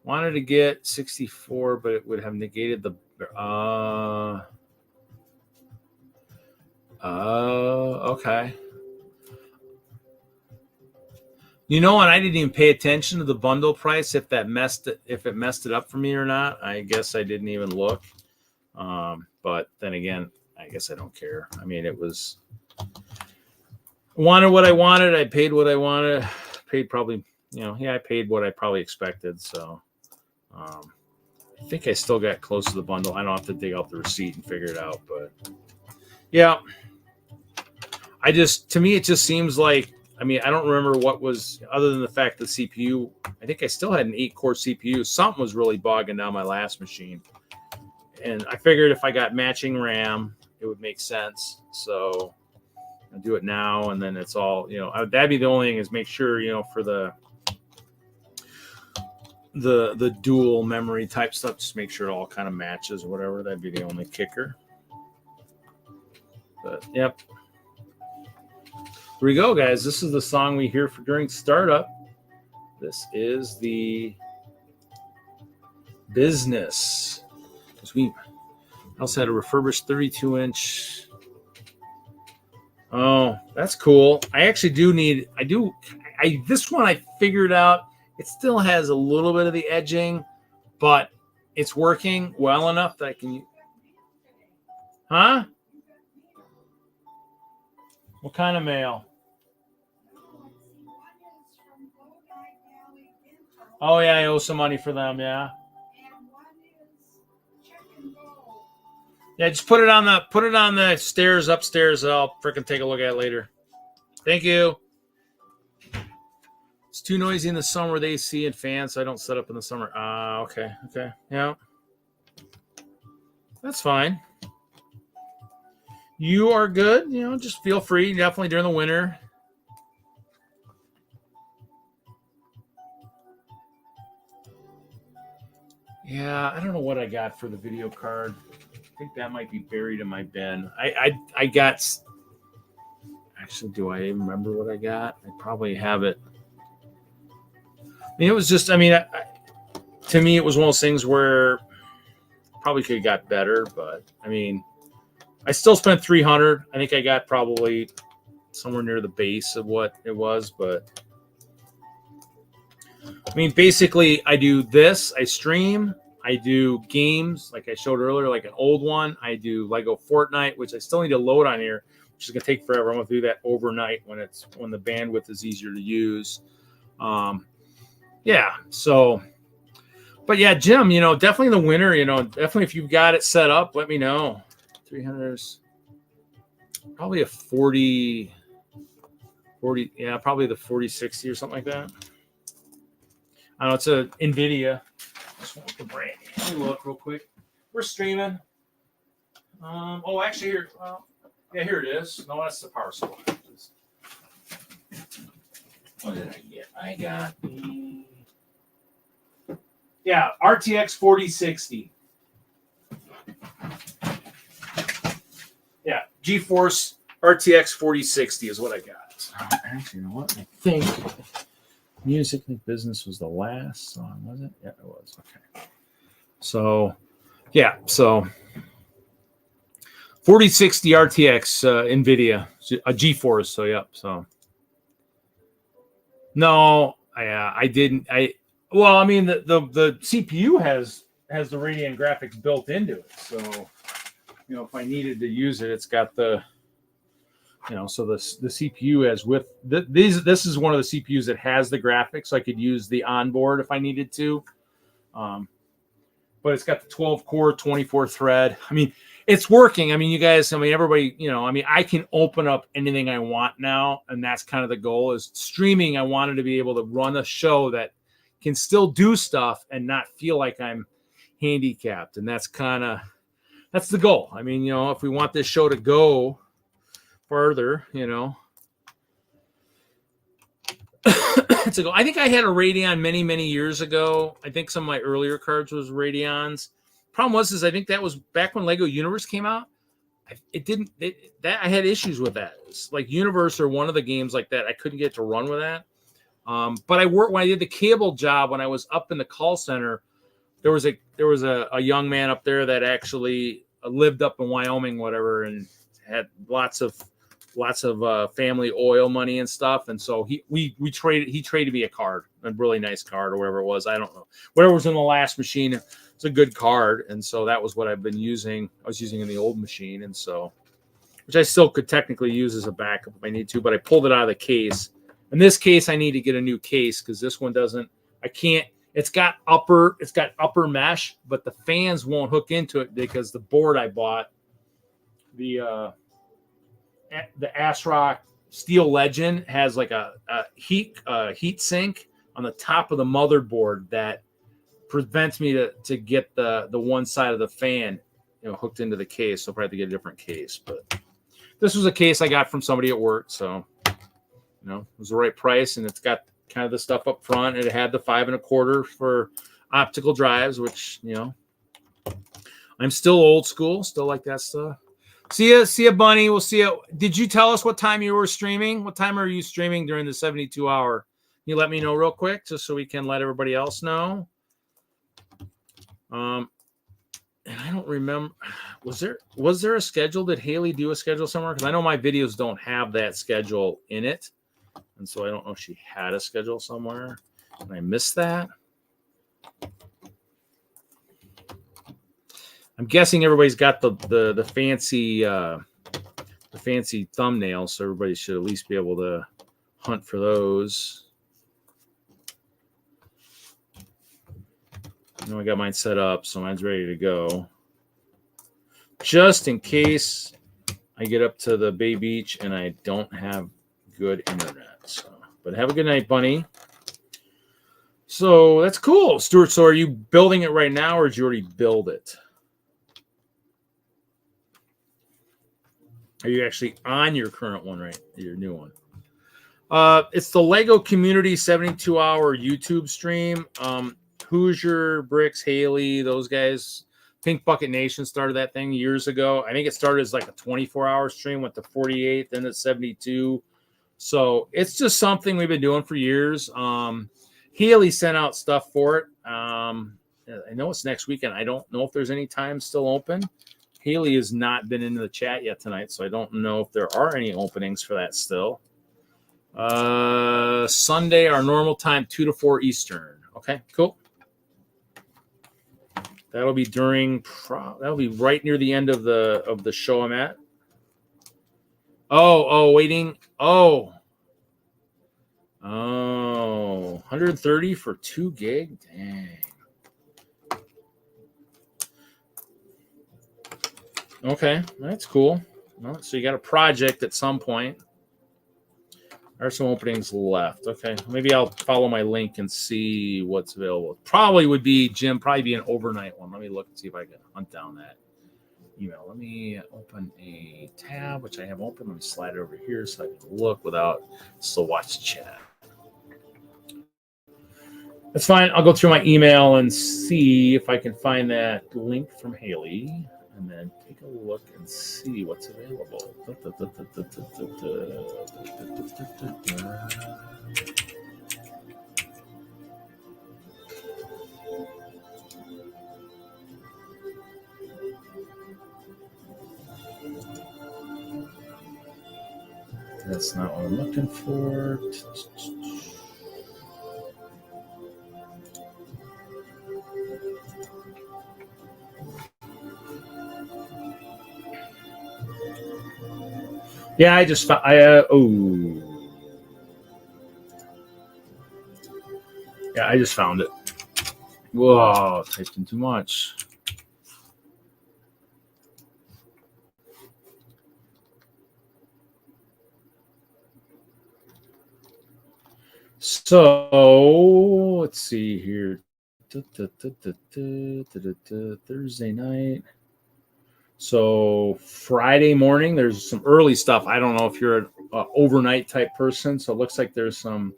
S1: Wanted to get 64, but it would have negated the okay. And I didn't even pay attention to the bundle price if it messed it up for me or not. I guess I didn't even look. But then again, I guess I don't care. I mean, it was wanted what I wanted. I paid what I wanted. Paid probably, I paid what I probably expected. So I think I still got close to the bundle. I don't have to dig out the receipt and figure it out, but yeah. To me, it just seems like, I mean, I don't remember what was, other than the fact that the CPU, I think I still had an 8-core CPU. Something was really bogging down my last machine. And I figured if I got matching RAM, it would make sense. So I'll do it now, and then it's all, that'd be the only thing is make sure, for the dual memory type stuff, just make sure it all kind of matches or whatever. That'd be the only kicker. But, yep. Here we go, guys. This is the song we hear during startup. This is the Business. Because we also had a refurbished 32-inch. Oh, that's cool. I actually this one I figured out. It still has a little bit of the edging, but it's working well enough that I can. Huh? What kind of mail? Oh yeah, I owe some money for them. Yeah.
S3: And one is check and roll.
S1: Yeah, just put it on the stairs upstairs. I'll frickin' take a look at it later. Thank you. It's too noisy in the summer with AC and fans, so I don't set up in the summer. Okay. Yeah. That's fine. You are good. You know, just feel free. Definitely during the winter. Yeah, I don't know what I got for the video card. I think that might be buried in my bin. I got. Actually, do I even remember what I got? I probably have it. I mean, it was just. I mean, to me, it was one of those things where probably could have got better, but I mean, I still spent $300. I think I got probably somewhere near the base of what it was, but I mean, basically, I do this. I stream. I do games like I showed earlier, like an old one. I do Lego Fortnite, which I still need to load on here, which is gonna take forever. I'm gonna do that overnight when the bandwidth is easier to use. Yeah. So, but yeah, Jim, you know, definitely in the winter, you know, definitely if you've got it set up, let me know. 300's probably a 40, yeah, probably the 4060 or something like that. I don't know, it's a NVIDIA. Just want the brand. Let me look real quick. We're streaming. Oh, actually, here. Well, yeah, here it is. No, that's the power supply. What did I get? I got the RTX 4060. Yeah, GeForce RTX 4060 is what I got. Actually, you know what? I think Music and Business was the last song, was it? Yeah, it was. Okay. So, yeah. So, 4060 RTX NVIDIA, a GeForce. So, yep. So, no, I didn't. Well, I mean, the CPU has the Radeon graphics built into it. So, you know, if I needed to use it, it's got the, you know, so the CPU has with this is one of the CPUs that has the graphics. So I could use the onboard if I needed to. But it's got the 12 core, 24 thread. I mean, it's working. I mean, you guys, I mean, everybody, you know, I mean, I can open up anything I want now. And that's kind of the goal is streaming. I wanted to be able to run a show that can still do stuff and not feel like I'm handicapped. And that's the goal. I mean, you know, if we want this show to go further, you know, it's a goal. I think I had a Radeon many years ago. I think some of my earlier cards was Radeons. Problem was I think that was back when Lego Universe came out. I had issues with that. It's like Universe or one of the games like that, I couldn't get to run with that. But when I did the cable job, when I was up in the call center, there was a young man up there that actually lived up in Wyoming, whatever, and had lots of family oil money and stuff. And so he traded me a card, a really nice card or whatever it was. I don't know. Whatever was in the last machine, it's a good card. And so that was what I've been using. I was using in the old machine. And so, which I still could technically use as a backup if I need to, but I pulled it out of the case. In this case, I need to get a new case because this one it's got upper mesh, but the fans won't hook into it because the board I bought, the ASRock Steel Legend has like a heat sink on the top of the motherboard that prevents me to get the one side of the fan, you know, hooked into the case. So I'll probably have to get a different case. But this was a case I got from somebody at work, so you know, it was the right price, and it's got kind of the stuff up front. And it had the 5 1/4 for optical drives, which, you know, I'm still old school, still like that stuff. See ya, Bunny. We'll see you. Did you tell us what time you were streaming? What time are you streaming during the 72 hour? Can you let me know real quick, just so we can let everybody else know? And I don't remember. Was there a schedule? Did Haley do a schedule somewhere? Because I know my videos don't have that schedule in it, and so I don't know if she had a schedule somewhere. And I missed that. I'm guessing everybody's got the fancy thumbnails, so everybody should at least be able to hunt for those. You know, I got mine set up, so mine's ready to go. Just in case I get up to the Bay Beach and I don't have good internet. So, but have a good night, Bunny. So that's cool, Stuart. So are you building it right now, or did you already build it? Are you actually on your current one, right? Your new one. It's the Lego Community 72-hour YouTube stream. Hoosier, Bricks, Haley, those guys. Pink Bucket Nation started that thing years ago. I think it started as like a 24-hour stream, went to 48, then to 72. So it's just something we've been doing for years. Haley sent out stuff for it. I know it's next weekend. I don't know if there's any time still open. Haley has not been into the chat yet tonight, so I don't know if there are any openings for that still. Sunday, our normal time, 2 to 4 Eastern. Okay, cool. That'll be that'll be right near the end of the show I'm at. Waiting. 130 for 2 gig. Dang. Okay, that's cool. Well, so you got a project at some point. There are some openings left. Okay, maybe I'll follow my link and see what's available. Probably would be, Jim, probably be an overnight one. Let me look and see if I can hunt down that email. Let me open a tab, which I have open. Let me slide it over here so I can look without still watch the chat. That's fine. I'll go through my email and see if I can find that link from Haley. And then take a look and see what's available. That's not what I'm looking for. Yeah, I just found. Yeah, I just found it. Whoa, typed in too much. So let's see here. Thursday night. So Friday morning, there's some early stuff. I don't know if you're an overnight type person. So it looks like there's a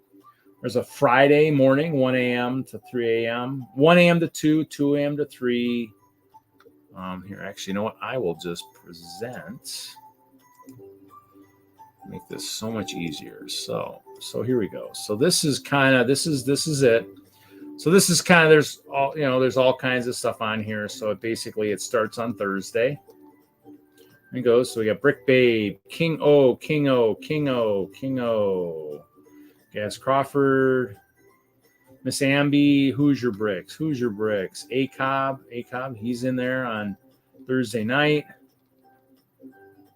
S1: Friday morning, 1 a.m. to 3 a.m., 1 a.m. to 2, 2 a.m. to 3. Here, actually, you know what? I will just present. Make this so much easier. So here we go. So this is it. So this is kind of, there's all kinds of stuff on here. So it starts on Thursday. And it goes. So we got Brick Babe, King O, Gas Crawford, Miss Amby, Hoosier Bricks, ACOB, he's in there on Thursday night.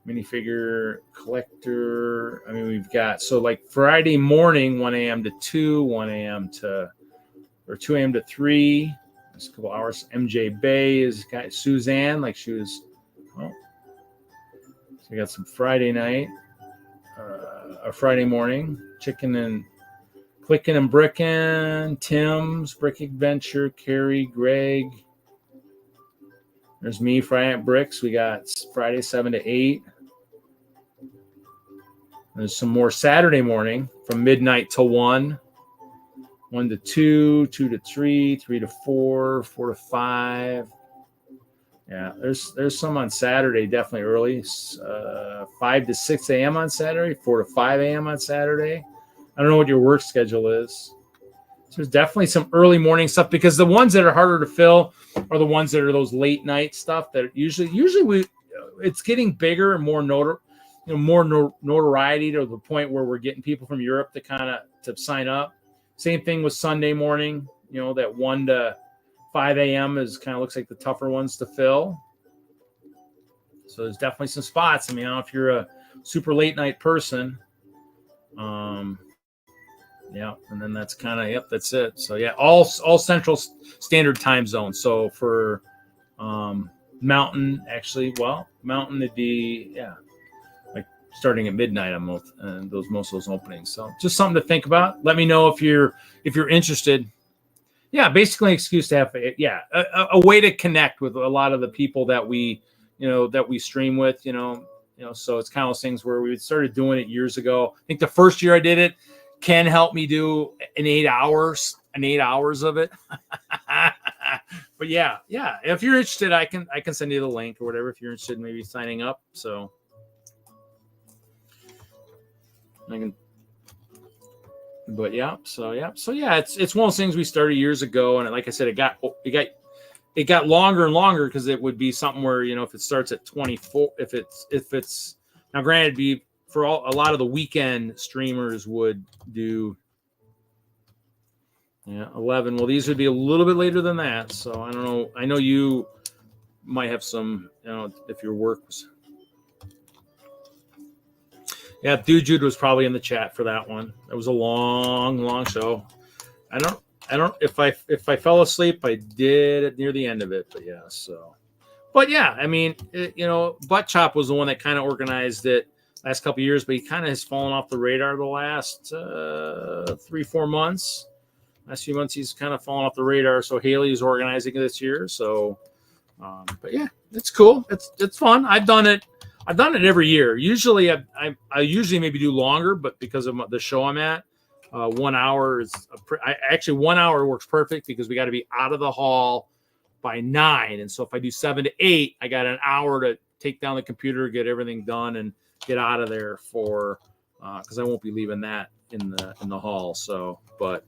S1: Minifigure collector. I mean, we've got, so like Friday morning, 1 a.m. to 2, 1 a.m. to, or 2 a.m. to 3. That's a couple hours. MJ Bay is got Suzanne, like she was, so we got some Friday night, or Friday morning, Clicking and Brickin', Tim's, Brick Adventure, Carrie, Greg. There's me, Friday at Bricks. We got Friday 7 to 8. There's some more Saturday morning from midnight to 1, 1 to 2, 2 to 3, 3 to 4, 4 to 5. Yeah, there's some on Saturday, definitely early. 5 to 6 a.m. on Saturday, 4 to 5 a.m. on Saturday. I don't know what your work schedule is. So there's definitely some early morning stuff, because the ones that are harder to fill are the ones that are those late night stuff that usually it's getting bigger and more notoriety to the point where we're getting people from Europe to sign up. Same thing with Sunday morning, that 1 to 5 a.m. is kind of looks like the tougher ones to fill. So there's definitely some spots. I mean, I don't know if you're a super late night person. Yeah, and then that's kind of that's it. So yeah, all Central Standard Time zone. So for Mountain, actually, Mountain it'd be like starting at midnight on most of those openings. So just something to think about. Let me know if you're interested. Yeah, basically an excuse to have a way to connect with a lot of the people that we stream with. So it's kind of those things where we started doing it years ago. I think the first year I did it, Ken helped me do an 8 hours of it. But yeah. If you're interested, I can send you the link or whatever if you're interested in maybe signing up. So I can. But it's one of those things we started years ago, and like I said, it got longer and longer because it would be something where if it starts at 24, if it's now granted be for a lot of the weekend streamers would do 11. Well, these would be a little bit later than that, so I don't know. I know you might have some, if your work was. Yeah, Dude Jude was probably in the chat for that one. It was a long show. I don't if I fell asleep, I did it near the end of it, but yeah. So, but yeah, I mean, Butt Chop was the one that kind of organized it last couple of years, but he kind of has fallen off the radar the last 3-4 months. Last few months, he's kind of fallen off the radar. So Haley is organizing it this year. So, but yeah, it's cool. It's fun. I've done it every year. Usually, I usually maybe do longer, but because of the show I'm at, 1 hour is actually 1 hour works perfect because we got to be out of the hall by 9. And so if I do 7 to 8, I got an hour to take down the computer, get everything done, and get out of there for because I won't be leaving that in the hall. So it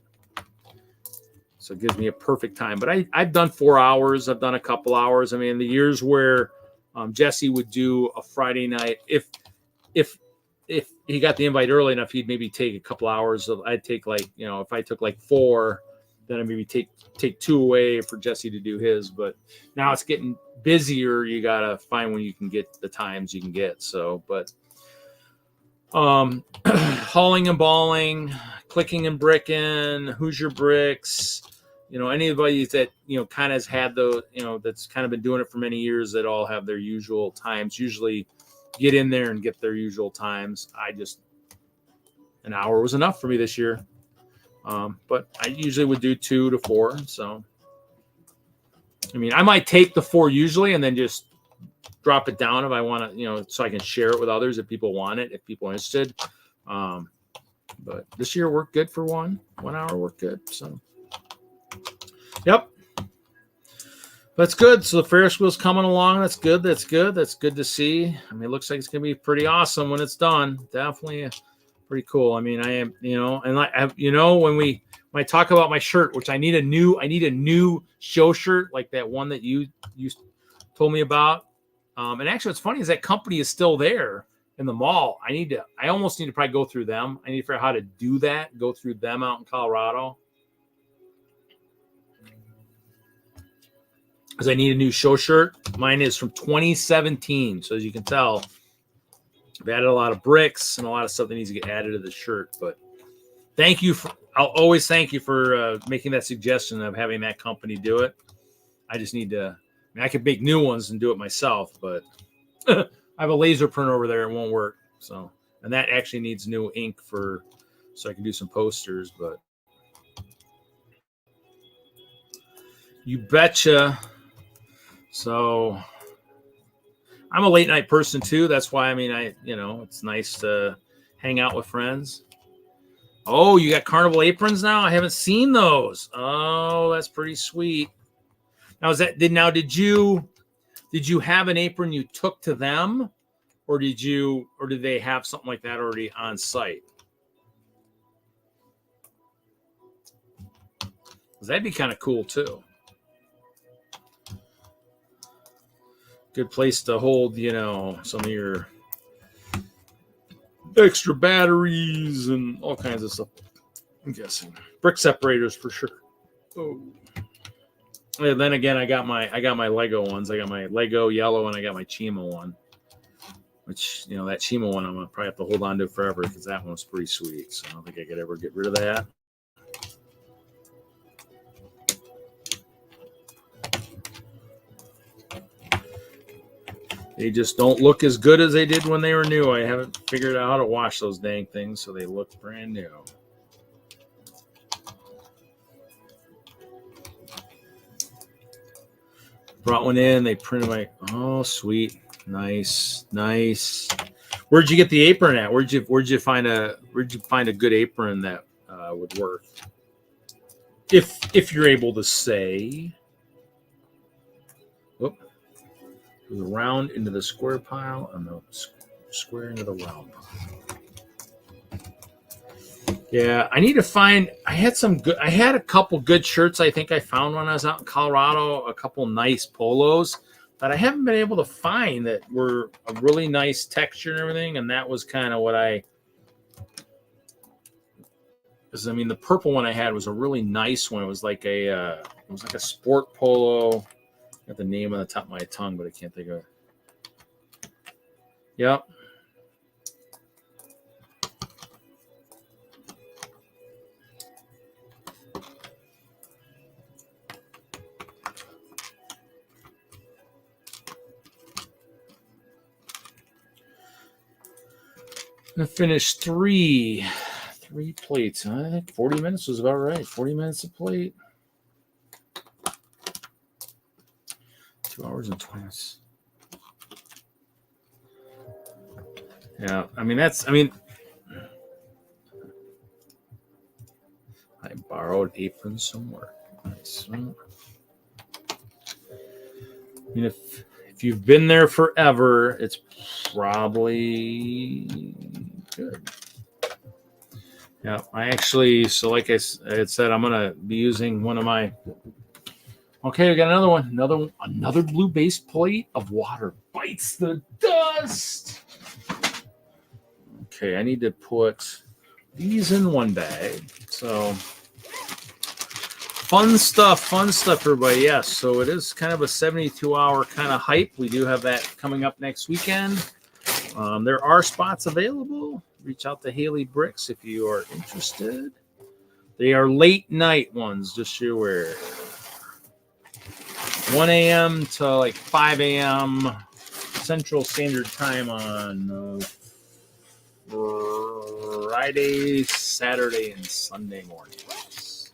S1: gives me a perfect time. But I've done 4 hours. I've done a couple hours. I mean, the years where Jesse would do a Friday night, if he got the invite early enough, he'd maybe take a couple hours. I'd take if I took 4, then I maybe take 2 away for Jesse to do his. But now it's getting busier. You gotta find when you can get the times you can get. So, but hauling and balling, clicking and bricking, Hoosier Bricks, anybody that kind of has had those, that's kind of been doing it for many years, that all have their usual times. Usually get in there and get their usual times. An hour was enough for me this year. But I usually would do 2 to 4. So, I mean, I might take the 4 usually and then just drop it down if I want to, so I can share it with others if people want it, if people are interested. But this year worked good for 1 hour worked good. So, yep. That's good. So the Ferris wheel's coming along. That's good. That's good to see. I mean, it looks like it's going to be pretty awesome when it's done. Definitely pretty cool. I mean, I am, and I have, when I talk about my shirt, which I need a new show shirt, like that one that you told me about. And actually what's funny is that company is still there in the mall. I almost need to probably go through them. I need to figure out how to do that, go through them out in Colorado. Because I need a new show shirt. Mine is from 2017. So as you can tell, I've added a lot of bricks and a lot of stuff that needs to get added to the shirt. But I'll always thank you for making that suggestion of having that company do it. I just need to, I could make new ones and do it myself, but I have a laser printer over there. It won't work. So, and that actually needs new ink so I can do some posters, but you betcha. So I'm a late night person too. That's why, it's nice to hang out with friends. Oh, you got carnival aprons now? I haven't seen those. Oh, that's pretty sweet. Now, did you have an apron you took to them, or did they have something like that already on site? Because that'd be kind of cool too. Good place to hold, some of your extra batteries and all kinds of stuff. I'm guessing brick separators for sure. Oh, and then again, I got my Lego ones. I got my Lego yellow and I got my Chima one. which, you know, that Chima one I'm going to probably have to hold on to forever because that one's pretty sweet. So I don't think I could ever get rid of that. They just don't look as good as they did when they were new. I haven't figured out how to wash those dang things so they look brand new. Brought one in. They printed my. Oh, sweet, nice. Where'd you get the apron at? Where'd you find a good apron that would work? If you're able to say. Whoop. The round into the square pile and the square into the round pile. Yeah, I need to find. I had a couple good shirts. I think I found when I was out in Colorado. A couple nice polos that I haven't been able to find that were a really nice texture and everything. And that was kind of what because I mean the purple one I had was a really nice one. It was like a sport polo. Got the name on the top of my tongue, but I can't think of it. Yep. I finished three plates. I think 40 minutes was about right. 40 minutes a plate. 2 hours and 20 minutes. Yeah, I mean, I borrowed aprons somewhere. Nice. I mean, if you've been there forever, it's probably good. Yeah, I actually, so like I had said, I'm going to be using one of my. Okay, we got another one. Another blue base plate of water bites the dust. Okay, I need to put these in one bag. So fun stuff, everybody. Yes, so it is kind of a 72-hour kind of hype. We do have that coming up next weekend. There are spots available. Reach out to Haley Bricks if you are interested. They are late night ones, just so you're aware. 1 a.m. to like 5 a.m. Central Standard Time on Friday, Saturday, and Sunday mornings.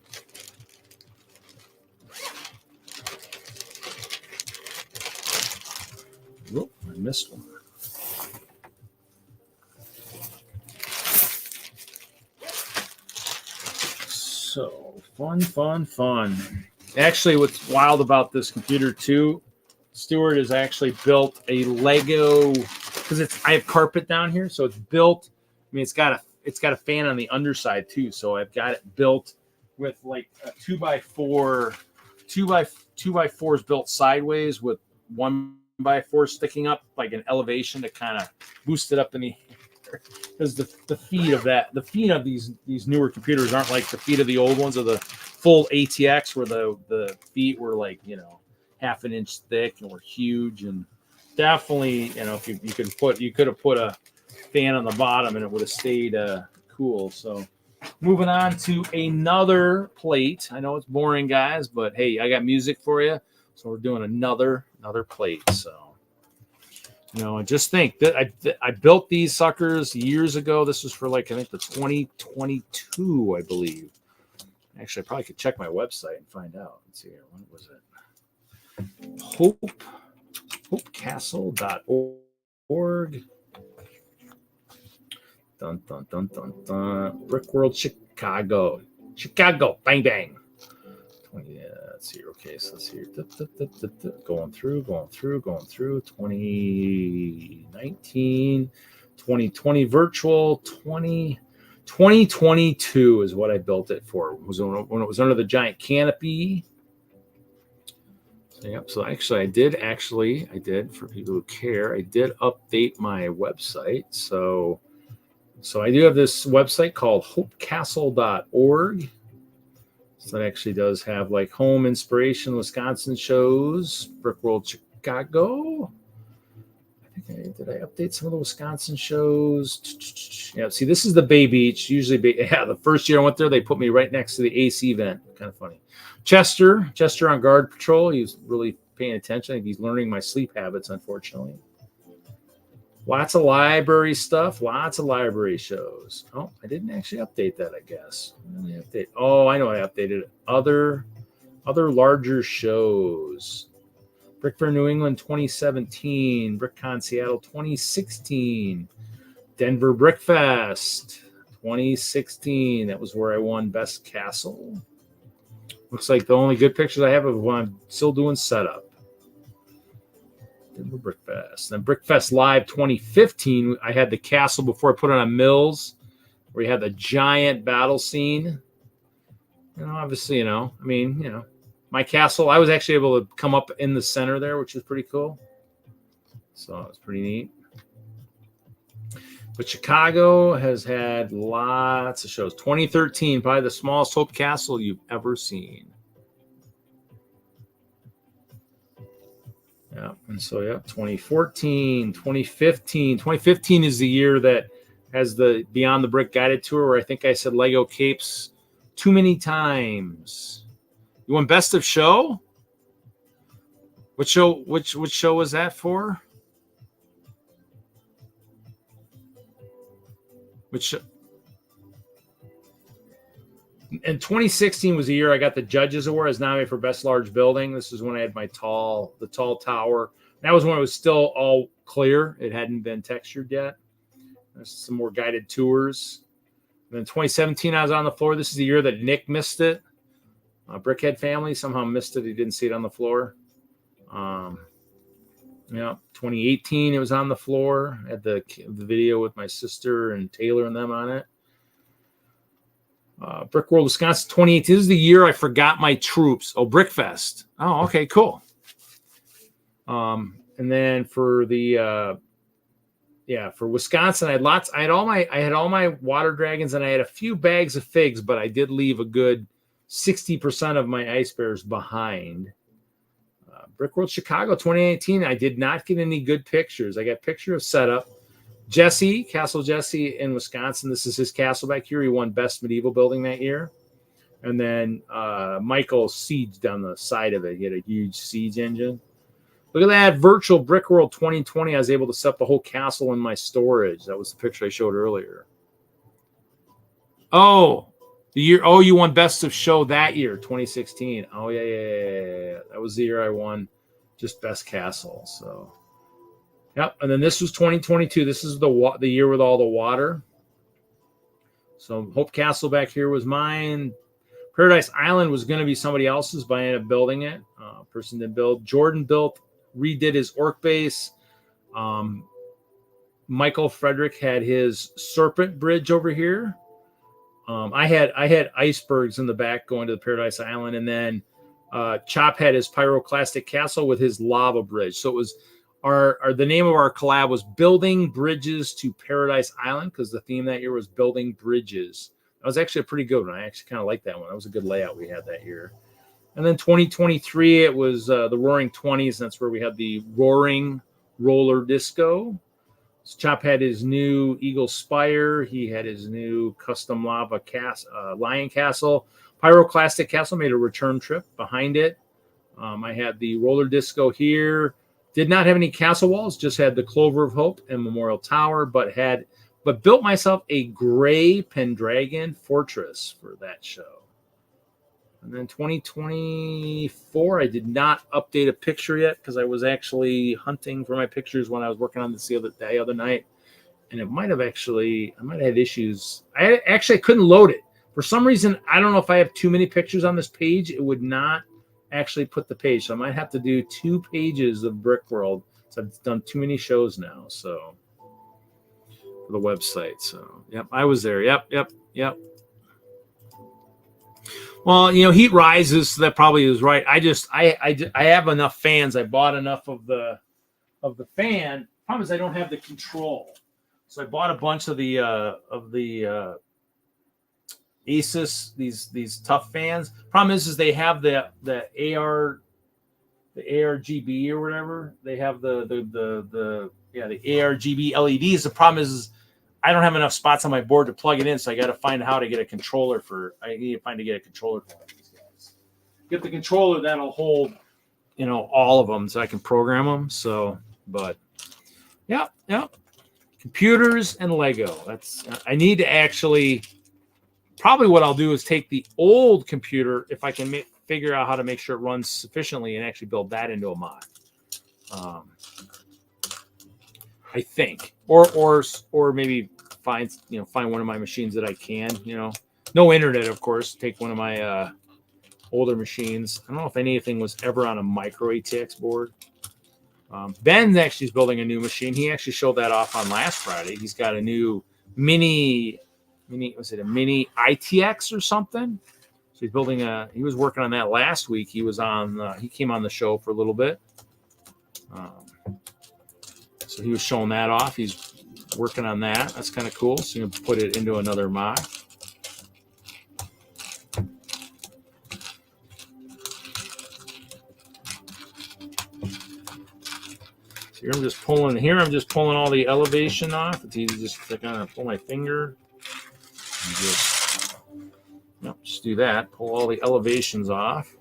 S1: Whoop, I missed one. So, fun. Actually, what's wild about this computer too, Stuart has actually built a Lego because I have carpet down here, so it's built. I mean, it's got a fan on the underside too, so I've got it built with like a 2x4, 2x4s built sideways with 1x4 sticking up like an elevation to kind of boost it up in the air. Because the feet of these newer computers aren't like the feet of the old ones of the full ATX where the feet were like, you know, half an inch thick and were huge. And definitely, you know, if you could have put a fan on the bottom and it would have stayed cool. So moving on to another plate. I know it's boring, guys, but hey, I got music for you. So we're doing another plate. So, you know, just think that I built these suckers years ago. This was for like, I think the 2022, I believe. Actually, I probably could check my website and find out. Let's see here. When was it? HopeCastle.org. Dun, dun, dun, dun, dun. Brickworld Chicago. Bang, bang. 20, let's see here. Okay, so let's see here. Going through. 2019, 2020 virtual, 2022 is what I built it for. It was when it was under the giant canopy. So, yep. So actually, I did for people who care. I did update my website. So I do have this website called HopeCastle.org. So that actually does have like home inspiration, Wisconsin shows, Brickworld Chicago. I think Okay, did I update some of the Wisconsin shows? Yeah, see, this is the Bay Beach. Usually, the first year I went there, they put me right next to the AC vent. Kind of funny. Chester on guard patrol. He's really paying attention. I think he's learning my sleep habits, unfortunately. Lots of library stuff. Lots of library shows. Oh, I didn't actually update that, I guess. Oh, I know I updated it. Other larger shows. Brick Fair New England 2017, BrickCon Seattle 2016, Denver Brick Fest 2016. That was where I won Best Castle. Looks like the only good pictures I have of when I'm still doing setup. Denver Brick Fest. Then Brick Fest Live 2015, I had the castle before I put it on Mills, where you had the giant battle scene. Obviously, my castle, I was actually able to come up in the center there, which is pretty cool. So it's pretty neat. But Chicago has had lots of shows. 2013, probably the smallest Hope Castle you've ever seen. Yeah, and so, 2014, 2015. 2015 is the year that has the Beyond the Brick guided tour, where I think I said Lego Capes too many times. You won Best of Show? Which show was that for? Which show? And 2016 was the year I got the Judges Award as nominated for Best Large Building. This is when I had the tall tower. That was when it was still all clear. It hadn't been textured yet. There's some more guided tours. And then 2017, I was on the floor. This is the year that Nick missed it. Brickhead family somehow missed it. He didn't see it on the floor. 2018, it was on the floor. I had the video with my sister and Taylor and them on it. Brickworld, Wisconsin, 2018. This is the year I forgot my troops. Oh, Brickfest. Oh, okay, cool. And then for the for Wisconsin, I had all my water dragons, and I had a few bags of figs, but I did leave a good 60% of my ice bears behind. Brickworld Chicago 2018, I did not get any good pictures. I got a picture of setup. Castle Jesse in Wisconsin. This is his castle back here. He won Best Medieval Building that year. And then Michael sieged on the side of it. He had a huge siege engine. Look at that virtual Brickworld 2020. I was able to set up the whole castle in my storage. That was the picture I showed earlier. Oh, the year. Oh, you won Best of Show that year, 2016. Oh, yeah. That was the year I won just Best Castle. So, yep. And then this was 2022. This is the year with all the water. So Hope Castle back here was mine. Paradise Island was going to be somebody else's, but I ended up building it. Person didn't build. Jordan redid his orc base. Michael Frederick had his serpent bridge over here. I had icebergs in the back going to the Paradise Island, and then Chop had his pyroclastic castle with his lava bridge. So it was the name of our collab was Building Bridges to Paradise Island, because the theme that year was building bridges. That was actually a pretty good one. I actually kind of like that one. That was a good layout we had that year. And then 2023, it was the Roaring 20s. And that's where we had the Roaring Roller Disco. Chop had his new Eagle Spire. He had his new custom lava Lion Castle. Pyroclastic Castle made a return trip behind it. I had the roller disco here. Did not have any castle walls, just had the Clover of Hope and Memorial Tower, but built myself a gray Pendragon fortress for that show. And then 2024, I did not update a picture yet because I was actually hunting for my pictures when I was working on this the other night. And I might have had issues. I couldn't load it. For some reason, I don't know if I have too many pictures on this page. It would not actually put the page. So I might have to do 2 pages of Brickworld. So I've done too many shows now. So for the website. So, yep, I was there. Yep. Well, heat rises, so that probably is right. I have enough fans. I bought enough of the fan. Problem is I don't have the control. So I bought a bunch of the Asus, these tough fans. Problem is they have the ARGB or whatever. They have the the ARGB LEDs. The problem is I don't have enough spots on my board to plug it in, so I got to find how to get a controller for. I need to find to get a controller for these guys. Get the controller that'll hold, all of them, so I can program them. So, but yeah. Computers and Lego. I need to actually. Probably what I'll do is take the old computer, if I can figure out how to make sure it runs sufficiently, and actually build that into a mod. I think, or maybe find one of my machines that I can, no internet, of course. Take one of my older machines. I don't know if anything was ever on a micro ATX board. Ben actually is building a new machine. He actually showed that off on last Friday. He's got a new mini, was it a mini ITX or something? So he's building he was working on that last week. He came on the show for a little bit. So he was showing that off. He's working on that. That's kind of cool. So you can put it into another mock. So here I'm just pulling all the elevation off. It's easy just to kind of pull my finger. Just do that. Pull all the elevations off.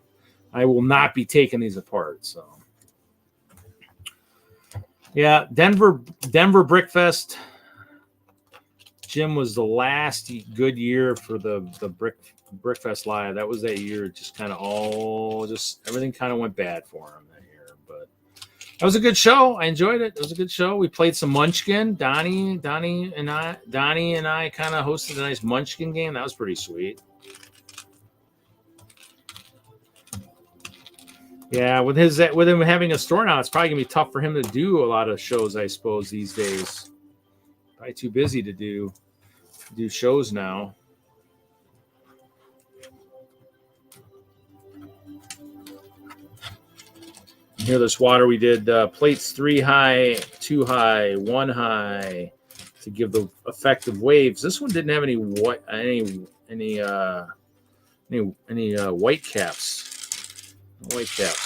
S1: I will not be taking these apart. So, yeah, Denver Brickfest. Jim was the last good year for the Brickfest Live. That was that year. Just kind of everything kind of went bad for him that year. But that was a good show. I enjoyed it. It was a good show. We played some Munchkin. Donnie and I kind of hosted a nice Munchkin game. That was pretty sweet. Yeah, with him having a store now, it's probably gonna be tough for him to do a lot of shows, I suppose, these days. Probably too busy to do shows now. Here, this water we did plates 3 high, 2 high, 1 high to give the effective waves. This one didn't have any white caps. White caps.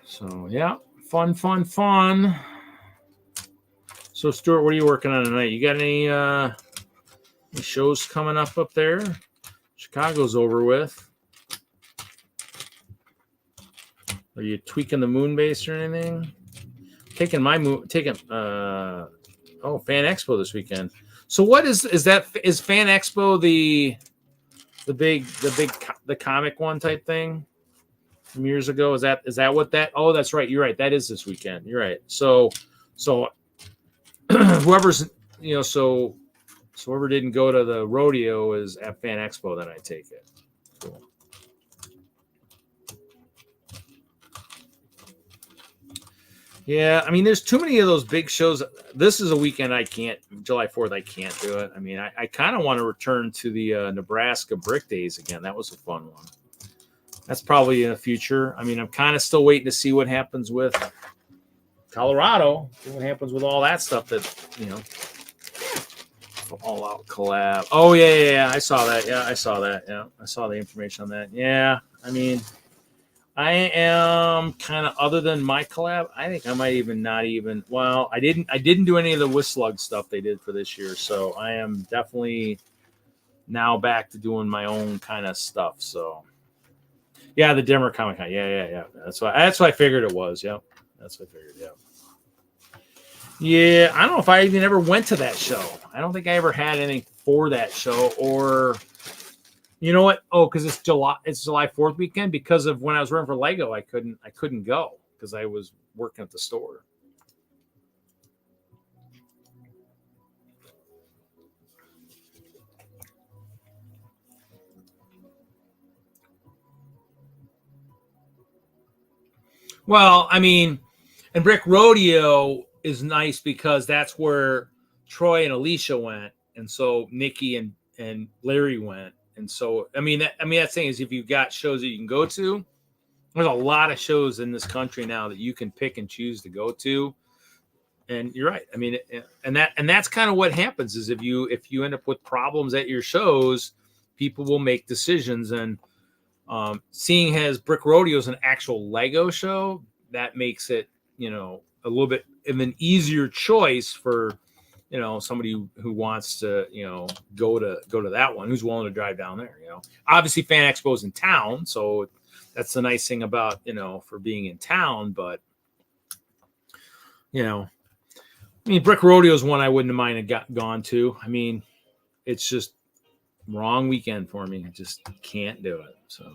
S1: So yeah, fun. So Stuart, what are you working on tonight? You got any shows coming up there? Chicago's over with. Are you tweaking the moon base or anything? Taking Fan Expo this weekend. So what is that? Is Fan Expo the comic one type thing from years ago? Is that what that? Oh, that's right. You're right. That is this weekend. You're right. So whoever's so whoever didn't go to the rodeo is at Fan Expo. Then I take it. Cool. Yeah, I mean, there's too many of those big shows. This is a weekend I can't. July 4th, I can't do it. I mean, I kind of want to return to the Nebraska Brick Days again. That was a fun one. That's probably in the future. I mean, I'm kind of still waiting to see what happens with Colorado. What happens with all that stuff that, all out collab. Oh, yeah. I saw that. Yeah, I saw that. Yeah, I saw the information on that. Yeah, I mean, I am kind of, other than my collab, I think I might even not even. Well, I didn't do any of the WISLUG stuff they did for this year, so I am definitely now back to doing my own kind of stuff. So, yeah, the Denver Comic Con. Yeah. That's what I figured it was. Yep, that's what I figured. Yep. Yeah, I don't know if I even ever went to that show. I don't think I ever had anything for that show, or. You know what? Oh, because it's July 4th weekend. Because of when I was working for Lego, I couldn't go because I was working at the store. Well, I mean, and Brick Rodeo is nice because that's where Troy and Alicia went, and so Nikki and Larry went. And so, that thing is, if you've got shows that you can go to, there's a lot of shows in this country now that you can pick and choose to go to. And you're right. I mean, and that's kind of what happens is if you end up with problems at your shows, people will make decisions. And Seeing as Brick Rodeo is an actual Lego show, that makes it, you know, a little bit of an easier choice for, you know, somebody who wants to, you know, go to that one, who's willing to drive down there. You know, obviously Fan Expo's in town, so that's the nice thing about, you know, for being in town. But, you know, I mean, Brick Rodeo is one I wouldn't have mind gone to. I mean, it's just wrong weekend for me. I just can't do it. So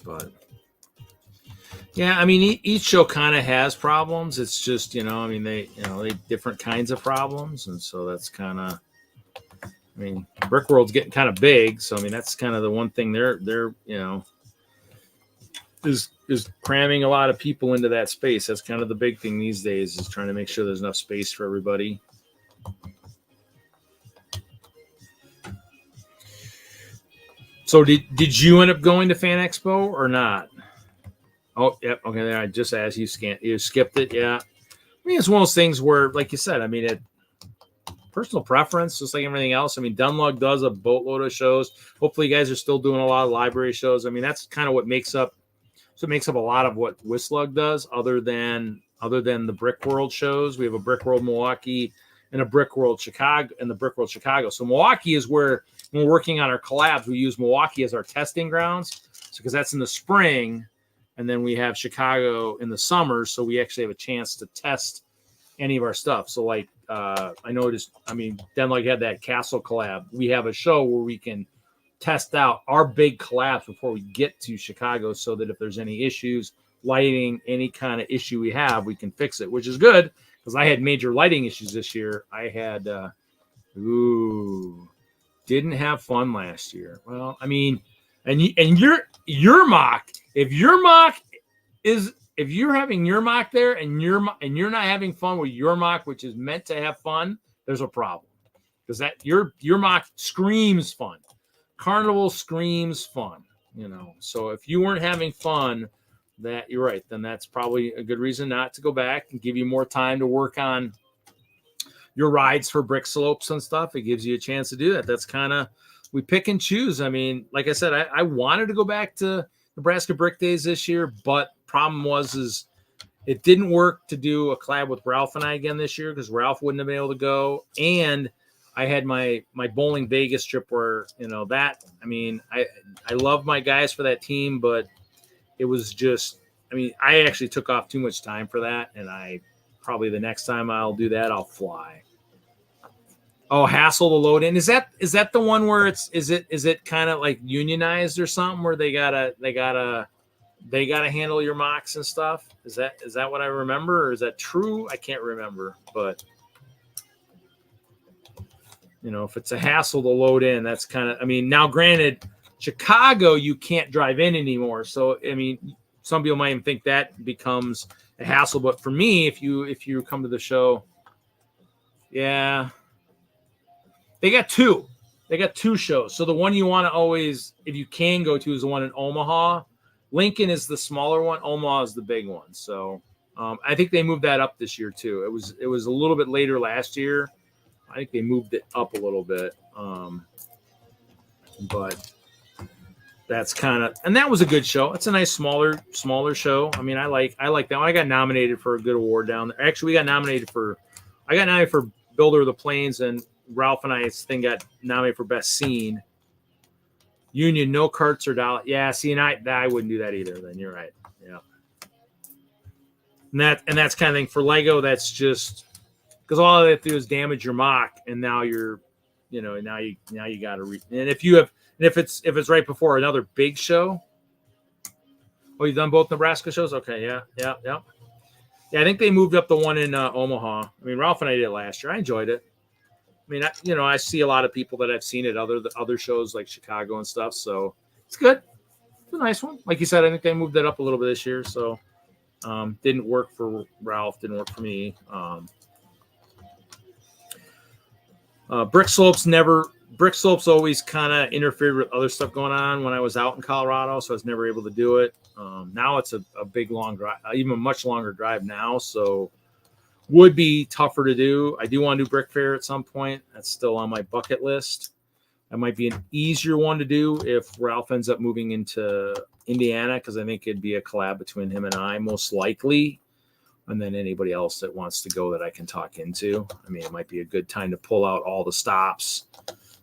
S1: but yeah, I mean, each show kind of has problems. It's just, you know, I mean, they different kinds of problems, and so that's kind of, I mean, Brickworld's getting kind of big, so I mean, that's kind of the one thing they're you know, is cramming a lot of people into that space. That's kind of the big thing these days, is trying to make sure there's enough space for everybody. So did you end up going to Fan Expo or not? Oh, yep. Okay, there. I just asked you. You skipped it. Yeah. I mean, it's one of those things where, like you said, I mean, it personal preference, just like everything else. I mean, DENLUG does a boatload of shows. Hopefully, you guys are still doing a lot of library shows. I mean, that's kind of what makes up. So it makes up a lot of what WISLUG does, other than the Brickworld shows. We have a Brickworld Milwaukee and a Brickworld Chicago and the Brickworld Chicago. So Milwaukee is where, when we're working on our collabs, we use Milwaukee as our testing grounds. So because that's in the spring. And then we have Chicago in the summer, so we actually have a chance to test any of our stuff. So, like, I noticed, I mean, DENLUG had that Castle collab. We have a show where we can test out our big collabs before we get to Chicago, so that if there's any issues, lighting, any kind of issue we have, we can fix it, which is good, because I had major lighting issues this year. I had, didn't have fun last year. Well, I mean, and your mock, if you're having your mock there and you're not having fun with your mock, which is meant to have fun, there's a problem, because that your mock screams fun. Carnival screams fun, you know. So if you weren't having fun, that you're right, then that's probably a good reason not to go back and give you more time to work on your rides for brick slopes and stuff. It gives you a chance to do that. That's kind of, we pick and choose. I mean, like I said, I wanted to go back to Nebraska Brick Days this year, but problem was it didn't work to do a collab with Ralph and I again this year, because Ralph wouldn't have been able to go, and I had my bowling Vegas trip where, you know, that, I mean, I love my guys for that team, but it was just, I mean, I actually took off too much time for that, and I probably the next time I'll do that, I'll fly. Oh, hassle to load in. Is that the one where is it kind of like unionized or something, where they gotta handle your mocks and stuff? Is that what I remember, or is that true? I can't remember, but you know, if it's a hassle to load in, that's kind of, I mean, now granted, Chicago, you can't drive in anymore. So, I mean, some people might even think that becomes a hassle, but for me, if you come to the show, yeah, they got two shows. So the one you want to always, if you can go to, is the one in Omaha. Lincoln is the smaller one. Omaha is the big one. So I think they moved that up this year too. It was a little bit later last year. I think they moved it up a little bit. But that's kind of, and that was a good show. It's a nice smaller show. I mean, I like that one. I got nominated for a good award down there. Actually, I got nominated for Builder of the Plains, and Ralph and I's thing got nominated for Best Scene. Union, no carts or dollar. Yeah, see, and I wouldn't do that either. Then you're right. Yeah, and that's kind of thing for Lego. That's just because all they have to do is damage your mock, and now you're, you know, now you got to and if it's right before another big show. Oh, you've done both Nebraska shows? Okay, yeah. I think they moved up the one in Omaha. I mean, Ralph and I did it last year. I enjoyed it. I mean, I see a lot of people that I've seen at other shows like Chicago and stuff. So it's good. It's a nice one. Like you said, I think they moved it up a little bit this year. So didn't work for Ralph. Didn't work for me. Brick slopes always kind of interfered with other stuff going on when I was out in Colorado. So I was never able to do it. Now it's a big, long drive, even a much longer drive now. So would be tougher to do. I do want to do Brick Fair at some point. That's still on my bucket list. That might be an easier one to do if Ralph ends up moving into Indiana, because I think it'd be a collab between him and I, most likely. And then anybody else that wants to go that I can talk into. I mean, it might be a good time to pull out all the stops,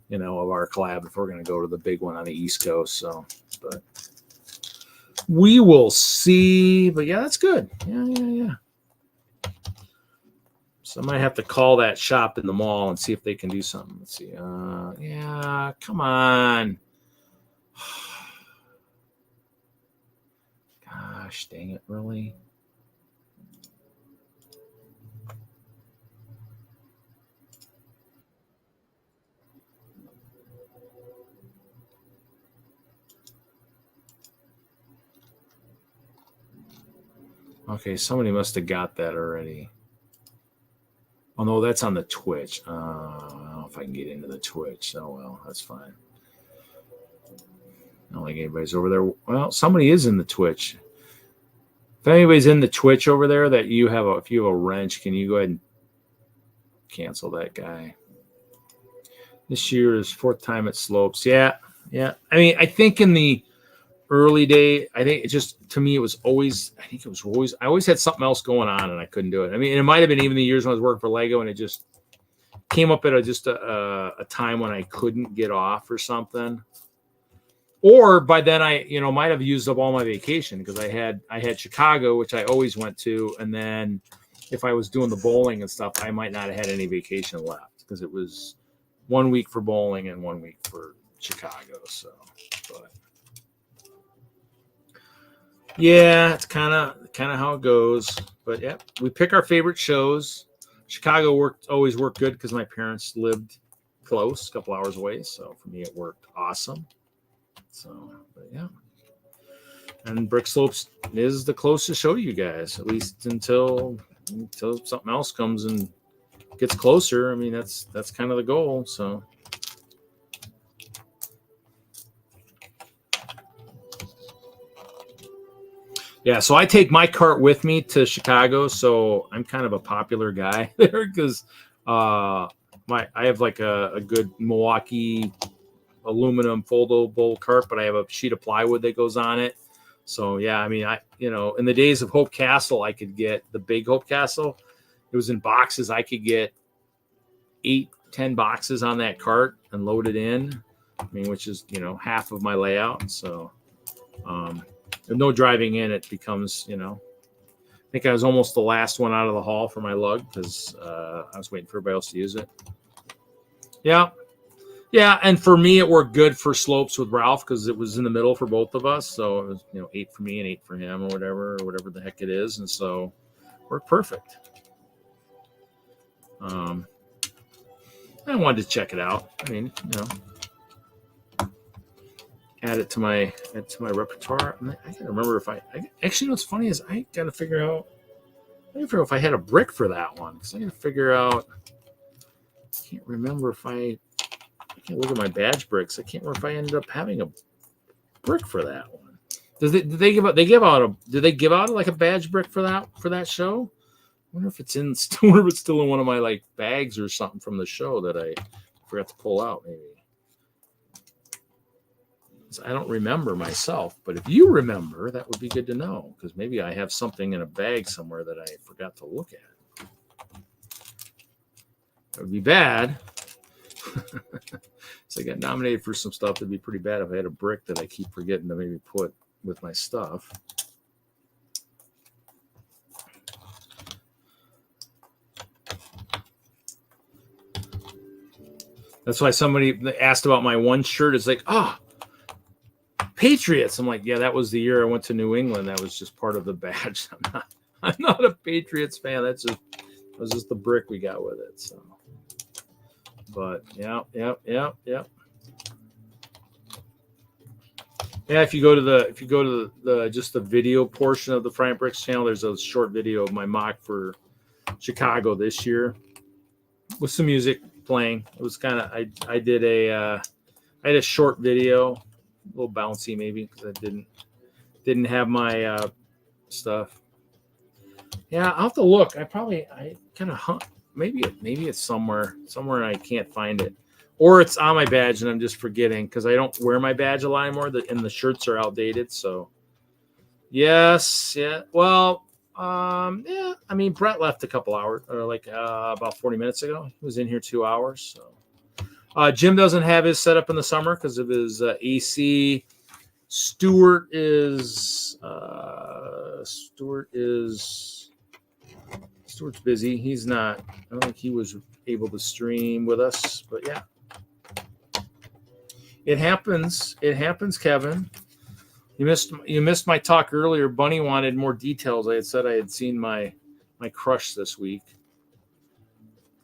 S1: of our collab if we're going to go to the big one on the East Coast. So, but we will see. But yeah, that's good. Yeah. So I might have to call that shop in the mall and see if they can do something. Let's see. Yeah, come on. Gosh, dang it, really? Okay, somebody must have got that already. Oh, no, that's on the Twitch. I don't know if I can get into the Twitch. Oh, well, that's fine. I don't think anybody's over there. Well, somebody is in the Twitch. If anybody's in the Twitch over there that if you have a wrench, can you go ahead and cancel that guy? This year is 4th time at Slopes. Yeah. I mean, I think in the early day, I think it just, to me, I always had something else going on and I couldn't do it. I mean, it might have been even the years when I was working for Lego and it just came up at a time when I couldn't get off or something. Or by then I, might have used up all my vacation, because I had Chicago, which I always went to. And then if I was doing the bowling and stuff, I might not have had any vacation left, because it was 1 week for bowling and 1 week for Chicago. So, but yeah, it's kind of how it goes. But yeah, we pick our favorite shows. Chicago always worked good because my parents lived close, a couple hours away. So for me, it worked awesome. So, but yeah. And Brick Slopes is the closest show to you guys, at least until something else comes and gets closer. I mean, that's kind of the goal. So. Yeah, so I take my cart with me to Chicago, so I'm kind of a popular guy there, because I have like a good Milwaukee aluminum foldable cart, but I have a sheet of plywood that goes on it. So yeah, I mean, in the days of Hope Castle, I could get the big Hope Castle. It was in boxes. I could get 8-10 boxes on that cart and load it in. I mean, which is half of my layout. So. With no driving in, it becomes, I think I was almost the last one out of the hall for my lug, because I was waiting for everybody else to use it. Yeah. And for me, it worked good for Slopes with Ralph, because it was in the middle for both of us. So it was, 8 for me and 8 for him, or whatever the heck it is. And so it worked perfect. I wanted to check it out. I mean, add it to my repertoire. I gotta remember if I actually, what's funny is I gotta figure out if I had a brick for that one, because I gotta figure out. I can't remember if I can't look at my badge bricks. I can't remember if I ended up having a brick for that one. Did they give out like a badge brick for that show? I wonder if it's still in one of my like bags or something from the show that I forgot to pull out, maybe. I don't remember myself, but if you remember, that would be good to know, because maybe I have something in a bag somewhere that I forgot to look at. That would be bad. So I got nominated for some stuff. That'd be pretty bad if I had a brick that I keep forgetting to maybe put with my stuff. That's why somebody asked about my one shirt. It's like, Patriots. I'm like, yeah, that was the year I went to New England. That was just part of the badge. I'm not a Patriots fan. That was just the brick we got with it. So, but yeah. Yeah, if you go to the just the video portion of the Frank Bricks channel, there's a short video of my mock for Chicago this year with some music playing. It was kind of I had a short video, a little bouncy maybe, because I didn't have my stuff. Yeah, I'll have to look. I kind of hunt. Maybe it's somewhere and I can't find it. or it's on my badge and I'm just forgetting because I don't wear my badge a lot anymore. And the shirts are outdated. So yes, yeah. Well, yeah. I mean, Brett left a couple hours, or like about 40 minutes ago. He was in here 2 hours. So Jim doesn't have his set up in the summer because of his AC. Stuart's busy. He's not. I don't think he was able to stream with us, but yeah, it happens. It happens, Kevin. You missed my talk earlier. Bunny wanted more details. I had said I had seen my crush this week.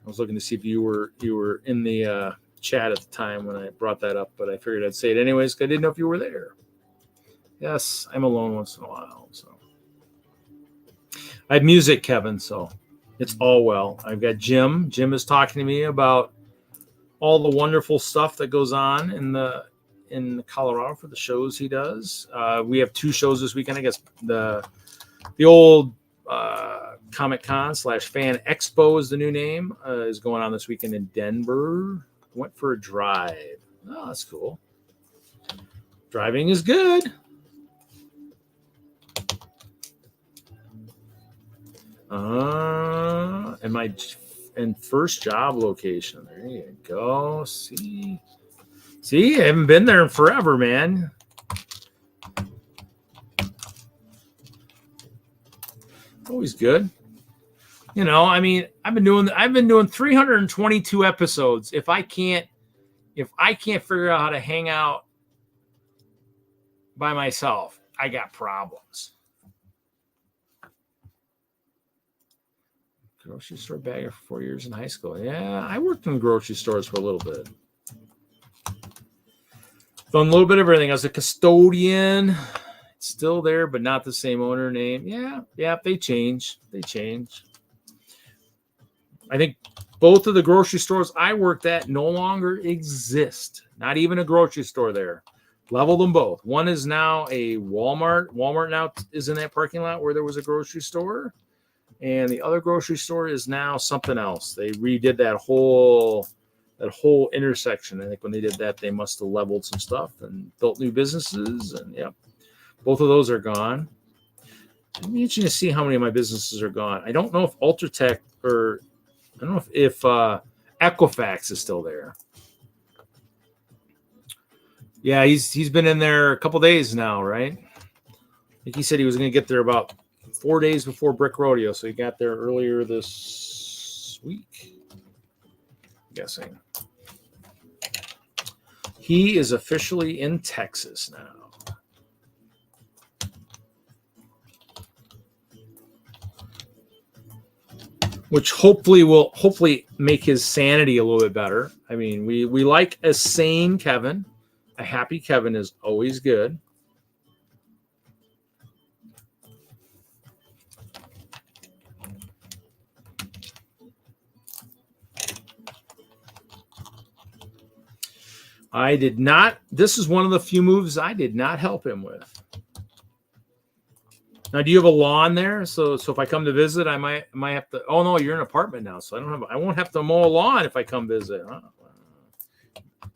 S1: I was looking to see if you were in the chat at the time when I brought that up, but I figured I'd say it anyways because I didn't know if you were there. Yes, I'm alone once in a while. So I have music, Kevin, so it's all well. I've got Jim. Jim is talking to me about all the wonderful stuff that goes on in Colorado for the shows he does. We have 2 shows this weekend. I guess the old Comic-Con / Fan Expo is the new name, is going on this weekend in Denver. Went for a drive. Oh, that's cool. Driving is good. And first job location. There you go. See, I haven't been there in forever, man. Always good. You know, I mean, I've been doing 322 episodes. If I can't figure out how to hang out by myself, I got problems. Grocery store bagger for 4 years in high school. Yeah, I worked in grocery stores for a little bit. Done a little bit of everything. I was a custodian. It's still there, but not the same owner name. Yeah, they change. I think both of the grocery stores I worked at no longer exist. Not even a grocery store there. Leveled them both. One is now a Walmart. Walmart now is in that parking lot where there was a grocery store. And the other grocery store is now something else. They redid that whole intersection. I think when they did that, they must have leveled some stuff and built new businesses. And yeah, both of those are gone. It'd be interesting to see how many of my businesses are gone. I don't know if Ultratech or I don't know if Equifax is still there. Yeah, he's been in there a couple days now, right? I think he said he was going to get there about 4 days before Brick Rodeo, so he got there earlier this week. I'm guessing. He is officially in Texas now. Which will hopefully make his sanity a little bit better. I mean, we like a sane Kevin. A happy Kevin is always good. I did not. This is one of the few moves I did not help him with. Now, do you have a lawn there? So if I come to visit, I might have to. Oh no, you're in an apartment now, so I won't have to mow a lawn if I come visit. Huh?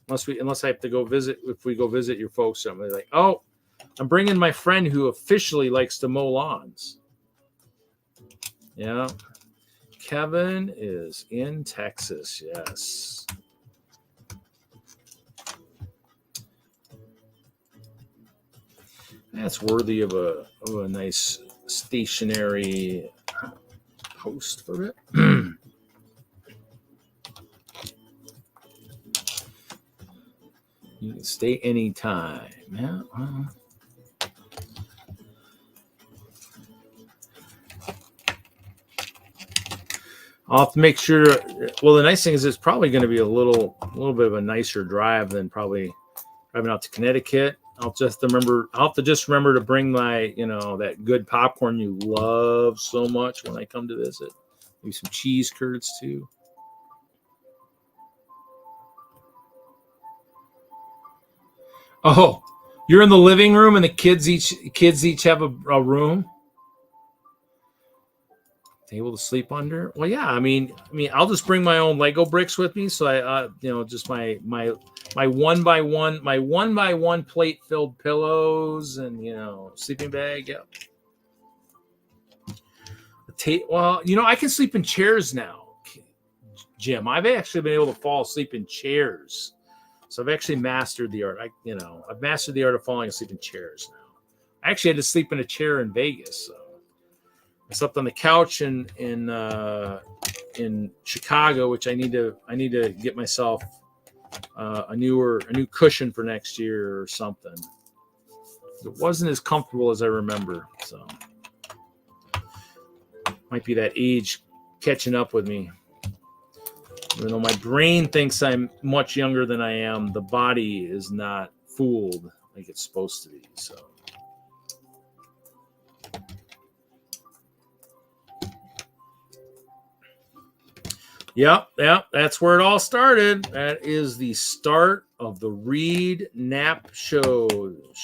S1: Unless I have to go visit. If we go visit your folks, somebody like, oh, I'm bringing my friend who officially likes to mow lawns. Yeah, Kevin is in Texas. Yes. That's worthy of a nice stationary post for it. You can stay anytime. Yeah. I'll have to make sure. Well, the nice thing is it's probably going to be a little bit of a nicer drive than probably driving out to Connecticut. I'll have to just remember to bring my, that good popcorn you love so much when I come to visit. Maybe some cheese curds too. Oh, you're in the living room and the kids each have a room. Table to sleep under? Well, yeah. I mean, I'll just bring my own Lego bricks with me. So I, just my 1x1 plate filled pillows and sleeping bag. Yeah. Well, I can sleep in chairs now, Jim. I've actually been able to fall asleep in chairs. So I've actually mastered the art. I've mastered the art of falling asleep in chairs now. I actually had to sleep in a chair in Vegas. So I slept on the couch in Chicago, which I need to get myself a new cushion for next year or something. It wasn't as comfortable as I remember, so might be that age catching up with me. Even though my brain thinks I'm much younger than I am, the body is not fooled like it's supposed to be. So. Yep, that's where it all started. That is the start of the Reed Nap show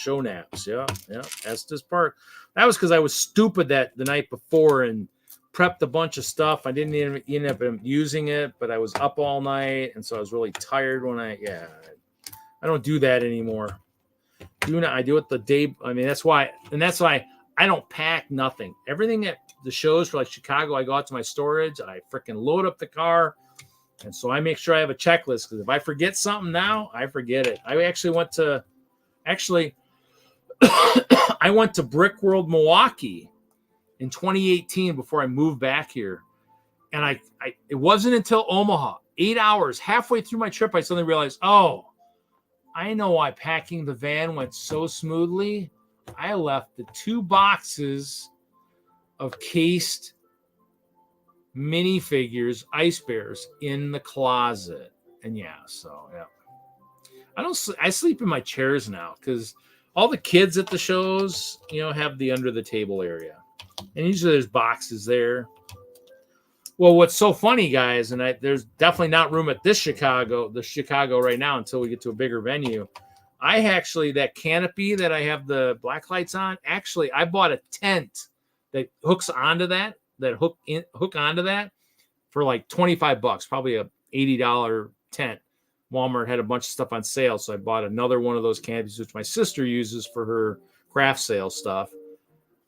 S1: naps. Yeah, Estes Park. That was because I was stupid the night before and prepped a bunch of stuff. I didn't even end up using it, but I was up all night, and so I was really tired when I don't do that anymore. I do it the day. I mean, that's why I don't pack nothing. Everything at the shows for like Chicago, I go out to my storage. I freaking load up the car. And so I make sure I have a checklist because if I forget something now, I forget it. I actually went to Brickworld Milwaukee in 2018 before I moved back here. And it wasn't until Omaha, 8 hours, halfway through my trip, I suddenly realized, oh, I know why packing the van went so smoothly. I left the 2 boxes of cased minifigures, ice bears, in the closet. And I sleep in my chairs now because all the kids at the shows, have the under the table area. And usually there's boxes there. Well, what's so funny, guys, and there's definitely not room at the Chicago right now until we get to a bigger venue. I actually, that canopy that I have the black lights on, actually, I bought a tent that hooks onto that, hook onto that for like $25, probably a $80 tent. Walmart had a bunch of stuff on sale, so I bought another one of those canopies, which my sister uses for her craft sale stuff.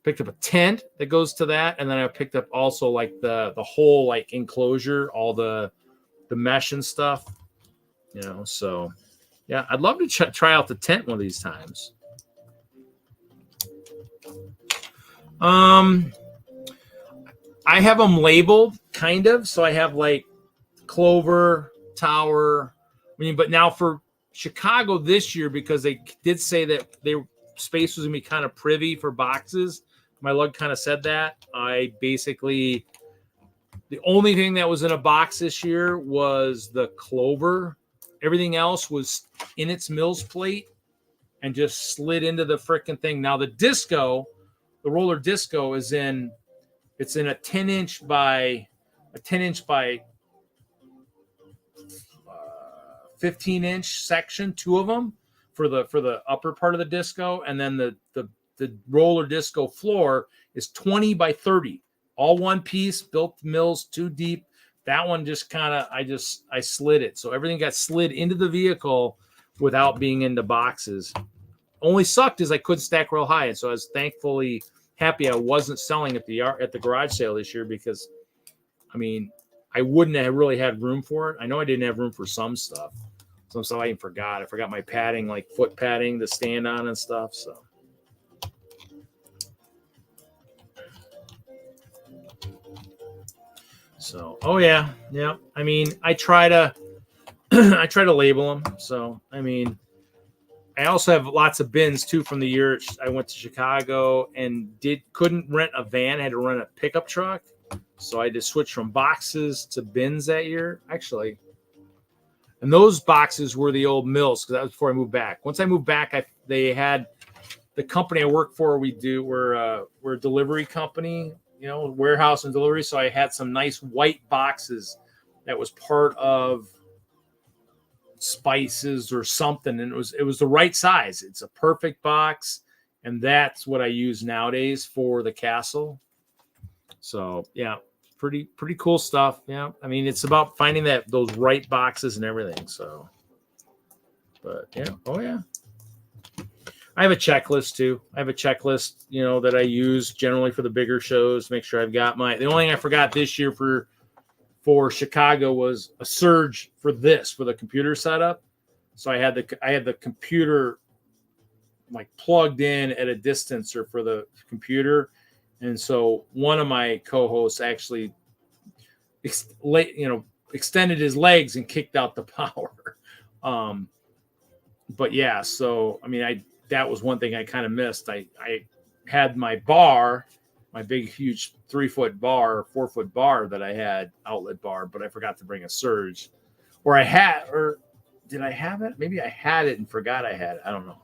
S1: Picked up a tent that goes to that, and then I picked up also like the whole like enclosure, all the mesh and stuff. So yeah, I'd love to try out the tent one of these times. I have them labeled kind of, so I have like Clover, Tower. But now for Chicago this year, because they did say that space was gonna be kind of privy for boxes. My lug kind of said that. I basically, the only thing that was in a box this year was the Clover. Everything else was in its Mills plate and just slid into the freaking thing. Now the roller disco is in a 10-inch by 15-inch section, 2 of them for the upper part of the disco, and then the roller disco floor is 20 by 30, all one piece, built Mills, 2 deep. That one just kind of, I slid it. So everything got slid into the vehicle without being into boxes. Only sucked is I couldn't stack real high. And so I was thankfully happy I wasn't selling at the garage sale this year because, I wouldn't have really had room for it. I know I didn't have room for some stuff. Some stuff I even forgot. I forgot my padding, like foot padding to stand on and stuff. So, oh yeah. I try to label them. So, I also have lots of bins too from the year I went to Chicago and couldn't rent a van. I had to rent a pickup truck. So I just switched from boxes to bins that year, actually. And those boxes were the old Mills because that was before I moved back. Once I moved back, they had the company I work for. We're a delivery company, warehouse and delivery. So I had some nice white boxes that was part of Spices or something, and it was the right size. It's a perfect box, and that's what I use nowadays for the castle. So yeah, pretty cool stuff. Yeah, I mean, it's about finding those right boxes and everything. So, but yeah, oh yeah. I have a checklist too. I have a checklist, that I use generally for the bigger shows. Make sure I've got the only thing I forgot this year for Chicago was a surge for the computer setup. So I had the computer like plugged in at a distancer for the computer, and so one of my co-hosts actually extended his legs and kicked out the power. But yeah, so I mean, that was one thing I kind of missed. I had my bar, my big, huge 3-foot bar, 4-foot bar that I had, outlet bar, but I forgot to bring a surge. Or did I have it? Maybe I had it and forgot I had it. I don't know.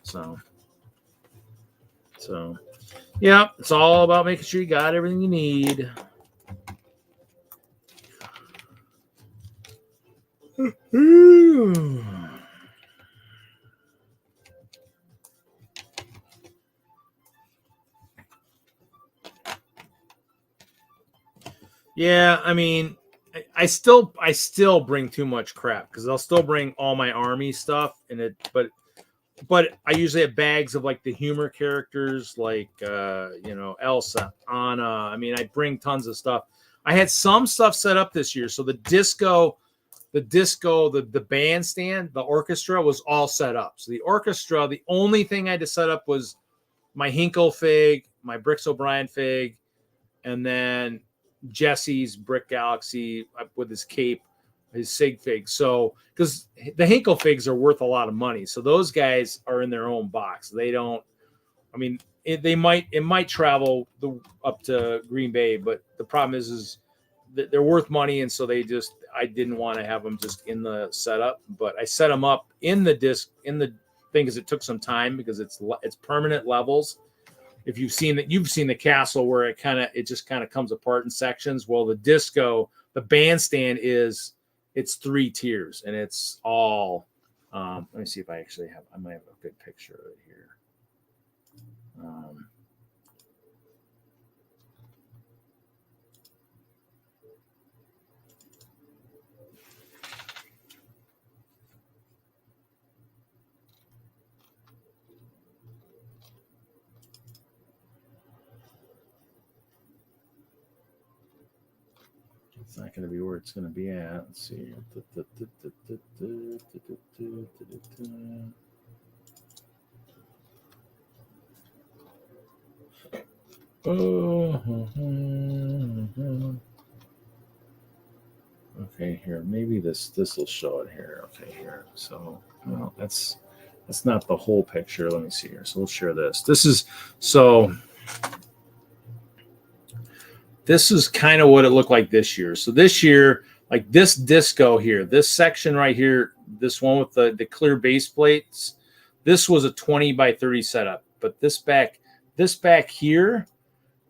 S1: So yeah, it's all about making sure you got everything you need. Yeah, I mean, I still bring too much crap because I'll still bring all my army stuff in it, but I usually have bags of like the humor characters, like Elsa, Anna. I mean, I bring tons of stuff. I had some stuff set up this year, so the bandstand, the orchestra was all set up. So the orchestra, the only thing I had to set up was my Hinkle fig, my Bricks O'Brien fig, and then Jesse's Brick Galaxy with his cape, his sig fig. So because the Hinkle figs are worth a lot of money, so those guys are in their own box. They don't. I mean, it might travel up to Green Bay, but the problem is that they're worth money, and so I didn't want to have them just in the setup, but I set them up in the disc in the thing because it took some time because it's permanent levels. If you've seen the castle where it just kind of comes apart in sections. Well, the bandstand it's 3 tiers, and it's all. Let me see if I might have a good picture of it here. It's not going to be where it's going to be at. Let's see. Okay, here. Maybe this will show it here. Okay, here. So, well, that's not the whole picture. Let me see here. So we'll share this. This is kind of what it looked like this year. So this year, like this disco here, this section right here, this one with the clear base plates, this was a 20 by 30 setup. But this back here,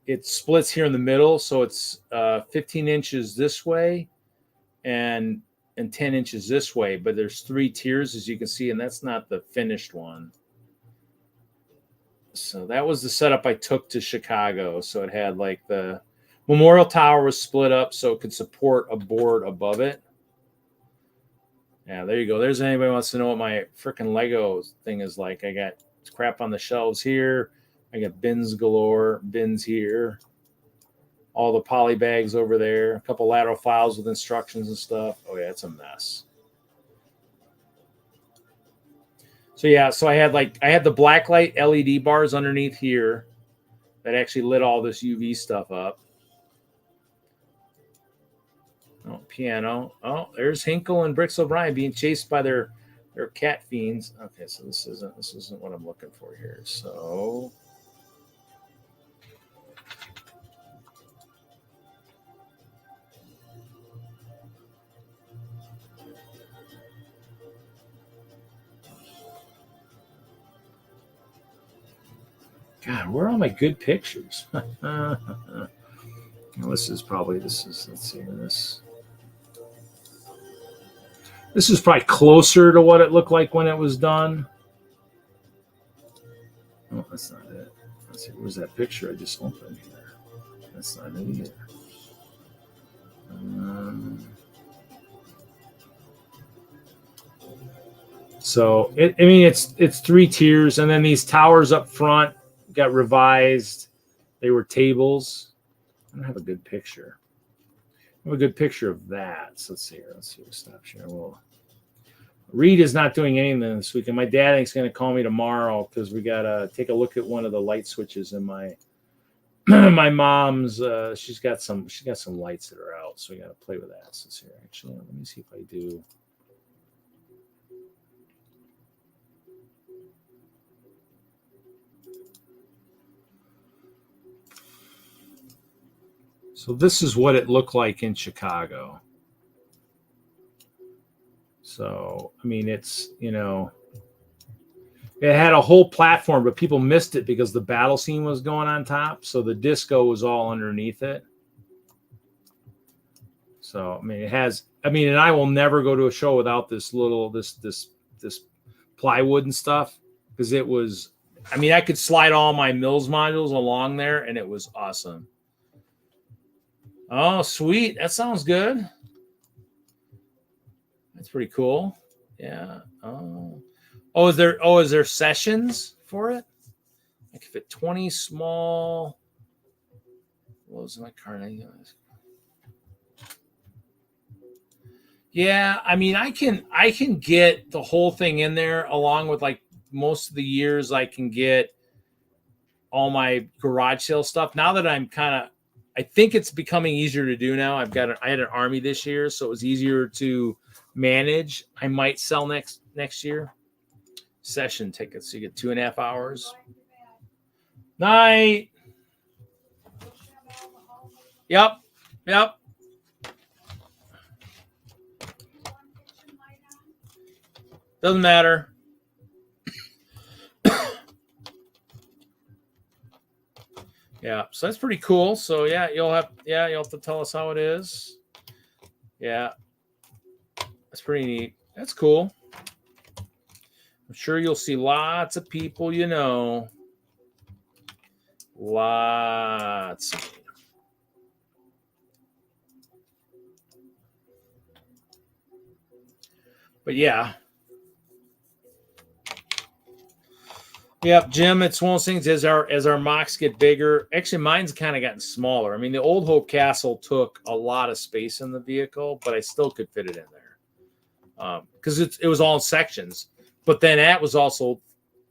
S1: it splits here in the middle. So it's 15 inches this way and 10 inches this way. But there's 3 tiers, as you can see, and that's not the finished one. So that was the setup I took to Chicago. So it had like the Memorial Tower was split up so it could support a board above it. Yeah, there you go. There's anybody who wants to know what my freaking Lego thing is like. I got crap on the shelves here. I got bins galore, bins here. All the poly bags over there. A couple lateral files with instructions and stuff. Oh, yeah, it's a mess. So, yeah, so I had the blacklight LED bars underneath here that actually lit all this UV stuff up. Oh, piano. Oh, there's Hinkle and Bricks O'Brien being chased by their cat fiends. Okay, so this isn't what I'm looking for here. So God, where are all my good pictures? Let's see this is probably closer to what it looked like when it was done. Oh, that's not it. Let's see, where's that picture I just opened here? That's not it either. So I mean, it's 3 tiers, and then these towers up front got revised. They were tables. I don't have a good picture. I have a good picture of that. So let's see here. Let's see what stops here. Well, Reed is not doing anything this week, and my dad is going to call me tomorrow because we got to take a look at one of the light switches in my my mom's. She's got some lights that are out, so we got to play with that. So let's see here. Actually, let me see if I do. So this is what it looked like in Chicago. So, I mean, it's, you know, it had a whole platform, but people missed it because the battle scene was going on top. So the disco was all underneath it. So, I mean, it has, I mean, and I will never go to a show without this little, this plywood and stuff, because it was, I mean, I could slide all my Mills modules along there and it was awesome. Oh, sweet. That sounds good. That's pretty cool. Yeah. Oh, is there sessions for it? I can fit 20 small. What was my card? Yeah, I mean, I can get the whole thing in there along with like most of the years I can get all my garage sale stuff. Now that I'm kind of, I think it's becoming easier to do now. I had an Army this year, so it was easier to manage. I might sell next year. Session tickets, so you get 2.5 hours. Night. Yep. Doesn't matter. Yeah, so that's pretty cool. So yeah, you'll have to tell us how it is. Yeah, that's pretty neat. That's cool. I'm sure you'll see lots of people, you know. Lots. But yeah. Yep, Jim, it's one of those things as our MOCs get bigger. Actually, mine's kind of gotten smaller. I mean, the old Hope Castle took a lot of space in the vehicle, but I still could fit it in there. Because it was all in sections. But then that was also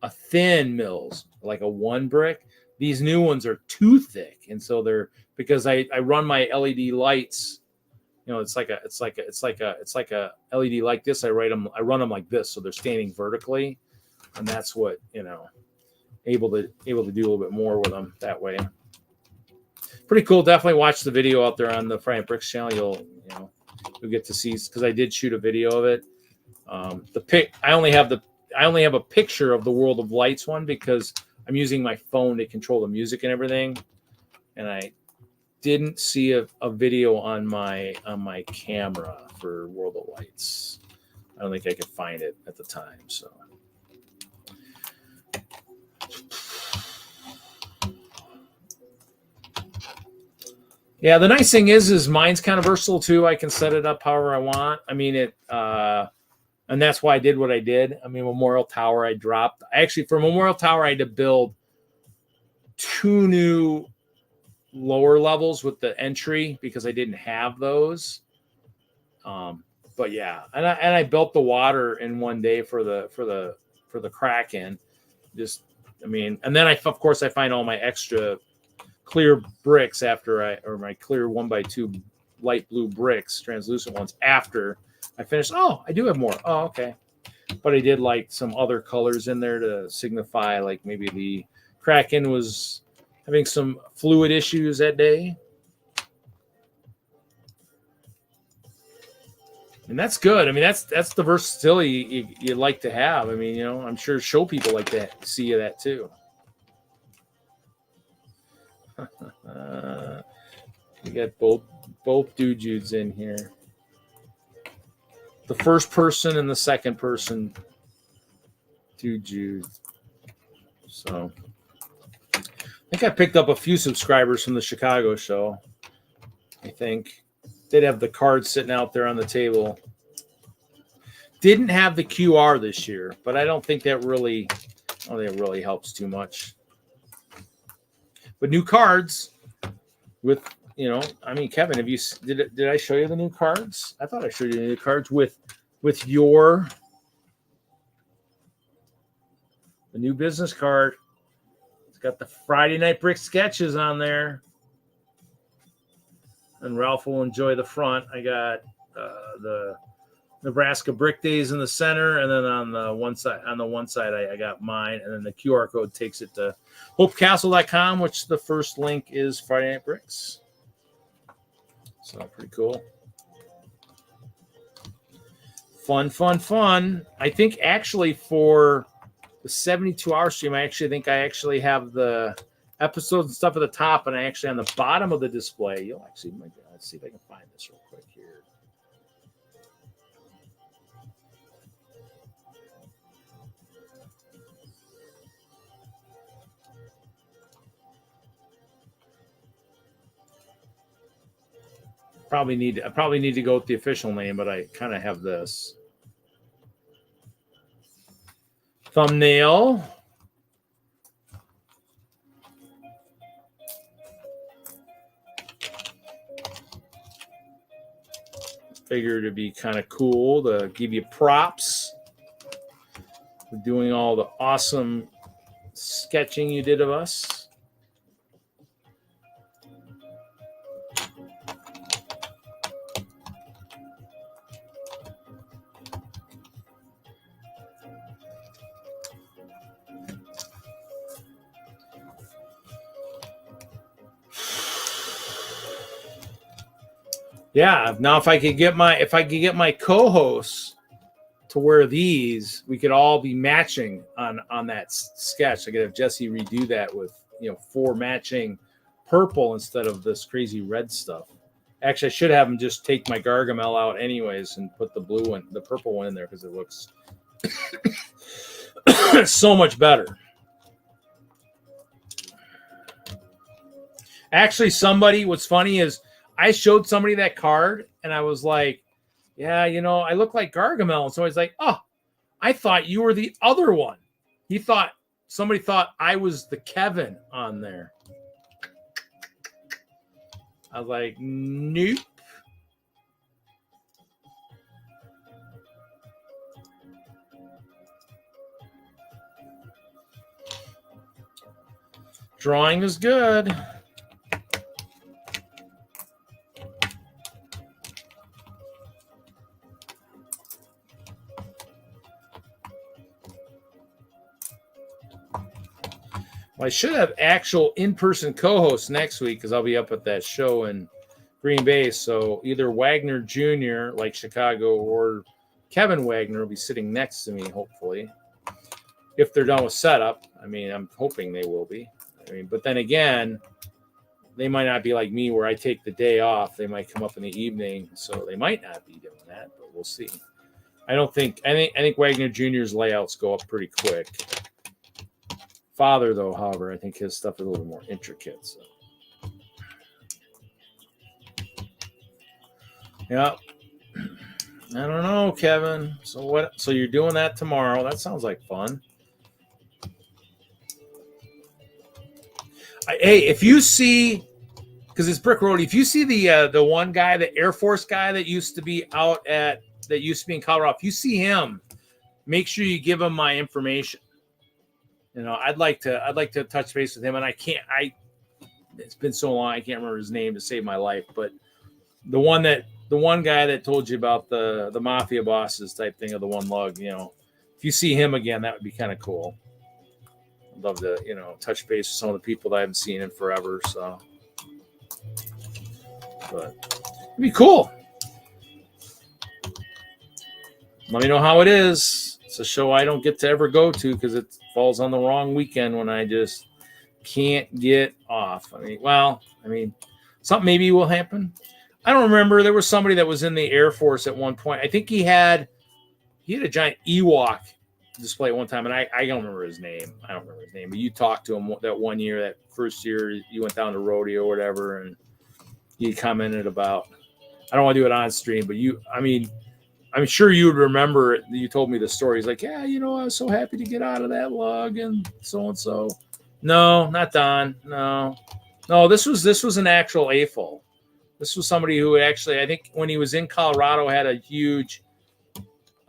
S1: a thin Mills, like a 1 brick. These new ones are too thick, and so they're, because I run my LED lights. You know, it's like a LED like this. I run them like this, so they're standing vertically, and that's what, you know, able to do a little bit more with them that way. Pretty cool. Definitely watch the video out there on the Friday Bricks channel. You'll get to see, because I did shoot a video of it. I only have a picture of the World of Lights one because I'm using my phone to control the music and everything, and I didn't see a video on my camera for World of Lights. I don't think I could find it at the time. So yeah, the nice thing is mine's kind of versatile too. I can set it up however I want. I mean, and that's why I did what I did. I mean, Memorial Tower, I dropped. Actually, for Memorial Tower, I had to build 2 new lower levels with the entry because I didn't have those. But yeah, and I built the water in one day for the Kraken. Just, I mean, and then of course I find all my extra clear bricks or my clear 1x2 light blue bricks, translucent ones, after I finished. Oh, I do have more. Oh, okay. But I did like some other colors in there to signify, like maybe the Kraken was having some fluid issues that day. And that's good. I mean, that's the versatility you'd like to have. I mean, you know, I'm sure show people like to see that too. We got both Judes in here. The first person and the second person Jude. So I think I picked up a few subscribers from the Chicago show. I think. They'd have the cards sitting out there on the table. Didn't have the QR this year, but I don't think that really helps too much. But new cards with, I mean, Kevin, have you did I show you the new cards? I thought I showed you the new cards with the new business card. It's got the Friday Night Brick sketches on there. And Ralph will enjoy the front. I got the Nebraska Brick Days in the center, and then on the one side, I got mine, and then the QR code takes it to hopecastle.com, which the first link is Friday Night Bricks. So pretty cool. Fun. I think actually for the 72-hour stream, I actually have the episodes and stuff at the top, and I actually on the bottom of the display. Let's see if I can find this real quick here. I probably need to go with the official name, but I kind of have this thumbnail. Figured it'd be kind of cool to give you props for doing all the awesome sketching you did of us. Yeah. Now, if I could get my co-hosts to wear these, we could all be matching on that sketch. I could have Jesse redo that with 4 matching purple instead of this crazy red stuff. Actually, I should have him just take my Gargamel out anyways and put the purple one in there because it looks so much better. Actually, what's funny is I showed somebody that card and I was like, yeah, I look like Gargamel. And so he's like, oh, I thought you were the other one. Somebody thought I was the Kevin on there. I was like, nope. Drawing is good. Well, I should have actual in-person co-hosts next week because I'll be up at that show in Green Bay. So either Wagner Jr., like Chicago, or Kevin Wagner will be sitting next to me, hopefully. If they're done with setup. I mean, I'm hoping they will be. But then again, they might not be like me where I take the day off. They might come up in the evening, so they might not be doing that, but we'll see. I think Wagner Jr.'s layouts go up pretty quick. Father, though, however, I think his stuff is a little more intricate. So, yeah, I don't know, Kevin. So what? So you're doing that tomorrow? That sounds like fun. Hey, if you see, because it's Brickworld, if you see the one guy, the Air Force guy that used to be in Colorado, if you see him, make sure you give him my information. I'd like to touch base with him, and it's been so long I can't remember his name to save my life. But the one guy that told you about the mafia bosses type thing of the TwinLUG, if you see him again, that would be kind of cool. I'd love to touch base with some of the people that I haven't seen in forever. So, but it'd be cool. Let me know how it is. It's a show I don't get to ever go to because it falls on the wrong weekend when I just can't get off. Something maybe will happen. I don't remember. There was somebody that was in the Air Force at one point. I think he had a giant Ewok display at one time, and I don't remember his name. But you talked to him that one year, that first year you went down to Rodeo or whatever, and he commented about I don't want to do it on stream, but I'm sure you would remember it. You told me the story. He's like, yeah, I was so happy to get out of that lug and so. No, not Don. No, this was an actual AFOL. This was somebody who actually, I think when he was in Colorado, had a huge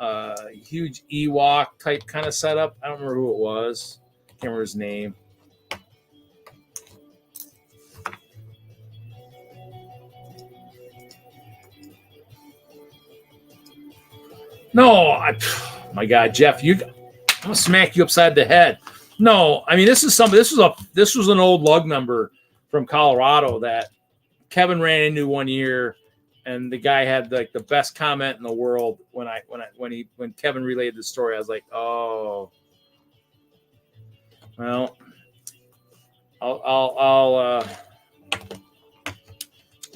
S1: Ewok type kind of setup. I don't remember who it was. Can't remember his name. No, my God, Jeff, I'm gonna smack you upside the head. No, I mean this was an old lug number from Colorado that Kevin ran into one year, and the guy had like the best comment in the world when Kevin relayed the story. I was like, oh, well, I'll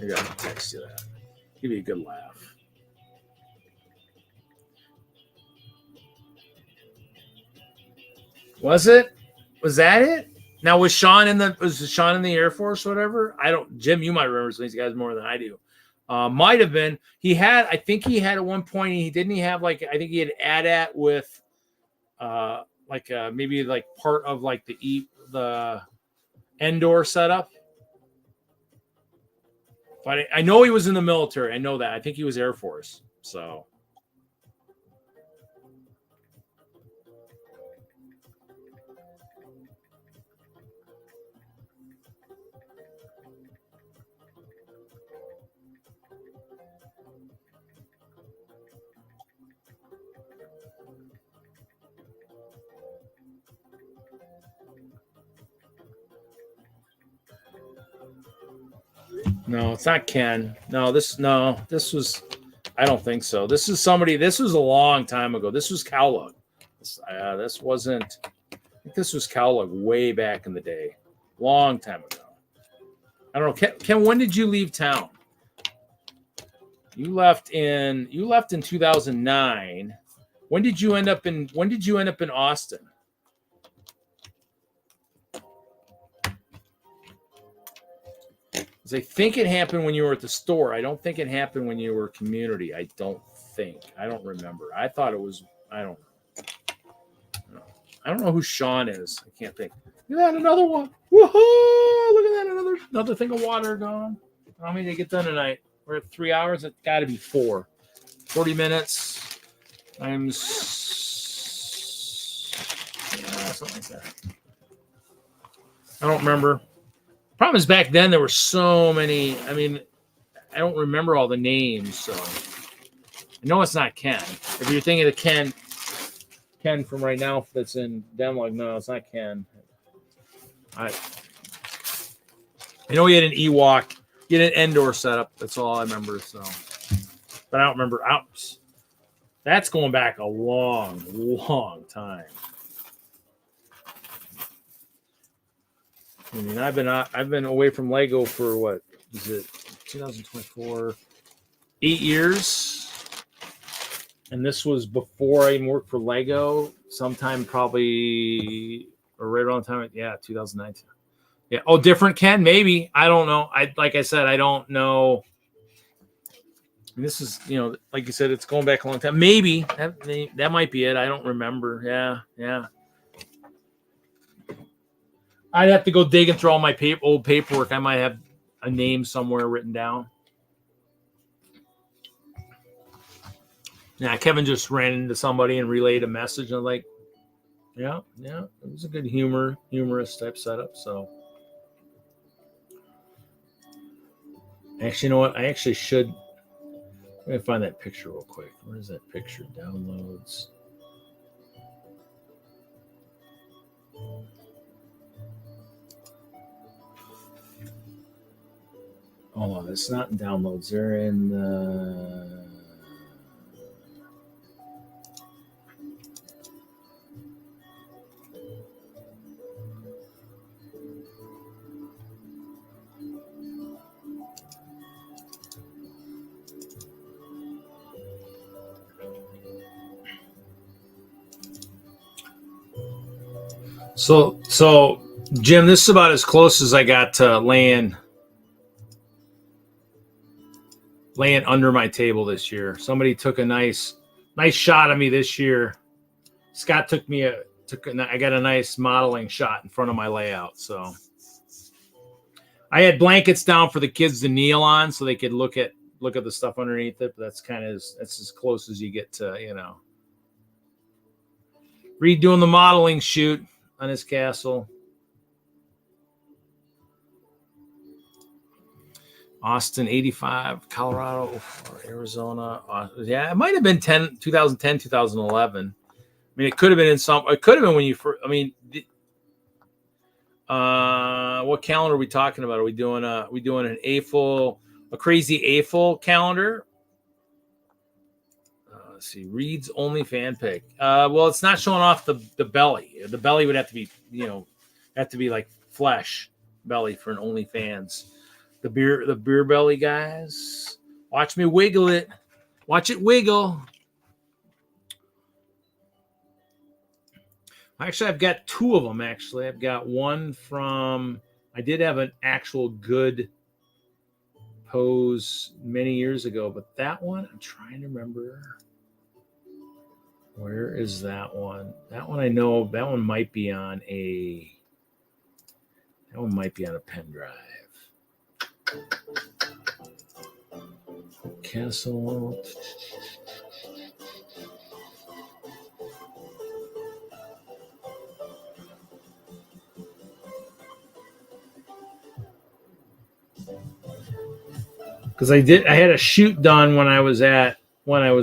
S1: maybe I can text you that. Give you a good laugh. Was that it? Now was Sean in the Air Force or whatever? Jim, you might remember some of these guys more than I do. Might have been. I think he had at one point, I think he had ADAT with maybe like part of like the Endor setup. But I know he was in the military. I know that. I think he was Air Force. So no, it's not Ken. This was, I don't think so. This was a long time ago. This was TwinLUG. This wasn't, I think this was TwinLUG way back in the day. Long time ago. I don't know. Ken, when did you leave town? You left in 2009. When did you end up in Austin? I think it happened when you were at the store. I don't think it happened when you were community. I don't remember. I thought it was, I don't know. I don't know who Sean is. I can't think. Look at that, another one. Woohoo! Look at that, another thing of water gone. How many did I get done tonight? We're at 3 hours. It's got to be 4. 40 minutes times something like that. I don't remember. Problem is back then there were so many. I mean, I don't remember all the names, so I know it's not Ken. If you're thinking of Ken from right now that's in DENLUG, no, it's not Ken. I know he had an Ewok, he had an Endor setup. That's all I remember. So, but I don't remember. That's going back a long time. I mean, I've been away from Lego for what is it, 2024, 8 years, and this was before I even worked for Lego. Sometime probably or right around the time, 2019. Yeah. Oh, different Ken, maybe. I don't know. Like I said, I don't know. And this is, like you said, it's going back a long time. Maybe that might be it. I don't remember. Yeah. I'd have to go digging through all my old paperwork. I might have a name somewhere written down. Yeah, Kevin just ran into somebody and relayed a message. And I'm like, yeah, it was a good humorous type setup. So, actually, you know what? I actually should. Let me find that picture real quick. Where is that picture? Downloads. Hold on, it's not in downloads. They're in the. So, Jim, this is about as close as I got to laying laying under my table this year. Somebody took a nice shot of me this year. Scott I got a nice modeling shot in front of my layout. So I had blankets down for the kids to kneel on so they could look at the stuff underneath it. But that's as close as you get to, redoing the modeling shoot on his castle. Austin, 85, Colorado, Arizona. Yeah, it might have been 2010, 2011. I mean, it could have been it could have been when you first, what calendar are we talking about? Are we doing an AFOL, a crazy AFOL calendar? Let's see, Reed's only fan pick. Well, it's not showing off the belly. The belly would have to be, like flesh belly for an OnlyFans. The beer belly guys. Watch me wiggle it. Watch it wiggle. Actually, I've got two of them, actually. I've got one from, I did have an actual good pose many years ago, but that one, I'm trying to remember. Where is that one? That one I know, that one might be on a pen drive. Castle. Because I had a shoot done when I was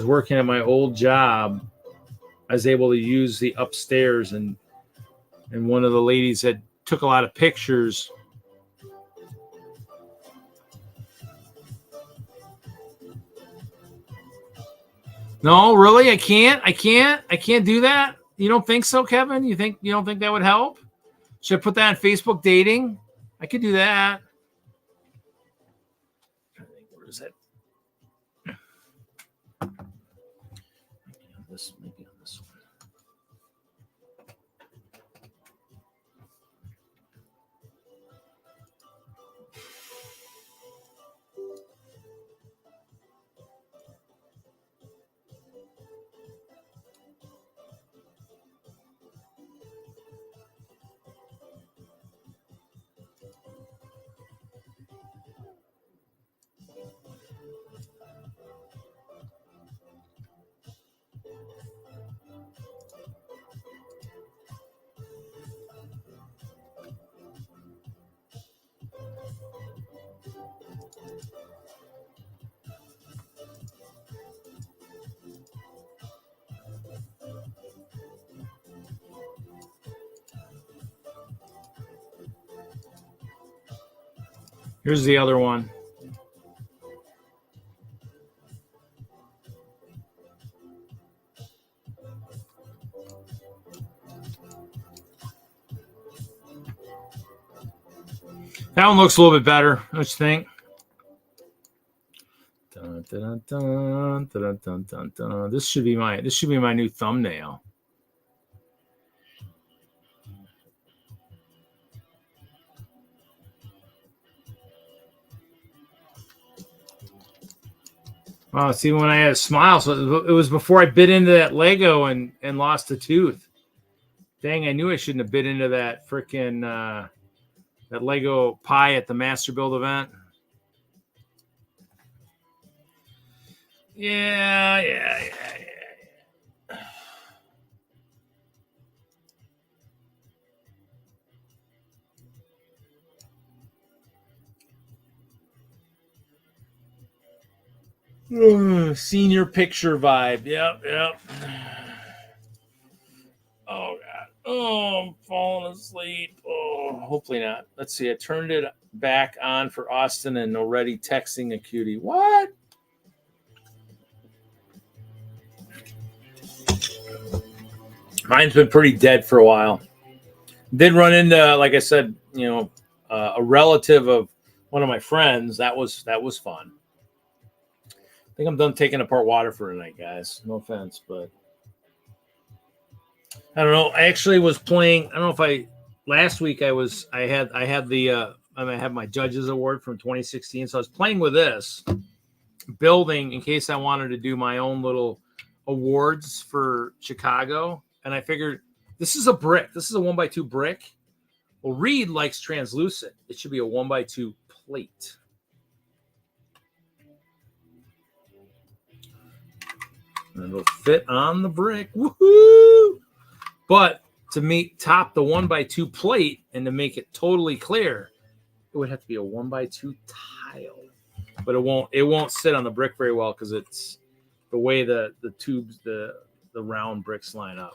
S1: working at my old job. I was able to use the upstairs, and one of the ladies that took a lot of pictures. No, really, I can't do that. You don't think so, Kevin? You don't think that would help? Should I put that on Facebook dating? I could do that. Where is it? Maybe on this one. Here's the other one. That one looks a little bit better. What you think? Dun, dun, dun, dun, dun, dun, dun. This should be my new thumbnail. Oh, see, when I had a smile, so it was before I bit into that Lego and lost a tooth. Dang, I knew I shouldn't have bit into that freaking that Lego pie at the Master Build event. Yeah. Senior picture vibe. Yep. Oh, God. Oh, I'm falling asleep. Oh, hopefully not. Let's see. I turned it back on for Austin and already texting a cutie. What? Mine's been pretty dead for a while. Did run into, like I said, a relative of one of my friends. That was fun. I think I'm done taking apart water for tonight, guys. No offense, but I don't know. I actually was playing. I don't know if last week I had my judges award from 2016. So I was playing with this. building in case I wanted to do my own little awards for Chicago. And I figured this is a brick. This is a 1x2 brick. Well, Reed likes translucent. It should be a 1x2 plate. And it'll fit on the brick. Woohoo! But to top the 1x2 plate and to make it totally clear, it would have to be a 1x2 tile. But it won't sit on the brick very well because it's the way the tubes, the round bricks line up.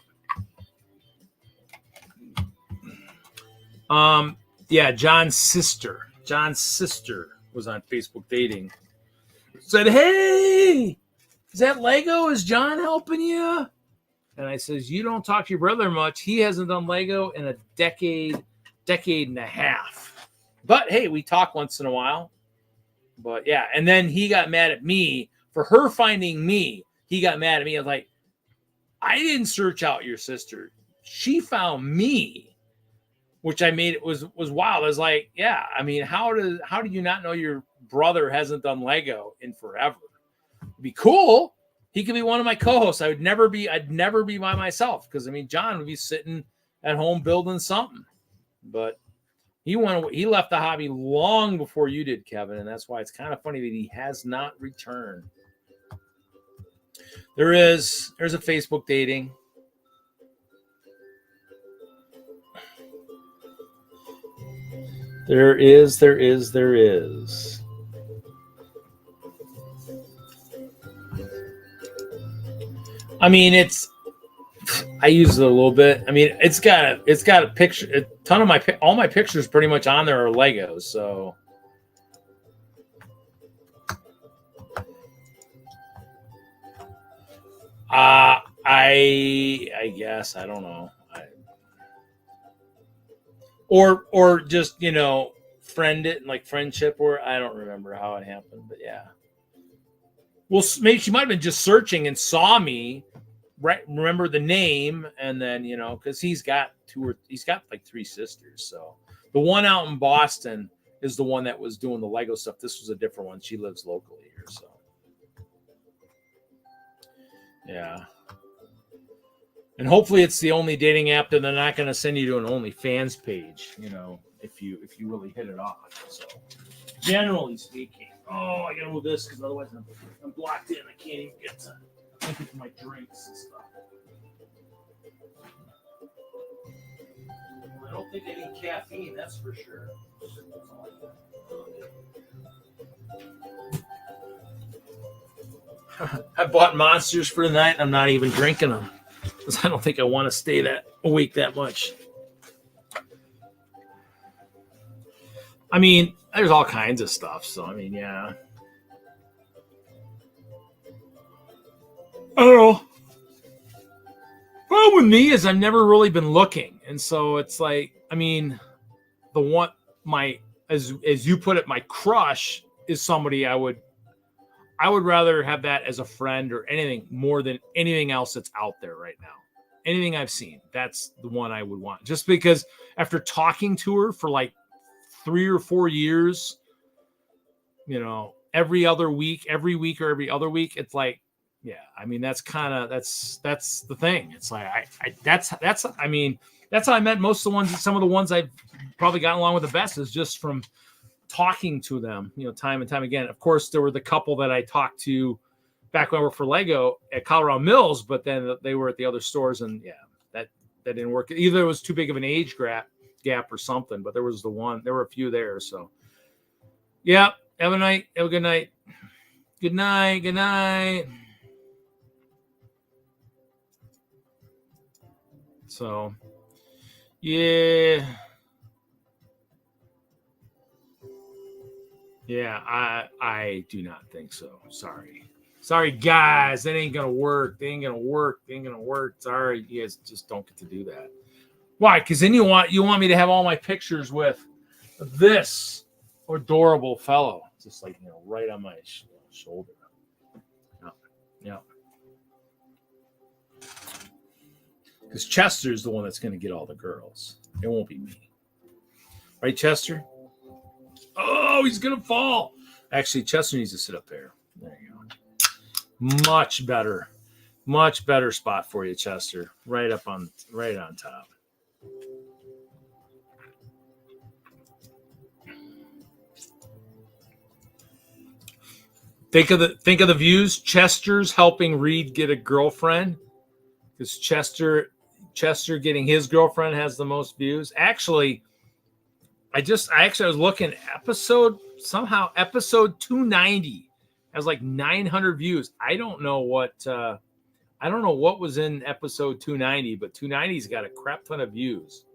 S1: Yeah, John's sister was on Facebook dating. Said, "Hey, is that Lego? Is John helping you?" And I says, "You don't talk to your brother much. He hasn't done Lego in a decade and a half. But hey, we talk once in a while." But yeah, and then he got mad at me for her finding me. He got mad at me. I was like, "I didn't search out your sister. She found me." Which I made it was wild. I was like, yeah, I mean, how do you not know your brother hasn't done Lego in forever? It'd be cool. He could be one of my co-hosts. I'd never be by myself because I mean, John would be sitting at home building something. But he left the hobby long before you did, Kevin, and that's why it's kind of funny that he has not returned. There's a Facebook dating. There is. I mean, I use it a little bit. I mean, it's got a picture. A ton of all my pictures pretty much on there are Legos. So, I guess I don't know. Or just, friend it, like friendship, or I don't remember how it happened, but yeah. Well, maybe she might have been just searching and saw me, right? Remember the name, and then, because he's got like 3 sisters. So the one out in Boston is the one that was doing the Lego stuff. This was a different one. She lives locally here, so. Yeah. And hopefully it's the only dating app that they're not going to send you to an OnlyFans page, if you really hit it off. So, generally speaking, I got to move this because otherwise I'm blocked in. I can't even get to my drinks and stuff. I don't think I need caffeine, that's for sure. I bought Monsters for the night. I'm not even drinking them. Because I don't think I want to stay awake that much. I mean, there's all kinds of stuff. So, I mean, yeah. I don't know. Problem with me is I've never really been looking. And so it's like, I mean, as you put it, my crush is somebody I would rather have that as a friend or anything more than anything else that's out there right now. Anything I've seen, that's the one I would want. Just because after talking to her for like 3 or 4 years, every week or every other week, it's like, yeah, I mean, that's the thing. It's like, that's how I met some of the ones I've probably gotten along with the best is just from talking to them, time and time again. Of course, there were the couple that I talked to back when I worked for Lego at Colorado Mills, but then they were at the other stores, and yeah, that didn't work. Either it was too big of an age gap or something, but there were a few there. So yeah, have a good night. Good night. So yeah. Yeah, I do not think so. Sorry, guys. That ain't gonna work. They ain't gonna work. Sorry, you guys just don't get to do that. Why? Because then you want me to have all my pictures with this adorable fellow, just like right on my shoulder. Yeah. Because Chester's the one that's gonna get all the girls. It won't be me, right, Chester? Oh, he's going to fall. Actually, Chester needs to sit up there. There you go. Much better spot for you, Chester. Right on top. Think of the views. Chester's helping Reed get a girlfriend because Chester getting his girlfriend has the most views. Actually, I was looking episode 290 has like 900 views. I don't know what was in episode 290, but 290's got a crap ton of views.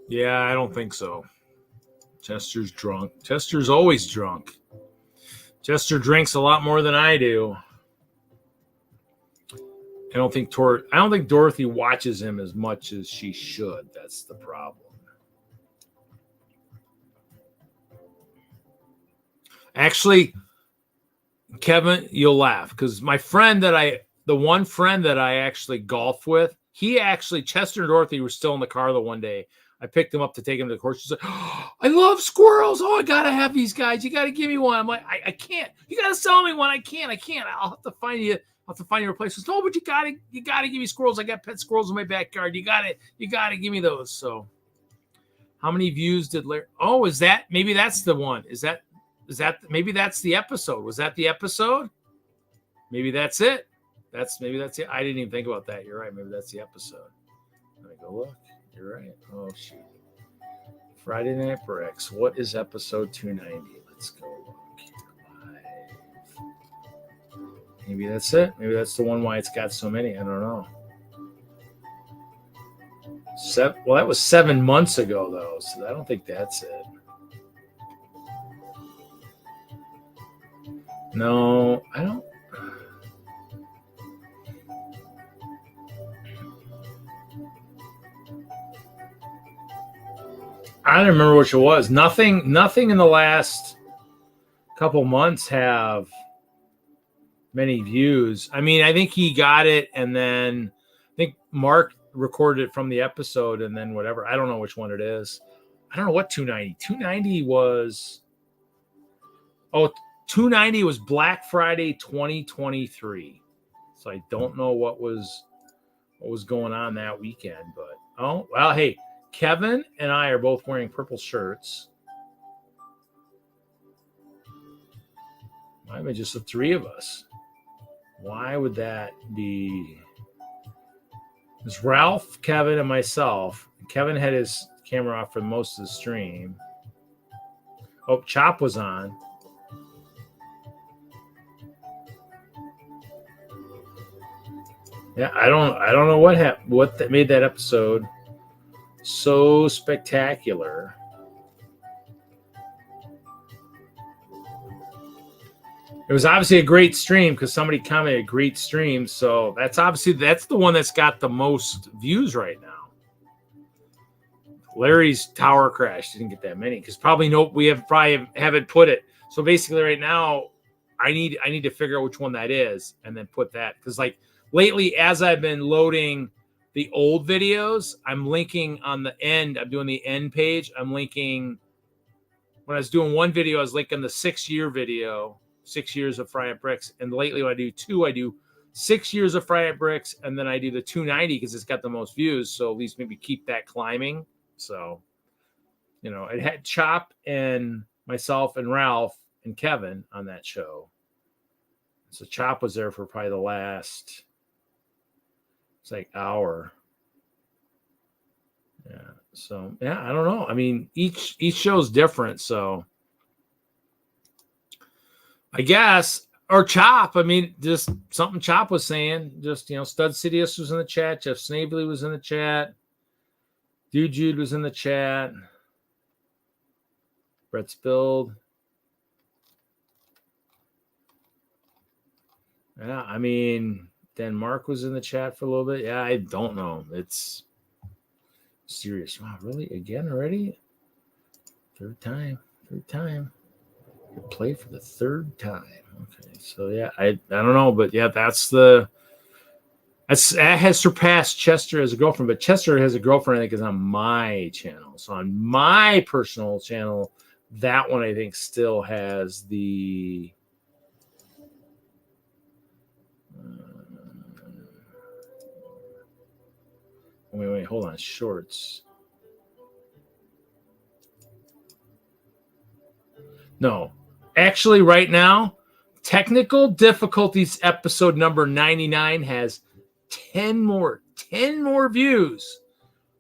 S1: Yeah, I don't think so. Chester's drunk. Chester's always drunk. Chester drinks a lot more than I do. I don't think Dorothy watches him as much as she should. That's the problem. Actually, Kevin, you'll laugh because the one friend that I actually golf with, Chester and Dorothy were still in the car the one day. I picked him up to take him to the course. She's like, oh, I love squirrels. Oh, I got to have these guys. You got to give me one. I'm like, I can't. You got to sell me one. I can't. I'll have to find you. I'll have to find your replacements. No, but you got to give me squirrels. I got pet squirrels in my backyard. You got to give me those. So how many views did Larry? Oh, maybe that's the one. Maybe that's the episode. Was that the episode? Maybe that's it. Maybe that's it. I didn't even think about that. You're right. Maybe that's the episode. Let me go look. You're right. Oh, shoot. Friday Night Bricks. What is episode 290? Let's go look. Live. Maybe that's it. Maybe that's the one why it's got so many. I don't know. Well, that was 7 months ago, though, so I don't think that's it. No, I don't. I don't remember which it was. Nothing in the last couple months have many views. I mean, I think he got it, and then I think Mark recorded it from the episode, and then whatever. I don't know which one it is. I don't know what 290. 290 was. Oh, 290 was Black Friday 2023. So I don't know what was going on that weekend, but oh well, hey. Kevin and I are both wearing purple shirts. Might be just the three of us. Why would that be? It's Ralph, Kevin, and myself. Kevin had his camera off for most of the stream. Oh, Chop was on. Yeah, I don't know what happened. What made that episode so spectacular. It was obviously a great stream because somebody commented great stream. So that's the one that's got the most views right now. Larry's tower crash didn't get that many because probably haven't put it. So basically right now I need to figure out which one that is and then put that because like lately as I've been loading the old videos, I'm linking on the end. I'm doing the end page. I'm linking when I was doing one video, I was linking the 6-year video, 6 years of Fry Up Bricks. And lately when I do 6 years of Fry Up Bricks, and then I do the 290 because it's got the most views. So at least maybe keep that climbing. So, it had Chop and myself and Ralph and Kevin on that show. So Chop was there for probably the last hour. Yeah. So yeah, I don't know. I mean, each show's different. So I guess, or Chop. I mean, just something Chop was saying. Just Stud Sidious was in the chat. Jeff Snavely was in the chat. Dude Jude was in the chat. Brett Spilled. Yeah, I mean. Denmark was in the chat for a little bit. Yeah, I don't know. It's serious. Wow, really? Again already? Third time. You play for the third time. Okay, so yeah, I don't know, but yeah, that's the That has surpassed Chester as a girlfriend, but Chester has a girlfriend, I think, is on my channel. So on my personal channel, that one I think still has the wait, hold on. Shorts. No. Actually, right now, Technical Difficulties episode number 99 has 10 more views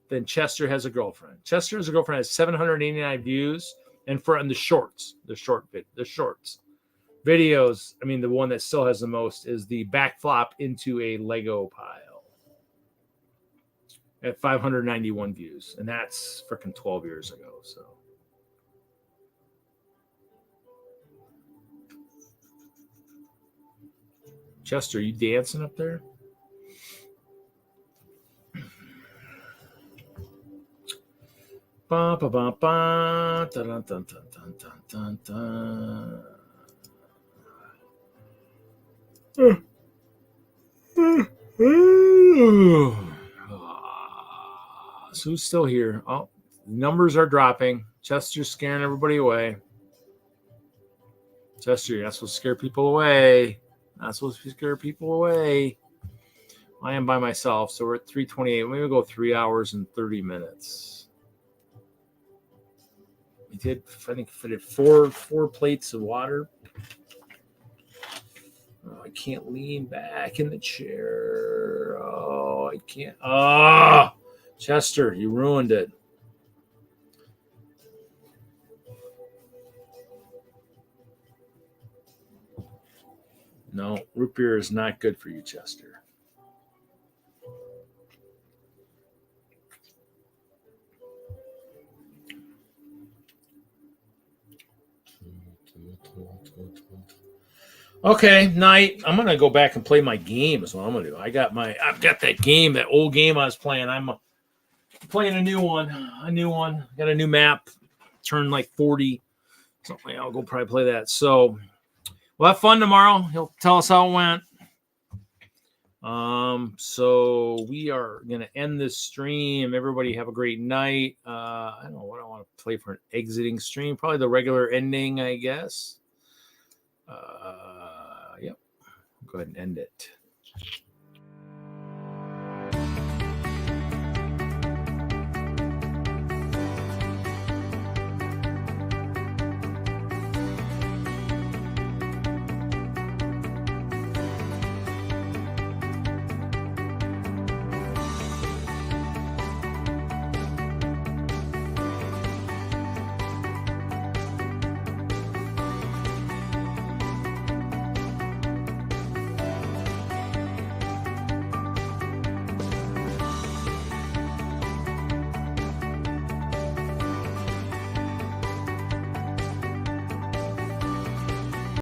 S1: than Chester Has a Girlfriend. Chester Has a Girlfriend has 789 views, and the shorts, the shorts videos. I mean, the one that still has the most is the backflop into a Lego pile at 591 views, and that's freaking 12 years ago. So. Chester, you dancing up there? Ba ba ba ba dun dun dun dun dun dun dun. So who's still here? Oh, numbers are dropping. Chester's scaring everybody away. Chester, you're not supposed to scare people away. Not supposed to scare people away. I am by myself, so we're at 3:28. Maybe we'll go 3 hours and 30 minutes. We did, I think, fit four plates of water. Oh, I can't lean back in the chair. Oh, I can't. Oh, Chester, you ruined it. No, root beer is not good for you, Chester. Okay, night. I'm gonna go back and play my game. Is what I'm gonna do. I've got that game, that old game I was playing. I'm playing a new one. Got a new map. Turned like 40. So I'll go probably play that. So we'll have fun tomorrow. He'll tell us how it went. So we are gonna end this stream. Everybody have a great night. I don't know what I want to play for an exiting stream. Probably the regular ending, I guess. Yep. Go ahead and end it.